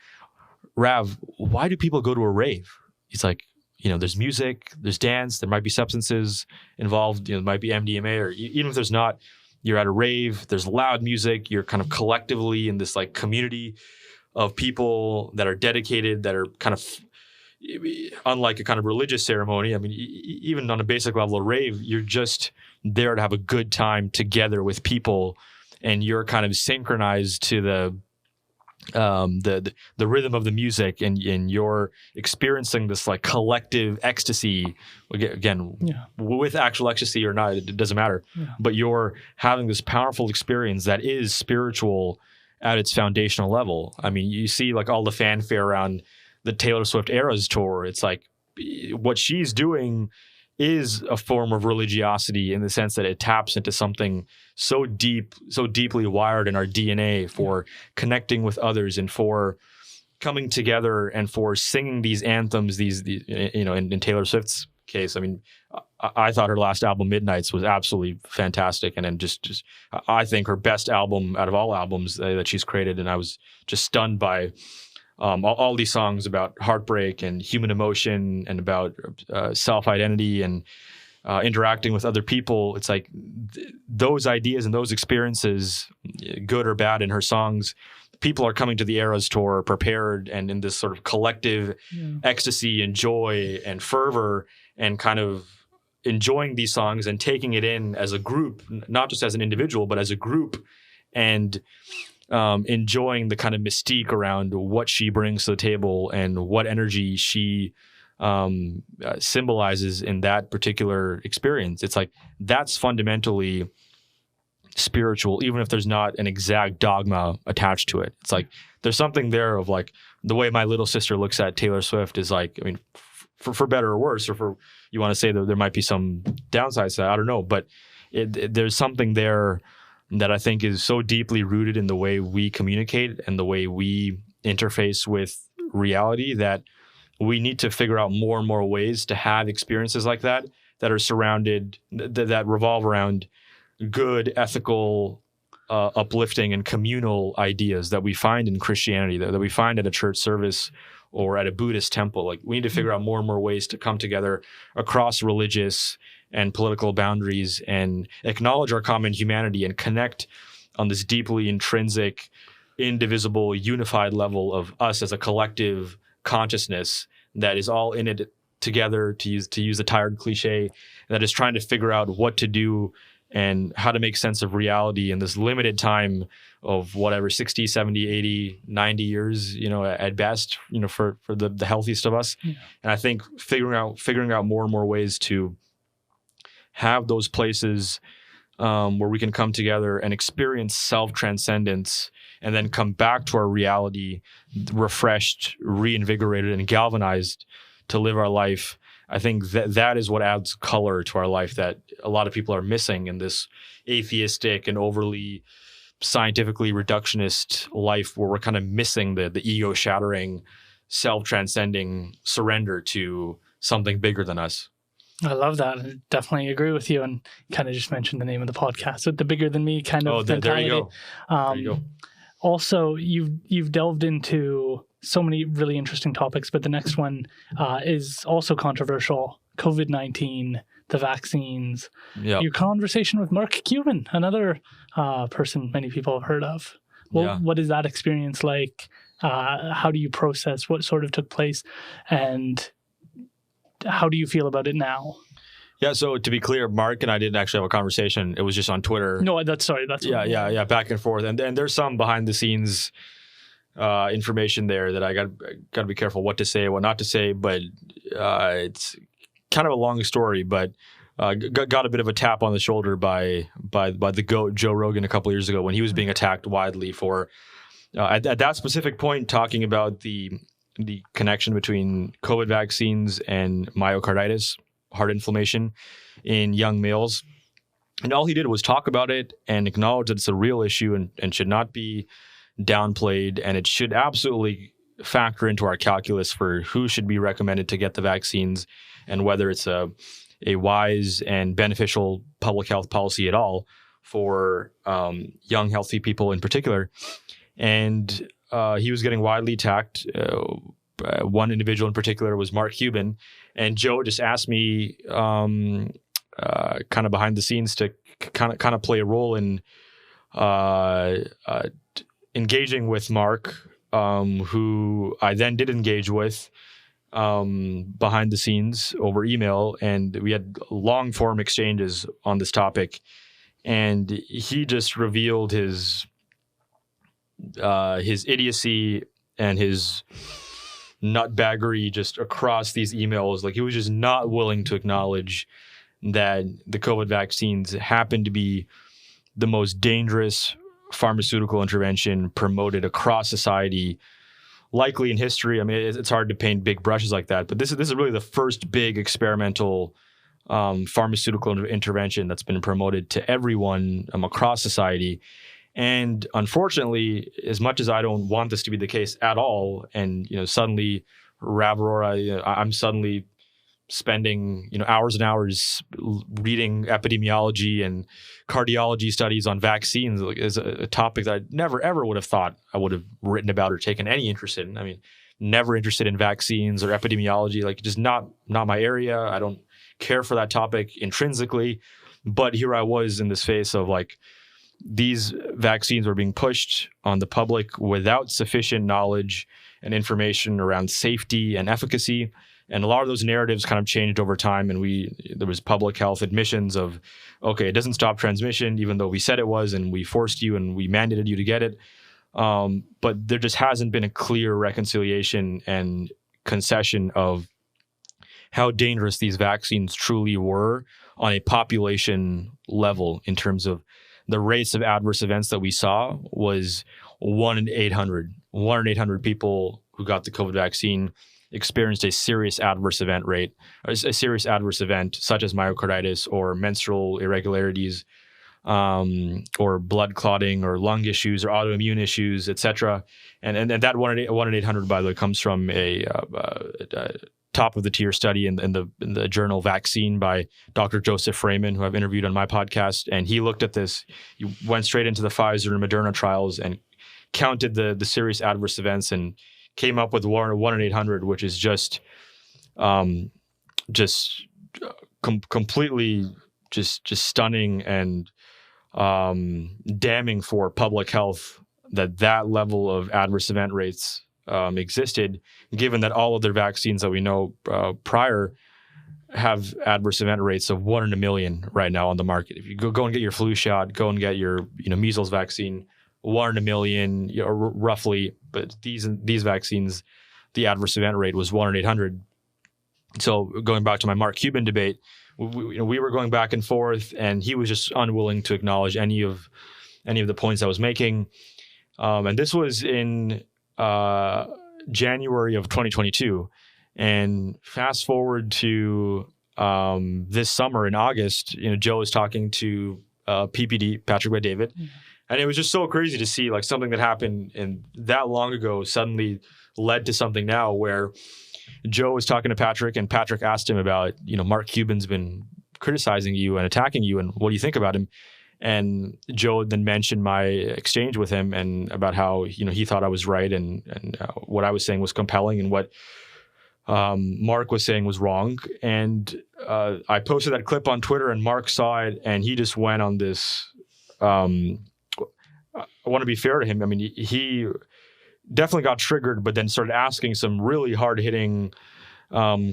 Speaker 3: Rav, why do people go to a rave? He's like, there's music, there's dance, there might be substances involved, there might be MDMA, or even if there's not, you're at a rave, there's loud music, you're kind of collectively in this like community of people that are dedicated, that are kind of, unlike a kind of religious ceremony. I mean, even on a basic level of rave, you're just there to have a good time together with people, and you're kind of synchronized to the rhythm of the music, and you're experiencing this like collective ecstasy, again, with actual ecstasy or not, it doesn't matter. But you're having this powerful experience that is spiritual at its foundational level. I mean, you see like all the fanfare around the Taylor Swift Eras tour. It's like what she's doing is a form of religiosity in the sense that it taps into something so deep, so deeply wired in our DNA for connecting with others and for coming together and for singing these anthems, these in Taylor Swift's case. I mean, I thought her last album, Midnights, was absolutely fantastic. And then just I think her best album out of all albums that she's created. And I was just stunned by all these songs about heartbreak and human emotion and about self-identity and interacting with other people. It's like those ideas and those experiences, good or bad, in her songs, people are coming to the Eras tour prepared and in this sort of collective ecstasy and joy and fervor, and kind of enjoying these songs and taking it in as a group, not just as an individual, but as a group, and enjoying the kind of mystique around what she brings to the table and what energy she symbolizes in that particular experience. It's like that's fundamentally spiritual, even if there's not an exact dogma attached to it. It's like there's something there of like the way my little sister looks at Taylor Swift is like, I mean, for better or worse, or for you want to say that there might be some downsides to that, I don't know, but there's something there that I think is so deeply rooted in the way we communicate and the way we interface with reality that we need to figure out more and more ways to have experiences like that are surrounded, that revolve around good, ethical, uplifting, and communal ideas that we find in Christianity, that we find at a church service or at a Buddhist temple. Like we need to figure out more and more ways to come together across religious and political boundaries and acknowledge our common humanity and connect on this deeply intrinsic, indivisible, unified level of us as a collective consciousness that is all in it together, to use a tired cliche, that is trying to figure out what to do and how to make sense of reality in this limited time of whatever 60, 70, 80, 90 years, at best, for the healthiest of us. Yeah. And I think figuring out more and more ways to have those places where we can come together and experience self-transcendence and then come back to our reality refreshed, reinvigorated, and galvanized to live our life. I think that is what adds color to our life that a lot of people are missing in this atheistic and overly scientifically reductionist life where we're kind of missing the ego-shattering, self-transcending surrender to something bigger than us.
Speaker 2: I love that. I definitely agree with you, and kind of just mentioned the name of the podcast, so the bigger than me kind of mentality.
Speaker 3: There you go. There you go.
Speaker 2: Also, you've delved into so many really interesting topics, but the next one is also controversial: COVID-19, the vaccines. Yep. Your conversation with Mark Cuban, another person many people have heard of. What is that experience like? How do you process what sort of took place, and how do you feel about it now?
Speaker 3: Yeah, so to be clear, Mark and I didn't actually have a conversation. It was just on Twitter.
Speaker 2: No, that's
Speaker 3: yeah, back and forth. And there's some behind the scenes information there that I got to be careful what to say, what not to say. But it's kind of a long story. But got a bit of a tap on the shoulder by the GOAT Joe Rogan a couple of years ago when he was being attacked widely for at that specific point talking about the connection between COVID vaccines and myocarditis, heart inflammation in young males. And all he did was talk about it and acknowledge that it's a real issue and should not be downplayed. And it should absolutely factor into our calculus for who should be recommended to get the vaccines and whether it's a wise and beneficial public health policy at all for young, healthy people in particular. And he was getting widely attacked. One individual in particular was Mark Cuban. And Joe just asked me kind of behind the scenes to kind of play a role in engaging with Mark, who I then did engage with behind the scenes over email. And we had long form exchanges on this topic. And he just revealed his idiocy and his nutbaggery just across these emails. Like, he was just not willing to acknowledge that the COVID vaccines happen to be the most dangerous pharmaceutical intervention promoted across society, likely in history. I mean, it's hard to paint big brushes like that, but this is really the first big experimental pharmaceutical intervention that's been promoted to everyone across society. And unfortunately, as much as I don't want this to be the case at all, and suddenly Rav Arora, I'm suddenly spending hours and hours reading epidemiology and cardiology studies on vaccines is a topic that I never ever would have thought I would have written about or taken any interest in. I mean, never interested in vaccines or epidemiology, like just not my area. I don't care for that topic intrinsically, but here I was in this phase of like, these vaccines were being pushed on the public without sufficient knowledge and information around safety and efficacy. And a lot of those narratives kind of changed over time. And there was public health admissions of, okay, it doesn't stop transmission, even though we said it was, and we forced you and we mandated you to get it. But there just hasn't been a clear reconciliation and concession of how dangerous these vaccines truly were on a population level in terms of the rates of adverse events that we saw was 1 in 800. 1 in 800 people who got the COVID vaccine experienced a serious adverse event rate, a serious adverse event such as myocarditis or menstrual irregularities, or blood clotting or lung issues or autoimmune issues, etc. And that 1 in 800, by the way, comes from a top of the tier study in the journal Vaccine by Dr. Joseph Frayman, who I've interviewed on my podcast. And he looked at this, he went straight into the Pfizer and Moderna trials and counted the serious adverse events and came up with 1 in 800, which is just completely stunning and damning for public health that level of adverse event rates existed, given that all of their vaccines that we know prior have adverse event rates of 1 in a million right now on the market. If you go and get your flu shot, go and get your measles vaccine, 1 in a million, roughly. But these vaccines, the adverse event rate was 1 in 800. So going back to my Mark Cuban debate, we were going back and forth, and he was just unwilling to acknowledge any of the points I was making. And this was in January of 2022. And fast forward to this summer in August, Joe was talking to PPD, Patrick Bet-David. Mm-hmm. And it was just so crazy to see like something that happened and that long ago suddenly led to something now where Joe was talking to Patrick, and Patrick asked him about, Mark Cuban's been criticizing you and attacking you, and what do you think about him? And Joe then mentioned my exchange with him and about how, he thought I was right and what I was saying was compelling and what Mark was saying was wrong. And I posted that clip on Twitter, and Mark saw it, and he just went on this. I want to be fair to him. I mean, he definitely got triggered, but then started asking some really hard-hitting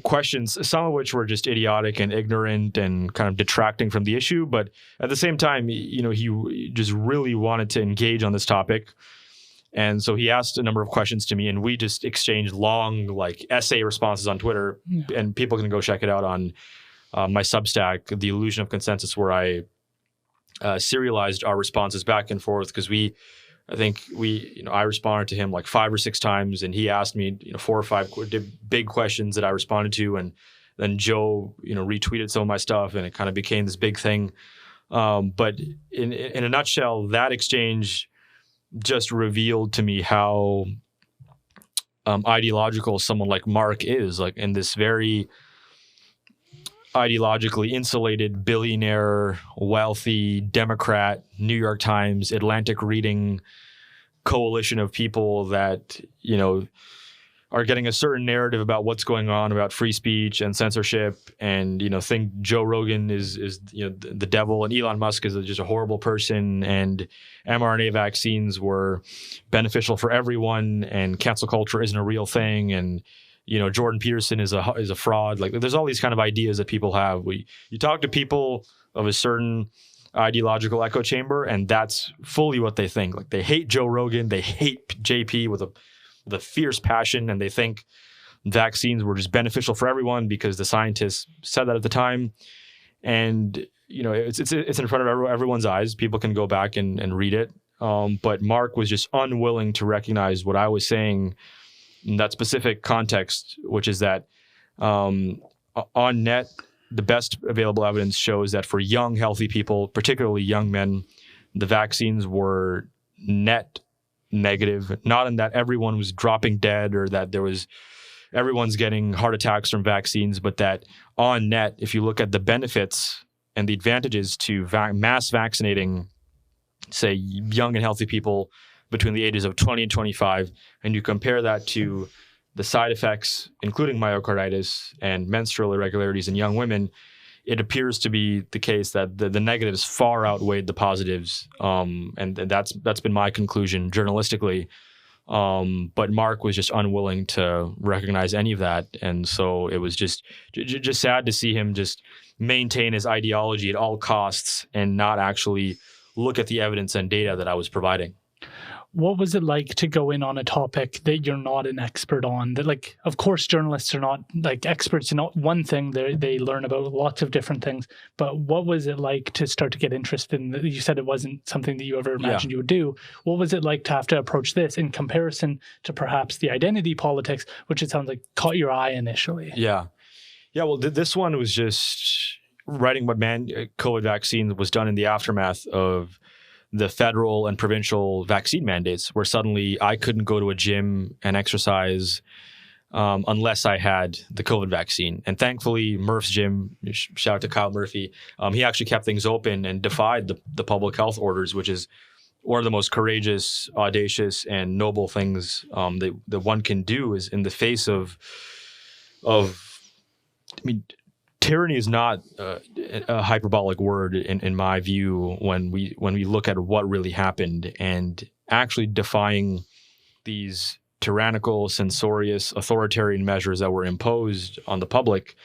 Speaker 3: questions, some of which were just idiotic and ignorant and kind of detracting from the issue. But at the same time, he just really wanted to engage on this topic. And so he asked a number of questions to me, and we just exchanged long, like, essay responses on Twitter. Yeah. And people can go check it out on my Substack, The Illusion of Consensus, where I serialized our responses back and forth, because I responded to him like 5 or 6 times, and he asked me 4 or 5 big questions that I responded to, and then Joe retweeted some of my stuff, and it kind of became this big thing. But in a nutshell, that exchange just revealed to me how ideological someone like Mark is, like in this very ideologically insulated, billionaire, wealthy, Democrat, New York Times, Atlantic reading coalition of people that, are getting a certain narrative about what's going on about free speech and censorship, and, think Joe Rogan is the devil, and Elon Musk is just a horrible person, and mRNA vaccines were beneficial for everyone, and cancel culture isn't a real thing, and Jordan Peterson is a fraud. Like, there's all these kind of ideas that people have. You talk to people of a certain ideological echo chamber, and that's fully what they think. Like, they hate Joe Rogan, they hate JP with a fierce passion, and they think vaccines were just beneficial for everyone because the scientists said that at the time. And it's in front of everyone's eyes. People can go back and read it. But Mark was just unwilling to recognize what I was saying in that specific context, which is that on net, the best available evidence shows that for young, healthy people, particularly young men, the vaccines were net negative. Not in that everyone was dropping dead or that everyone's getting heart attacks from vaccines, but that on net, if you look at the benefits and the advantages to mass vaccinating, say, young and healthy people between the ages of 20 and 25, and you compare that to the side effects, including myocarditis and menstrual irregularities in young women, it appears to be the case that the negatives far outweighed the positives. And that's been my conclusion journalistically. But Mark was just unwilling to recognize any of that. And so it was just sad to see him just maintain his ideology at all costs and not actually look at the evidence and data that I was providing.
Speaker 2: What was it like to go in on a topic that you're not an expert on? That, like, of course, journalists are not like experts in one thing. They learn about lots of different things. But what was it like to start to get interested in? You said it wasn't something that you ever imagined you would do. What was it like to have to approach this in comparison to perhaps the identity politics, which it sounds like caught your eye initially?
Speaker 3: Yeah. Well, this one was just writing what COVID vaccine was done in the aftermath of the federal and provincial vaccine mandates, where suddenly I couldn't go to a gym and exercise unless I had the COVID vaccine. And thankfully, Murph's gym, shout out to Kyle Murphy, he actually kept things open and defied the public health orders, which is one of the most courageous, audacious, and noble things that one can do is in the face of tyranny is not a hyperbolic word in my view when we look at what really happened, and actually defying these tyrannical, censorious, authoritarian measures that were imposed on the public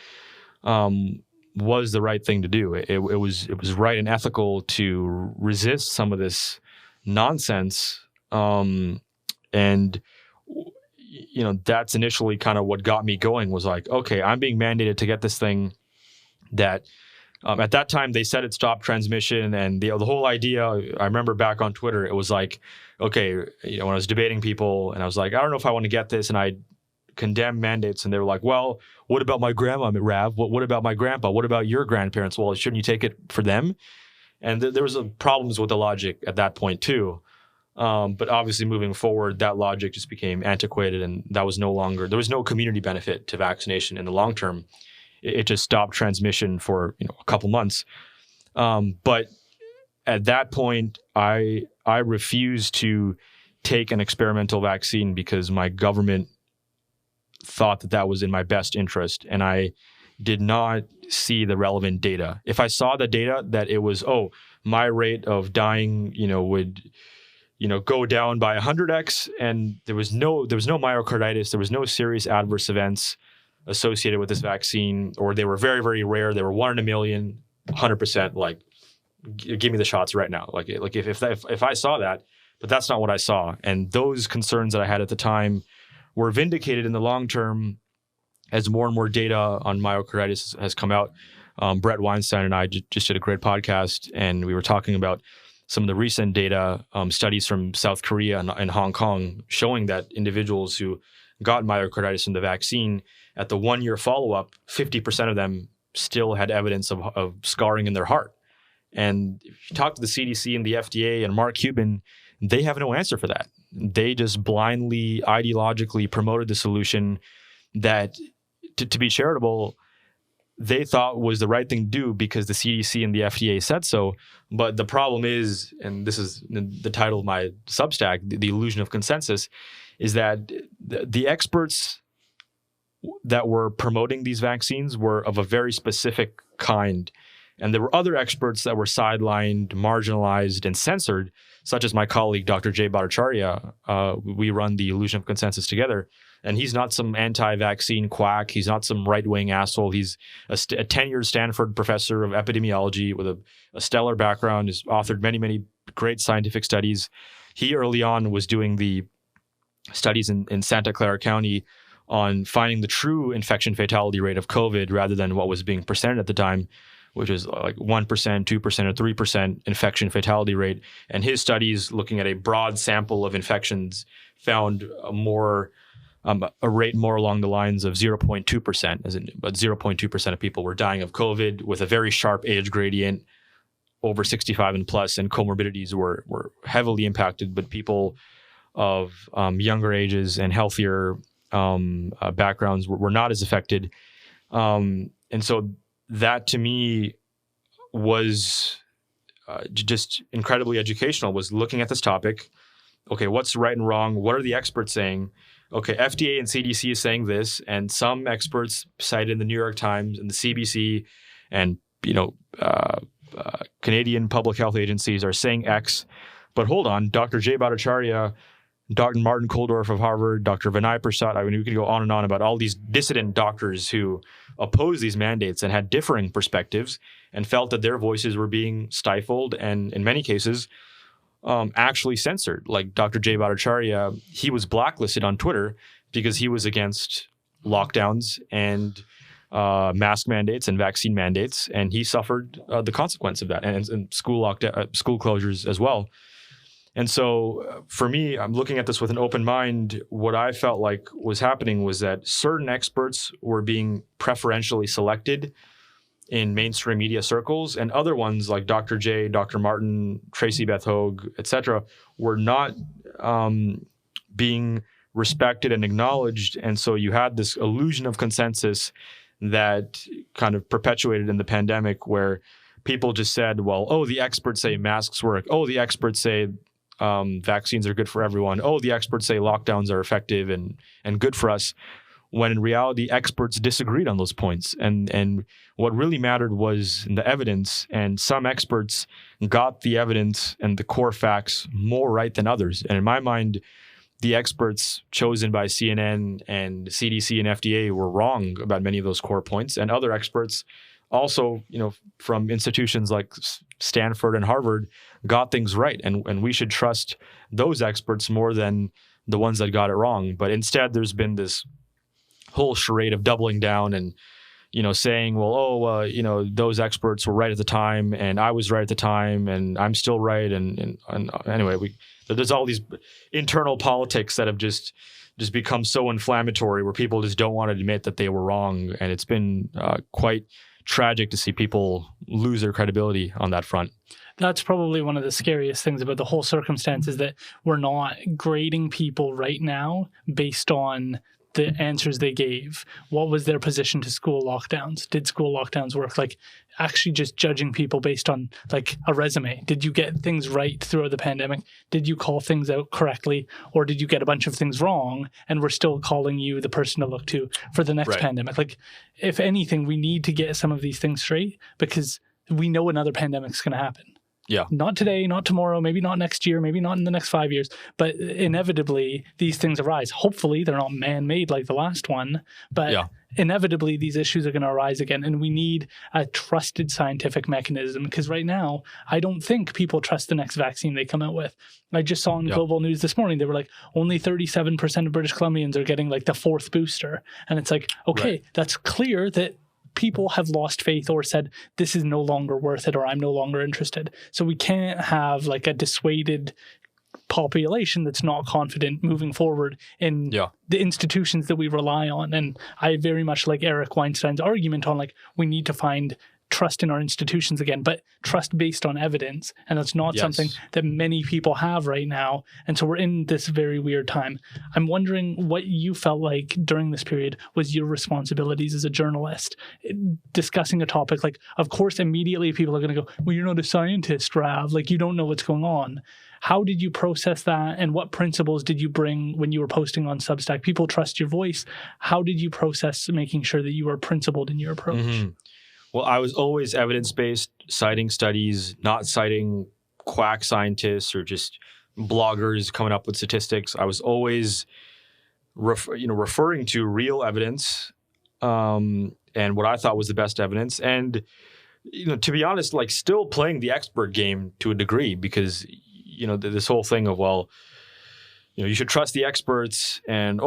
Speaker 3: was the right thing to do. It was right and ethical to resist some of this nonsense. And that's initially kind of what got me going, was like, okay, I'm being mandated to get this thing that at that time they said it stopped transmission. And the whole idea, I remember back on Twitter, it was like, okay, when I was debating people and I was like, I don't know if I want to get this. And I condemn mandates, and they were like, well, what about my grandma, Rav? What about my grandpa? What about your grandparents? Well, shouldn't you take it for them? And there was problems with the logic at that point too. But obviously moving forward, that logic just became antiquated, and there was no community benefit to vaccination in the long term. It just stopped transmission for a couple months. But at that point, I refused to take an experimental vaccine because my government thought that was in my best interest, and I did not see the relevant data. If I saw the data that it was, my rate of dying, would go down by 100x, and there was no myocarditis, there was no serious adverse events associated with this vaccine, or they were very, very rare, they were 1 in a million, 100%, like, give me the shots right now. Like if I saw that, but that's not what I saw. And those concerns that I had at the time were vindicated in the long term as more and more data on myocarditis has come out. Brett Weinstein and I just did a great podcast, and we were talking about some of the recent data, studies from South Korea and Hong Kong, showing that individuals who got myocarditis from the vaccine, at the 1-year follow-up, 50% of them still had evidence of scarring in their heart. And if you talk to the CDC and the FDA and Mark Cuban, they have no answer for that. They just blindly, ideologically promoted the solution that, to be charitable, they thought was the right thing to do because the CDC and the FDA said so. But the problem is, and this is the title of my Substack, The Illusion of Consensus, is that the experts that were promoting these vaccines were of a very specific kind. And there were other experts that were sidelined, marginalized, and censored, such as my colleague, Dr. Jay Bhattacharya. We run The Illusion of Consensus together. And he's not some anti-vaccine quack. He's not some right-wing asshole. He's a tenured Stanford professor of epidemiology with a stellar background. He's authored many, many great scientific studies. He early on was doing the studies in Santa Clara County on finding the true infection fatality rate of COVID rather than what was being presented at the time, which is like 1%, 2%, or 3% infection fatality rate. And his studies, looking at a broad sample of infections, found a rate more along the lines of 0.2%, but 0.2% of people were dying of COVID with a very sharp age gradient, over 65 and plus, and comorbidities were heavily impacted, but people of younger ages and healthier backgrounds were not as affected. And so that to me was just incredibly educational, was looking at this topic. Okay, what's right and wrong? What are the experts saying? Okay, FDA and CDC is saying this, and some experts cited in the New York Times and the CBC and Canadian public health agencies are saying X. But hold on, Dr. Jay Bhattacharya, Dr. Martin Kulldorff of Harvard, Dr. Vinay Prasad, we could go on and on about all these dissident doctors who opposed these mandates and had differing perspectives and felt that their voices were being stifled and, in many cases, actually censored. Like Dr. Jay Bhattacharya, he was blacklisted on Twitter because he was against lockdowns and mask mandates and vaccine mandates, and he suffered the consequence of that, and school closures as well. And so for me, I'm looking at this with an open mind. What I felt like was happening was that certain experts were being preferentially selected in mainstream media circles, and other ones like Dr. J, Dr. Martin, Tracy Beth Hogue, etc., were not being respected and acknowledged. And so you had this illusion of consensus that kind of perpetuated in the pandemic, where people just said, well, the experts say masks work. The experts say vaccines are good for everyone. The experts say lockdowns are effective and good for us. When in reality, experts disagreed on those points. And what really mattered was the evidence. And some experts got the evidence and the core facts more right than others. And in my mind, the experts chosen by CNN and CDC and FDA were wrong about many of those core points, and other experts also, from institutions like Stanford and Harvard, got things right, and we should trust those experts more than the ones that got it wrong. But instead, there's been this whole charade of doubling down and saying, well, those experts were right at the time, and I was right at the time, and I'm still right, and anyway, there's all these internal politics that have just become so inflammatory, where people just don't want to admit that they were wrong, and it's been quite tragic to see people lose their credibility on that front.
Speaker 2: That's probably one of the scariest things about the whole circumstance, is that we're not grading people right now based on the answers they gave. What was their position to school lockdowns? Did school lockdowns work? Like, actually just judging people based on like a resume. Did you get things right throughout the pandemic? Did you call things out correctly? Or did you get a bunch of things wrong and we're still calling you the person to look to for the next pandemic? Like, if anything, we need to get some of these things straight, because we know another pandemic's going to happen.
Speaker 3: Yeah.
Speaker 2: Not today, not tomorrow, maybe not next year, maybe not in the next 5 years, but inevitably these things arise. Hopefully they're not man-made like the last one, but inevitably these issues are going to arise again, and we need a trusted scientific mechanism, because right now I don't think people trust the next vaccine they come out with. I just saw on Global News this morning, they were like, only 37% of British Columbians are getting like the 4th booster. And it's like, okay, that's clear that people have lost faith or said, this is no longer worth it, or I'm no longer interested. So we can't have like a dissuaded population that's not confident moving forward in the institutions that we rely on. And I very much like Eric Weinstein's argument on like, we need to find trust in our institutions again, but trust based on evidence. And that's not something that many people have right now. And so we're in this very weird time. I'm wondering what you felt like during this period was your responsibilities as a journalist discussing a topic. Like, of course, immediately people are going to go, well, you're not a scientist, Rav. Like, you don't know what's going on. How did you process that? And what principles did you bring when you were posting on Substack? People trust your voice. How did you process making sure that you were principled in your approach?
Speaker 3: Mm-hmm. Well, I was always evidence-based, citing studies, not citing quack scientists or just bloggers coming up with statistics. I was always, referring to real evidence and what I thought was the best evidence. And, to be honest, like still playing the expert game to a degree, because, this whole thing of, well, you should trust the experts, and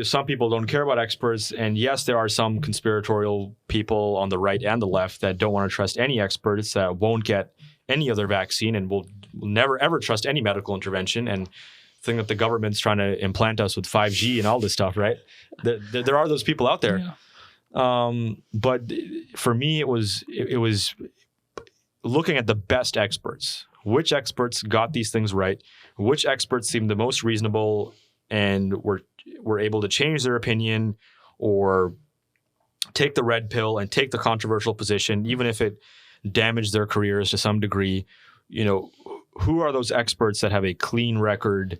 Speaker 3: some people don't care about experts, and yes, there are some conspiratorial people on the right and the left that don't want to trust any experts, that won't get any other vaccine, and will never ever trust any medical intervention, and think that the government's trying to implant us with 5G and all this stuff, right? There are those people out there, but for me, it was looking at the best experts. Which experts got these things right? Which experts seemed the most reasonable and were able to change their opinion or take the red pill and take the controversial position, even if it damaged their careers to some degree? Who are those experts that have a clean record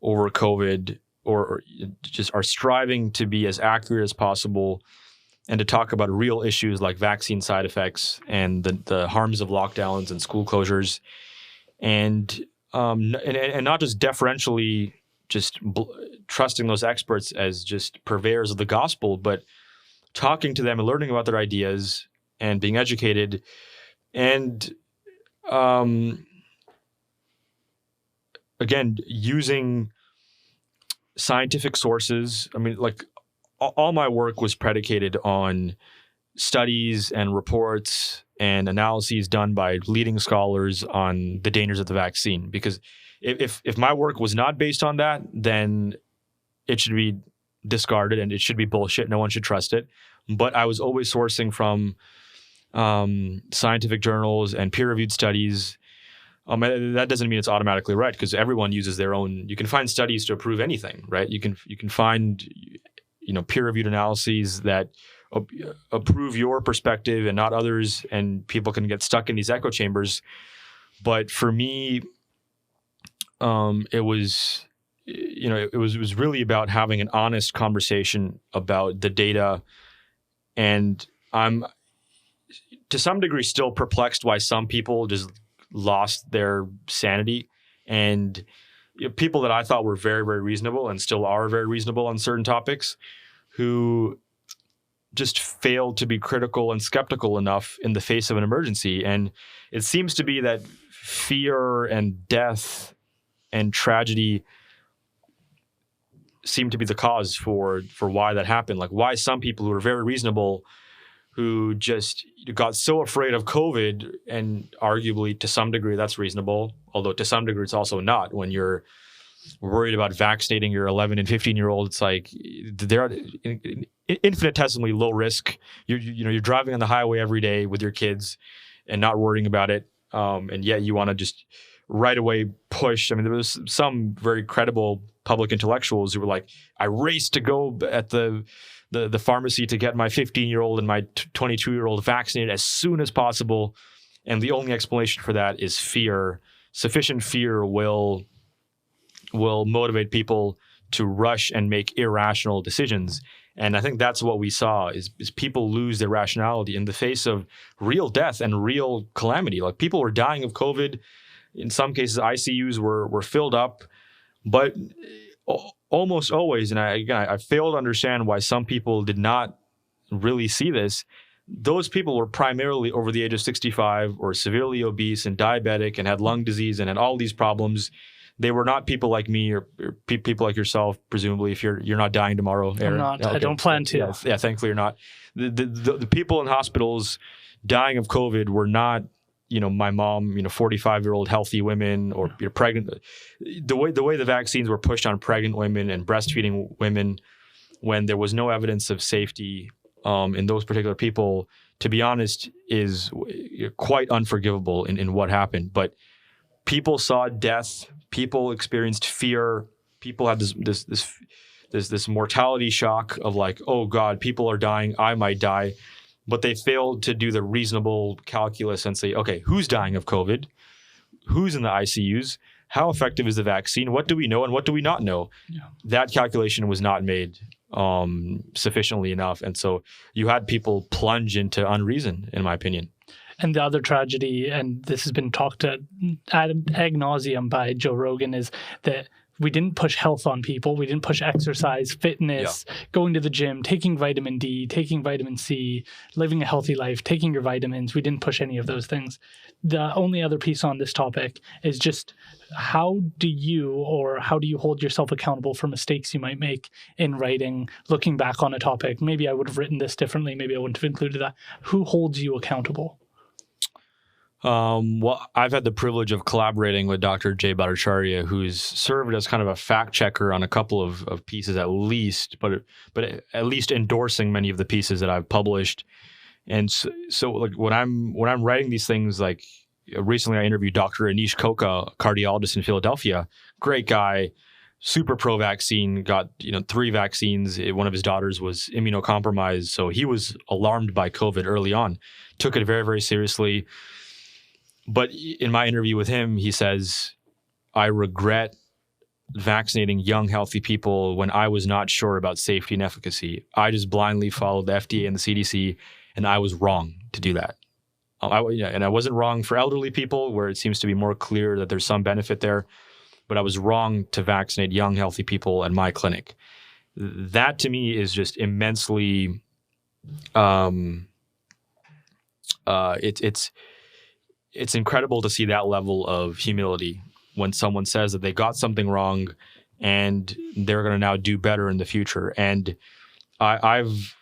Speaker 3: over COVID, or just are striving to be as accurate as possible and to talk about real issues like vaccine side effects and the harms of lockdowns and school closures? And not just deferentially just trusting those experts as just purveyors of the gospel, but talking to them and learning about their ideas and being educated, and again, using scientific sources. I mean, like all my work was predicated on studies and reports and analyses done by leading scholars on the dangers of the vaccine. Because if my work was not based on that, then it should be discarded and it should be bullshit. No one should trust it. But I was always sourcing from scientific journals and peer-reviewed studies. That doesn't mean it's automatically right, because everyone uses their own. You can find studies to approve anything, right? You can find peer-reviewed analyses that approve your perspective and not others, and people can get stuck in these echo chambers. But for me, it was really about having an honest conversation about the data, and I'm to some degree still perplexed why some people just lost their sanity and people that I thought were very, very reasonable and still are very reasonable on certain topics, who just failed to be critical and skeptical enough in the face of an emergency. And it seems to be that fear and death and tragedy seem to be the cause for why that happened. Like, why some people who were very reasonable, who just got so afraid of COVID, and arguably to some degree that's reasonable, although to some degree it's also not. When you're worried about vaccinating your 11 and 15-year-old, it's like they're infinitesimally low risk. You're driving on the highway every day with your kids and not worrying about it, and yet you want to just right away push. I mean, there was some very credible public intellectuals who were like, I raced to go at the pharmacy to get my 15-year-old and my 22-year-old vaccinated as soon as possible. And the only explanation for that is fear. Sufficient fear will motivate people to rush and make irrational decisions. And I think that's what we saw is people lose their rationality in the face of real death and real calamity. Like, people were dying of COVID. In some cases, ICUs were filled up, but almost always, and I fail to understand why some people did not really see this, those people were primarily over the age of 65 or severely obese and diabetic and had lung disease and had all these problems. They were not people like me or people like yourself, presumably, if you're not dying tomorrow. Aaron.
Speaker 2: I'm not.
Speaker 3: Okay.
Speaker 2: I don't plan to.
Speaker 3: Yeah, thankfully you're not. The people in hospitals dying of COVID were not, my mom, 45-year-old healthy women or pregnant. The way the vaccines were pushed on pregnant women and breastfeeding women, when there was no evidence of safety in those particular people, to be honest, is quite unforgivable in what happened. But people saw death. People experienced fear. People had this mortality shock of like, oh God, people are dying. I might die. But they failed to do the reasonable calculus and say, okay, who's dying of COVID? Who's in the ICUs? How effective is the vaccine? What do we know and what do we not know? Yeah. That calculation was not made sufficiently enough. And so you had people plunge into unreason, in my opinion.
Speaker 2: And the other tragedy, and this has been talked ad nauseum by Joe Rogan, is that we didn't push health on people. We didn't push exercise, fitness, going to the gym, taking vitamin D, taking vitamin C, living a healthy life, taking your vitamins. We didn't push any of those things. The only other piece on this topic is just how do you hold yourself accountable for mistakes you might make in writing, looking back on a topic? Maybe I would have written this differently. Maybe I wouldn't have included that. Who holds you accountable?
Speaker 3: Well, I've had the privilege of collaborating with Dr. Jay Bhattacharya, who's served as kind of a fact checker on a couple of pieces at least, but at least endorsing many of the pieces that I've published. And so like when I'm writing these things, like recently I interviewed Dr. Anish Koka, a cardiologist in Philadelphia, great guy, super pro-vaccine, got 3 vaccines. One of his daughters was immunocompromised, so he was alarmed by COVID early on, took it very, very seriously. But in my interview with him, he says, I regret vaccinating young, healthy people when I was not sure about safety and efficacy. I just blindly followed the FDA and the CDC, and I was wrong to do that. And I wasn't wrong for elderly people, where it seems to be more clear that there's some benefit there, but I was wrong to vaccinate young, healthy people at my clinic. That to me is just immensely, it's incredible to see that level of humility when someone says that they got something wrong and they're going to now do better in the future. And I've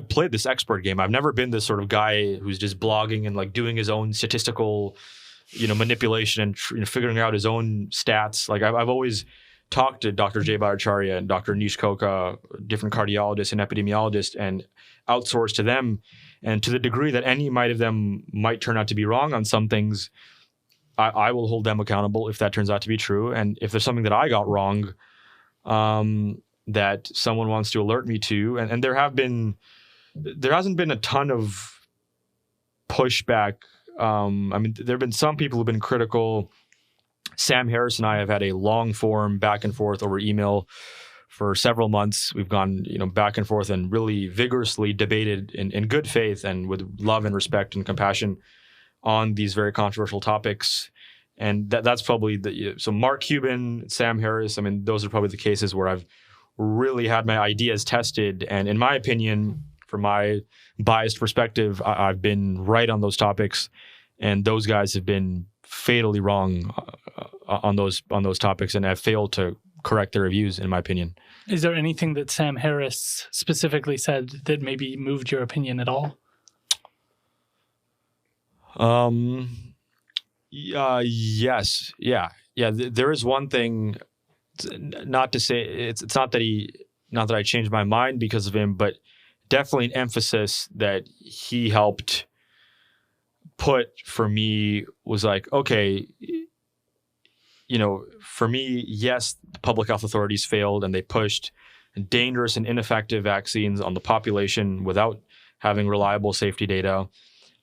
Speaker 3: played this expert game. I've never been this sort of guy who's just blogging and like doing his own statistical, manipulation and figuring out his own stats. Like I've always talked to Dr. Jay Bhattacharya and Dr. Anish Koka, different cardiologists and epidemiologists, and outsourced to them. And to the degree that any of them might turn out to be wrong on some things, I will hold them accountable if that turns out to be true. And if there's something that I got wrong, that someone wants to alert me to, and there hasn't been a ton of pushback. There have been some people who've been critical. Sam Harris and I have had a long form back and forth over email for several months. We've gone, back and forth and really vigorously debated in good faith and with love and respect and compassion on these very controversial topics. And that's probably so Mark Cuban, Sam Harris, I mean, those are probably the cases where I've really had my ideas tested. And in my opinion, from my biased perspective, I've been right on those topics. And those guys have been fatally wrong on those topics and have failed to correct their views, in my opinion.
Speaker 2: Is there anything that Sam Harris specifically said that maybe moved your opinion at all?
Speaker 3: Yes. Yeah. There is one thing, not to say it's not that I changed my mind because of him, but definitely an emphasis that he helped put for me was like, okay, for me, yes, the public health authorities failed and they pushed dangerous and ineffective vaccines on the population without having reliable safety data.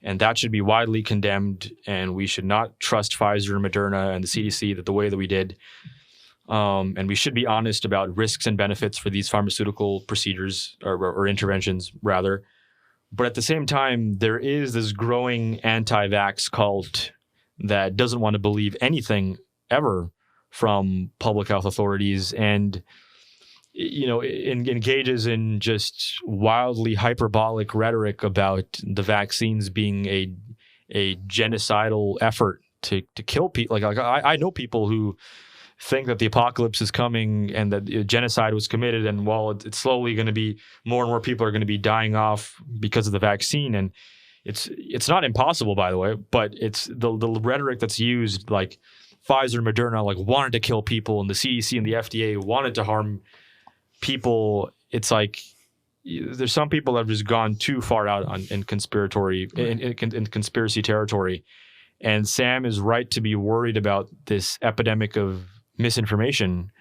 Speaker 3: And that should be widely condemned, and we should not trust Pfizer and Moderna and the CDC the way that we did. And we should be honest about risks and benefits for these pharmaceutical procedures or interventions, rather. But at the same time, there is this growing anti-vax cult that doesn't want to believe anything ever from public health authorities and engages in just wildly hyperbolic rhetoric about the vaccines being a genocidal effort to kill people. Like I know people who think that the apocalypse is coming and that genocide was committed, and while it's slowly going to be more and more people are going to be dying off because of the vaccine. And it's not impossible, by the way, but it's the rhetoric that's used, like Pfizer and Moderna like wanted to kill people and the CDC and the FDA wanted to harm people. It's like there's some people that have just gone too far out in conspiracy territory. And Sam is right to be worried about this epidemic of misinformation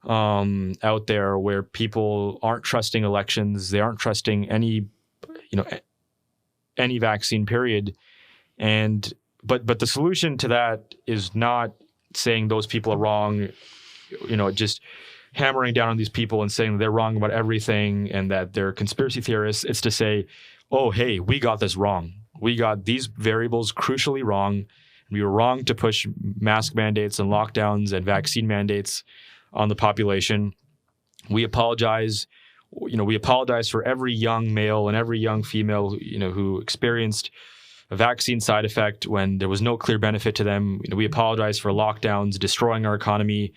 Speaker 3: out there, where people aren't trusting elections, they aren't trusting any vaccine, period. And but the solution to that is not saying those people are wrong, just hammering down on these people and saying they're wrong about everything and that they're conspiracy theorists. It's to say, oh, hey, we got this wrong. We got these variables crucially wrong. We were wrong to push mask mandates and lockdowns and vaccine mandates on the population. We apologize. We apologize for every young male and every young female, who experienced a vaccine side effect when there was no clear benefit to them. We apologize for lockdowns destroying our economy.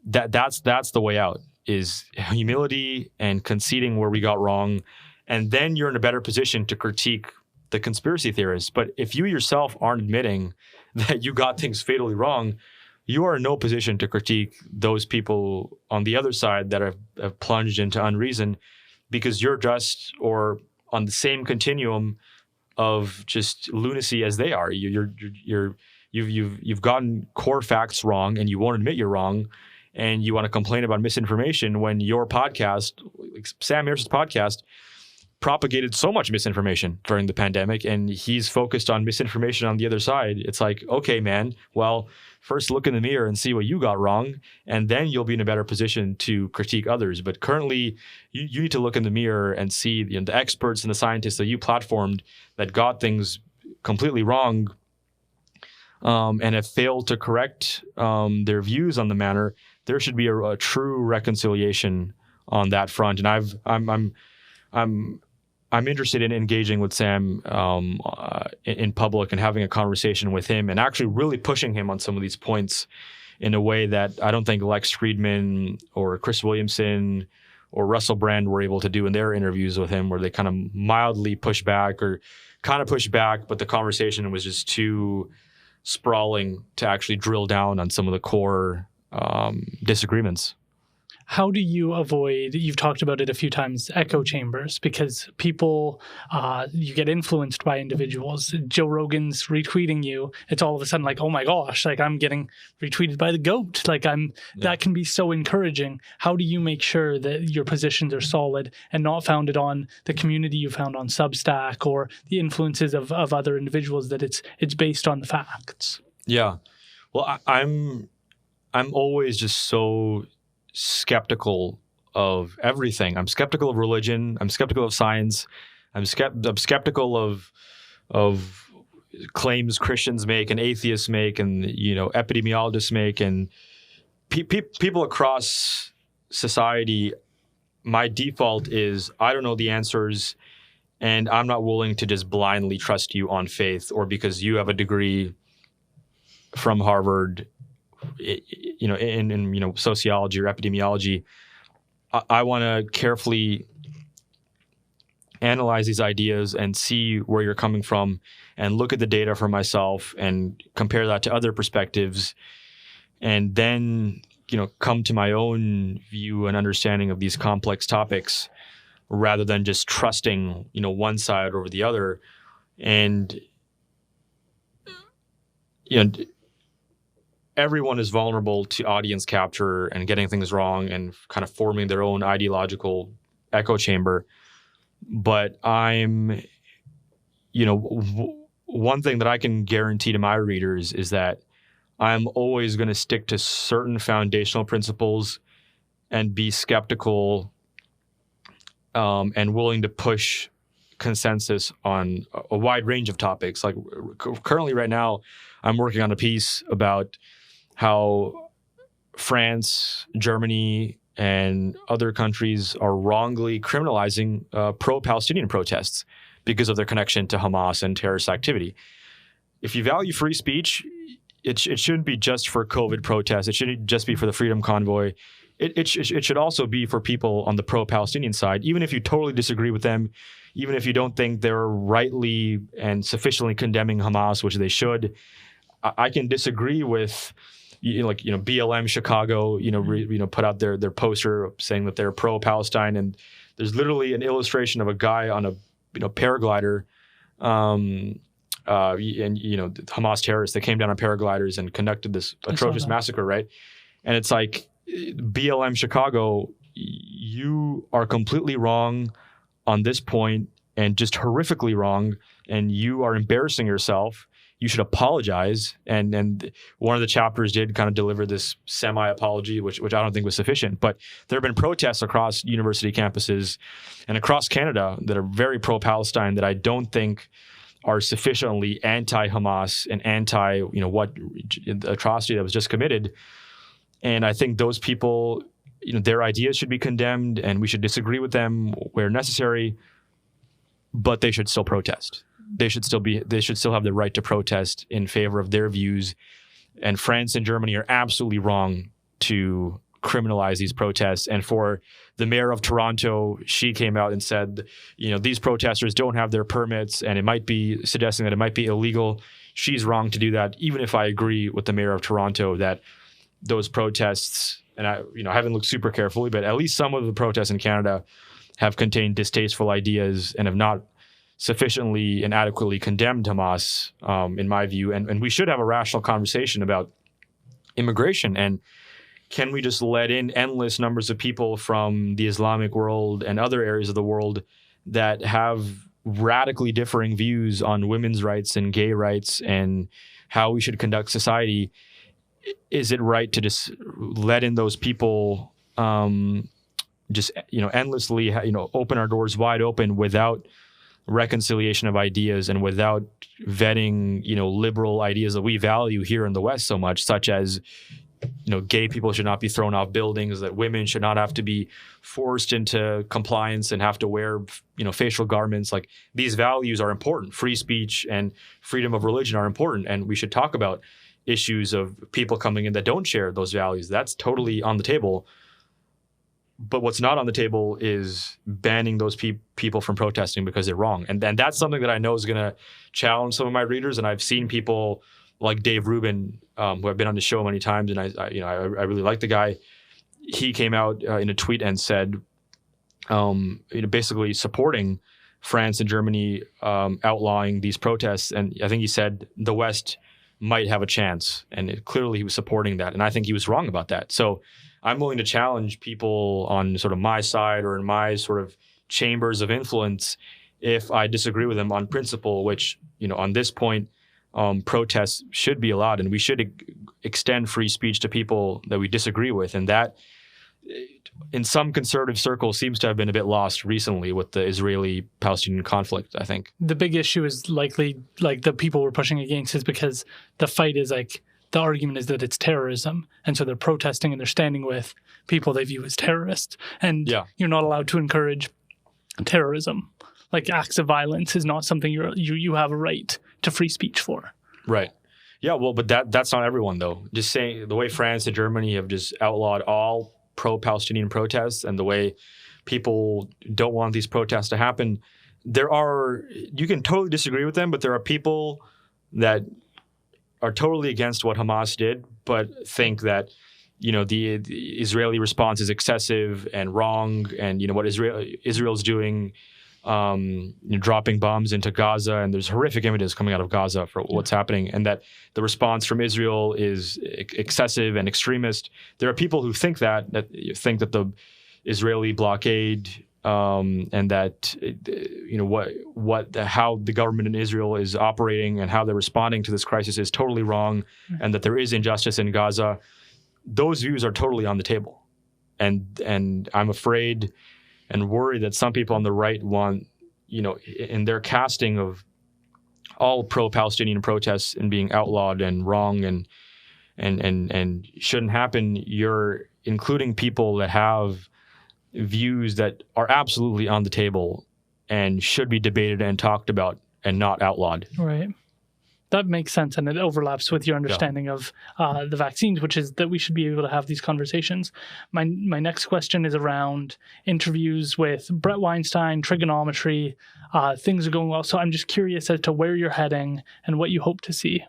Speaker 3: That's the way out, is humility and conceding where we got wrong. And then you're in a better position to critique the conspiracy theorists. But if you yourself aren't admitting that you got things fatally wrong, you are in no position to critique those people on the other side that have plunged into unreason, because you're just or on the same continuum of just lunacy as they are. You've gotten core facts wrong and you won't admit you're wrong, and you want to complain about misinformation when your podcast, like Sam Harris's podcast, propagated so much misinformation during the pandemic, and he's focused on misinformation on the other side. It's like, okay, man, well, first look in the mirror and see what you got wrong, and then you'll be in a better position to critique others. But currently, you need to look in the mirror and see the experts and the scientists that you platformed that got things completely wrong and have failed to correct their views on the matter. There should be a true reconciliation on that front. And I'm interested in engaging with Sam in public and having a conversation with him and actually really pushing him on some of these points in a way that I don't think Lex Friedman or Chris Williamson or Russell Brand were able to do in their interviews with him, where they kind of mildly push back or kind of push back, but the conversation was just too sprawling to actually drill down on some of the core disagreements.
Speaker 2: How do you avoid, you've talked about it a few times, echo chambers? Because people, you get influenced by individuals. Joe Rogan's retweeting you. It's all of a sudden like, oh my gosh, like I'm getting retweeted by the GOAT. Like that can be so encouraging. How do you make sure that your positions are solid and not founded on the community you found on Substack or the influences of other individuals, that it's based on the facts?
Speaker 3: Yeah. Well, I'm always just so skeptical of everything. I'm skeptical of religion. I'm skeptical of science. I'm skeptical of claims Christians make and atheists make and, epidemiologists make and people across society, my default is I don't know the answers and I'm not willing to just blindly trust you on faith or because you have a degree from Harvard, in sociology or epidemiology. I want to carefully analyze these ideas and see where you're coming from and look at the data for myself and compare that to other perspectives and then, come to my own view and understanding of these complex topics rather than just trusting, one side over the other. And, everyone is vulnerable to audience capture and getting things wrong and kind of forming their own ideological echo chamber. But I'm, one thing that I can guarantee to my readers is that I'm always going to stick to certain foundational principles and be skeptical and willing to push consensus on a wide range of topics. Like currently right now, I'm working on a piece about how France, Germany, and other countries are wrongly criminalizing pro-Palestinian protests because of their connection to Hamas and terrorist activity. If you value free speech, it shouldn't be just for COVID protests. It shouldn't just be for the Freedom Convoy. It should also be for people on the pro-Palestinian side, even if you totally disagree with them, even if you don't think they're rightly and sufficiently condemning Hamas, which they should. I can disagree with BLM Chicago, put out their poster saying that they're pro-Palestine, and there's literally an illustration of a guy on a paraglider, and Hamas terrorists that came down on paragliders and conducted this atrocious massacre, right? And it's like BLM Chicago, you are completely wrong on this point and just horrifically wrong, and you are embarrassing yourself. You should apologize. And one of the chapters did kind of deliver this semi-apology, which I don't think was sufficient. But there have been protests across university campuses and across Canada that are very pro-Palestine that I don't think are sufficiently anti-Hamas and anti, what atrocity that was just committed. And I think those people, their ideas should be condemned and we should disagree with them where necessary, but they should still protest. They should still have the right to protest in favor of their views. And France and Germany are absolutely wrong to criminalize these protests. And for the mayor of Toronto, she came out and said, these protesters don't have their permits and it might be suggesting that it might be illegal. She's wrong to do that, even if I agree with the mayor of Toronto that those protests, and I haven't looked super carefully, but at least some of the protests in Canada have contained distasteful ideas and have not sufficiently and adequately condemned Hamas, in my view. And we should have a rational conversation about immigration. And can we just let in endless numbers of people from the Islamic world and other areas of the world that have radically differing views on women's rights and gay rights and how we should conduct society? Is it right to just let in those people, endlessly, open our doors wide open without reconciliation of ideas and without vetting, liberal ideas that we value here in the West so much, such as, gay people should not be thrown off buildings, that women should not have to be forced into compliance and have to wear, facial garments. Like, these values are important. Free speech and freedom of religion are important. And we should talk about issues of people coming in that don't share those values. That's totally on the table. But what's not on the table is banning those people from protesting because they're wrong. And that's something that I know is going to challenge some of my readers. And I've seen people like Dave Rubin, who I've been on the show many times, and I really like the guy. He came out in a tweet and said, basically supporting France and Germany outlawing these protests. And I think he said the West might have a chance. And clearly he was supporting that. And I think he was wrong about that. So I'm willing to challenge people on sort of my side or in my sort of chambers of influence if I disagree with them on principle, which, on this point, protests should be allowed, and we should extend free speech to people that we disagree with. And that in some conservative circles seems to have been a bit lost recently with the Israeli-Palestinian conflict, I think.
Speaker 2: The big issue is likely, like, the people we're pushing against is because the fight is like, the argument is that it's terrorism. And so they're protesting and they're standing with people they view as terrorists. And you're not allowed to encourage terrorism. Like, acts of violence is not something you have a right to free speech for.
Speaker 3: Right. Yeah, well, but that's not everyone, though. Just saying, the way France and Germany have just outlawed all pro-Palestinian protests, and the way people don't want these protests to happen, you can totally disagree with them, but there are people that are totally against what Hamas did, but think that, the Israeli response is excessive and wrong, and, what Israel's doing, dropping bombs into Gaza, and there's horrific images coming out of Gaza for what's happening, and that the response from Israel is excessive and extremist. There are people who think that the Israeli blockade and that how the government in Israel is operating and how they're responding to this crisis is totally wrong, and that there is injustice in Gaza. Those views are totally on the table, and I'm afraid and worried that some people on the right want, in their casting of all pro-Palestinian protests and being outlawed and wrong and shouldn't happen, you're including people that have views that are absolutely on the table and should be debated and talked about and not outlawed.
Speaker 2: Right. That makes sense, and it overlaps with your understanding of the vaccines, which is that we should be able to have these conversations. My next question is around interviews with Brett Weinstein, trigonometry. Things are going well, so I'm just curious as to where you're heading and what you hope to see.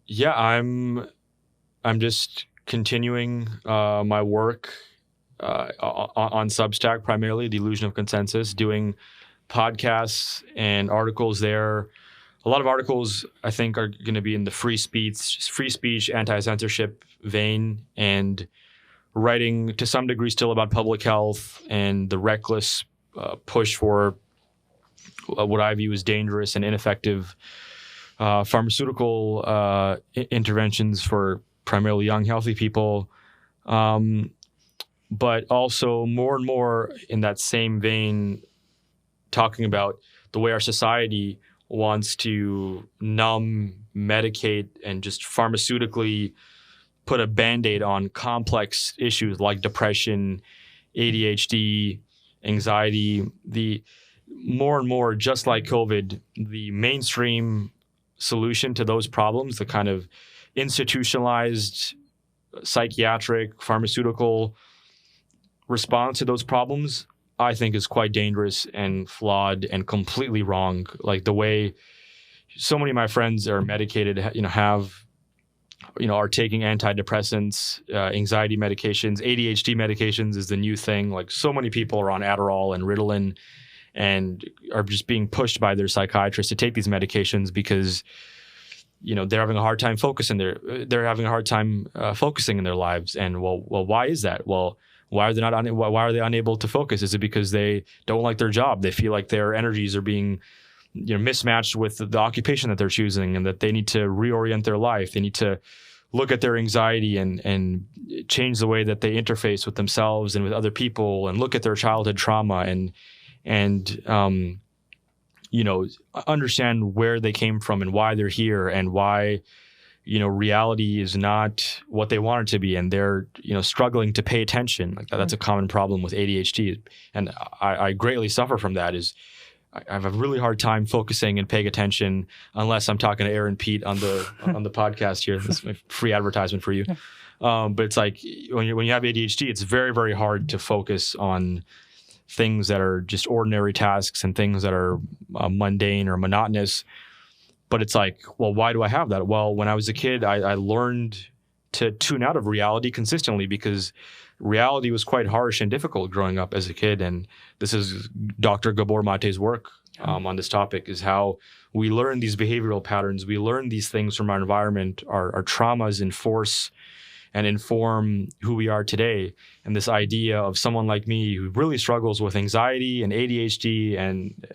Speaker 3: Yeah, I'm just continuing my work on Substack, primarily The Illusion of Consensus, doing podcasts and articles there. A lot of articles, I think, are going to be in the free speech, anti-censorship vein, and writing to some degree still about public health and the reckless push for what I view as dangerous and ineffective pharmaceutical interventions for primarily young, healthy people. But also more and more in that same vein, talking about the way our society wants to numb, medicate, and just pharmaceutically put a Band-Aid on complex issues like depression, ADHD, anxiety. The more and more, just like COVID, the mainstream solution to those problems, the kind of institutionalized psychiatric, pharmaceutical response to those problems, I think is quite dangerous and flawed and completely wrong. Like the way so many of my friends are medicated, are taking antidepressants, anxiety medications, ADHD medications is the new thing. Like so many people are on Adderall and Ritalin and are just being pushed by their psychiatrist to take these medications because, they're having a hard time focusing in their lives. And well, why is that? Well, why are they unable to focus? Is it because they don't like their job? They feel like their energies are being, mismatched with the occupation that they're choosing, and that they need to reorient their life. They need to look at their anxiety and change the way that they interface with themselves and with other people, and look at their childhood trauma and understand where they came from and why they're here and why reality is not what they want it to be, and they're, struggling to pay attention. Like that's a common problem with ADHD. And I greatly suffer from that. I have a really hard time focusing and paying attention unless I'm talking to Aaron Pete on the podcast here. This is my free advertisement for you. But it's like when you have ADHD, it's very, very hard to focus on things that are just ordinary tasks and things that are mundane or monotonous. But it's like, well, why do I have that? Well, when I was a kid, I learned to tune out of reality consistently because reality was quite harsh and difficult growing up as a kid. And this is Dr. Gabor Mate's work on this topic, is how we learn these behavioral patterns. We learn these things from our environment. Our traumas enforce and inform who we are today. And this idea of someone like me who really struggles with anxiety and ADHD and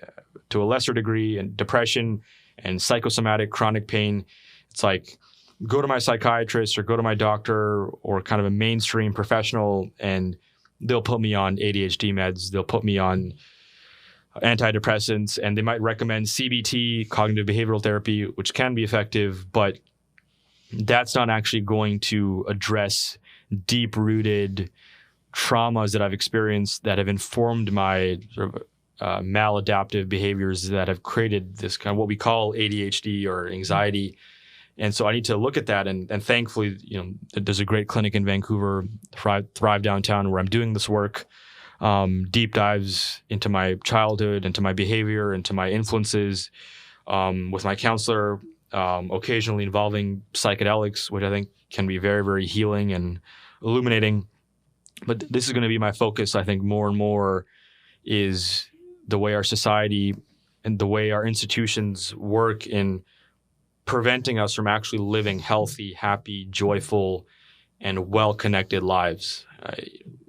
Speaker 3: to a lesser degree and depression and psychosomatic chronic pain, it's like go to my psychiatrist or go to my doctor or kind of a mainstream professional, and they'll put me on ADHD meds. They'll put me on antidepressants, and they might recommend CBT, cognitive behavioral therapy, which can be effective, but that's not actually going to address deep-rooted traumas that I've experienced that have informed my sort of maladaptive behaviors that have created this kind of what we call ADHD or anxiety. And so I need to look at that. And thankfully, there's a great clinic in Vancouver, Thrive Downtown, where I'm doing this work, deep dives into my childhood, into my behavior, into my influences, with my counselor, occasionally involving psychedelics, which I think can be very, very healing and illuminating. But this is going to be my focus, I think, more and more, is the way our society and the way our institutions work in preventing us from actually living healthy, happy, joyful, and well-connected lives.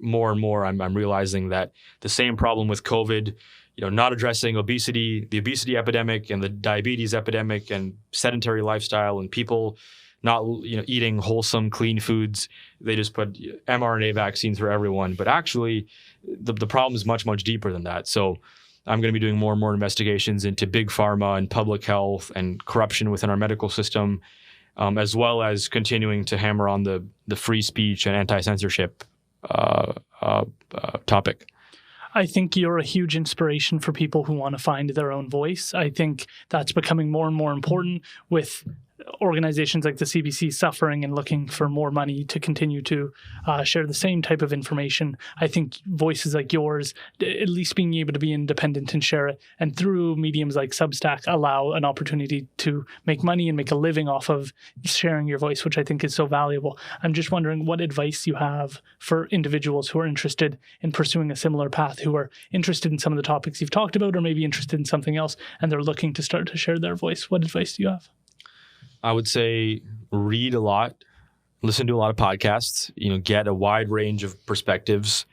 Speaker 3: More and more, I'm realizing that the same problem with COVID, not addressing obesity, the obesity epidemic and the diabetes epidemic and sedentary lifestyle and people not eating wholesome, clean foods. They just put mRNA vaccines for everyone. But actually, the problem is much, much deeper than that. So I'm going to be doing more and more investigations into big pharma and public health and corruption within our medical system, as well as continuing to hammer on the free speech and anti-censorship topic.
Speaker 2: I think you're a huge inspiration for people who want to find their own voice. I think that's becoming more and more important with organizations like the CBC suffering and looking for more money to continue to share the same type of information. I think voices like yours, at least being able to be independent and share it, and through mediums like Substack, allow an opportunity to make money and make a living off of sharing your voice, which I think is so valuable. I'm just wondering what advice you have for individuals who are interested in pursuing a similar path, who are interested in some of the topics you've talked about, or maybe interested in something else, and they're looking to start to share their voice. What advice do you have?
Speaker 3: I would say read a lot, listen to a lot of podcasts, get a wide range of perspectives.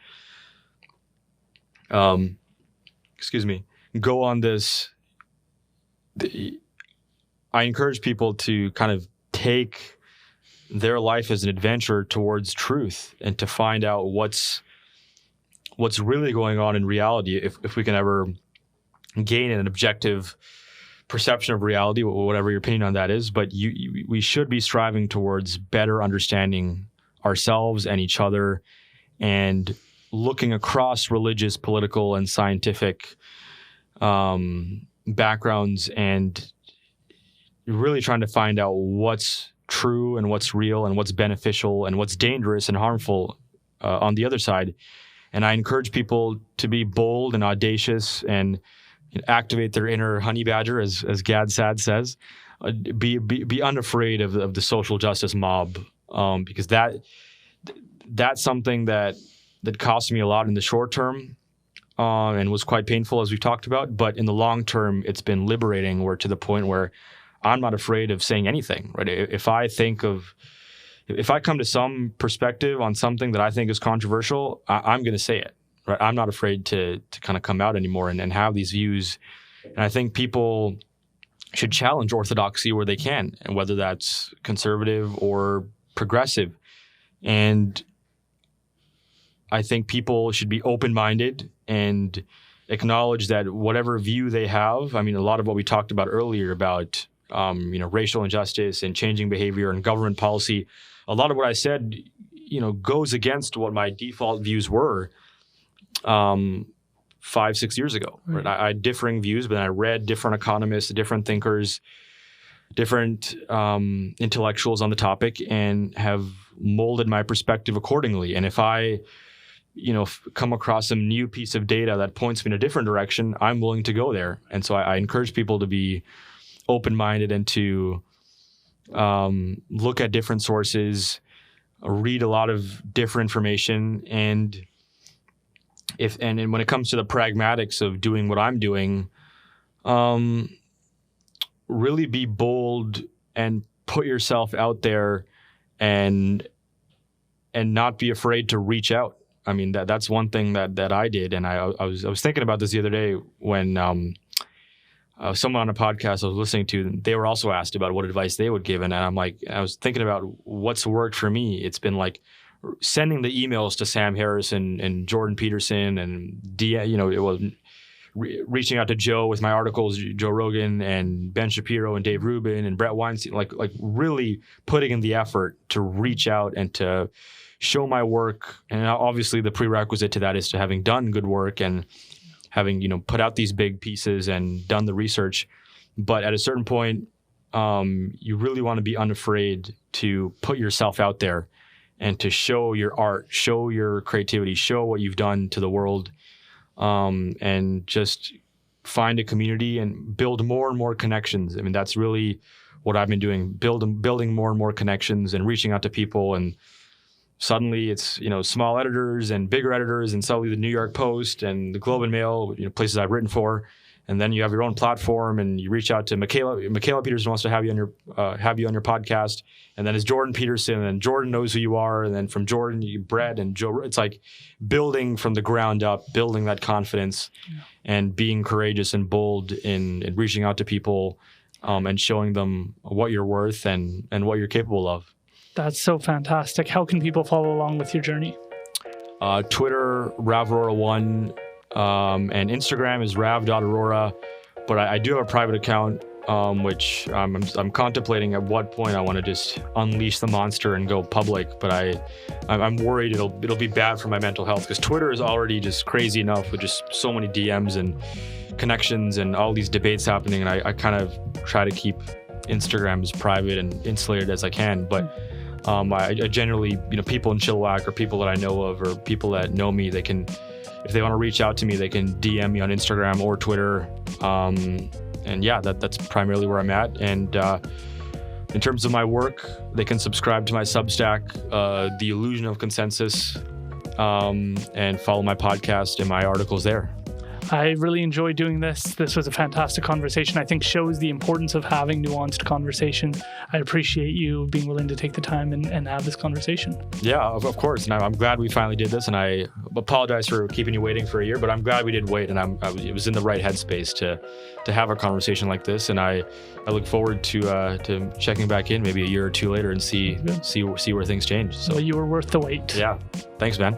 Speaker 3: Go on this. I encourage people to kind of take their life as an adventure towards truth and to find out what's really going on in reality, if we can ever gain an objective perception of reality, whatever your opinion on that is. But we should be striving towards better understanding ourselves and each other, and looking across religious, political, and scientific backgrounds, and really trying to find out what's true and what's real and what's beneficial and what's dangerous and harmful on the other side. And I encourage people to be bold and audacious and activate their inner honey badger, as Gad Sad says. Be unafraid of the social justice mob, because that's something that cost me a lot in the short term, and was quite painful, as we've talked about. But in the long term, it's been liberating. We're to the point where I'm not afraid of saying anything. Right? If I come to some perspective on something that I think is controversial, I'm going to say it. Right? I'm not afraid to kind of come out anymore and have these views. And I think people should challenge orthodoxy where they can, and whether that's conservative or progressive. And I think people should be open-minded and acknowledge that whatever view they have, a lot of what we talked about earlier about racial injustice and changing behavior and government policy, a lot of what I said, goes against what my default views were 5-6 years ago. Right? I had differing views, but then I read different economists, different thinkers, different intellectuals on the topic, and have molded my perspective accordingly. And if I come across some new piece of data that points me in a different direction, I'm willing to go there. And so I encourage people to be open-minded and to look at different sources, read a lot of different information, and when it comes to the pragmatics of doing what I'm doing, really be bold and put yourself out there, and not be afraid to reach out. That's one thing that I did, and I was thinking about this the other day when someone on a podcast I was listening to, they were also asked about what advice they would give. And I'm like, I was thinking about what's worked for me. It's been like sending the emails to Sam Harris and Jordan Peterson and it was reaching out to Joe with my articles, Joe Rogan and Ben Shapiro and Dave Rubin and Brett Weinstein, like really putting in the effort to reach out and to show my work. And obviously the prerequisite to that is to having done good work and having, put out these big pieces and done the research. But at a certain point, you really want to be unafraid to put yourself out there and to show your art, show your creativity, show what you've done to the world, and just find a community and build more and more connections. I mean, that's really what I've been doing, building more and more connections and reaching out to people. And suddenly it's, small editors and bigger editors, and suddenly the New York Post and the Globe and Mail, places I've written for. And then you have your own platform and you reach out to Michaela Peterson wants to have you on your podcast. And then it's Jordan Peterson, and Jordan knows who you are. And then from Jordan, Brett and Joe, it's like building from the ground up, building that confidence and being courageous and bold in reaching out to people, and showing them what you're worth and what you're capable of.
Speaker 2: That's so fantastic. How can people follow along with your journey?
Speaker 3: Twitter, Rav Arora 1, and Instagram is rav.arora. But I do have a private account, which I'm contemplating at what point I want to just unleash the monster and go public. But I'm worried it'll be bad for my mental health, because Twitter is already just crazy enough with just so many DMs and connections and all these debates happening. And I kind of try to keep Instagram as private and insulated as I can. But I generally, people in Chilliwack or people that I know of or people that know me, they can, if they want to reach out to me, they can DM me on Instagram or Twitter. And yeah, that's primarily where I'm at. And in terms of my work, they can subscribe to my Substack, The Illusion of Consensus, and follow my podcast and my articles there.
Speaker 2: I really enjoyed doing this. This was a fantastic conversation. I think shows the importance of having nuanced conversation. I appreciate you being willing to take the time and have this conversation. Yeah,
Speaker 3: of course. And I'm glad we finally did this. And I apologize for keeping you waiting for a year, but I'm glad we did wait. And it was in the right headspace to have a conversation like this. And I look forward to checking back in maybe a year or two later and see where things change. So
Speaker 2: well, you were worth the wait.
Speaker 3: Yeah. Thanks, man.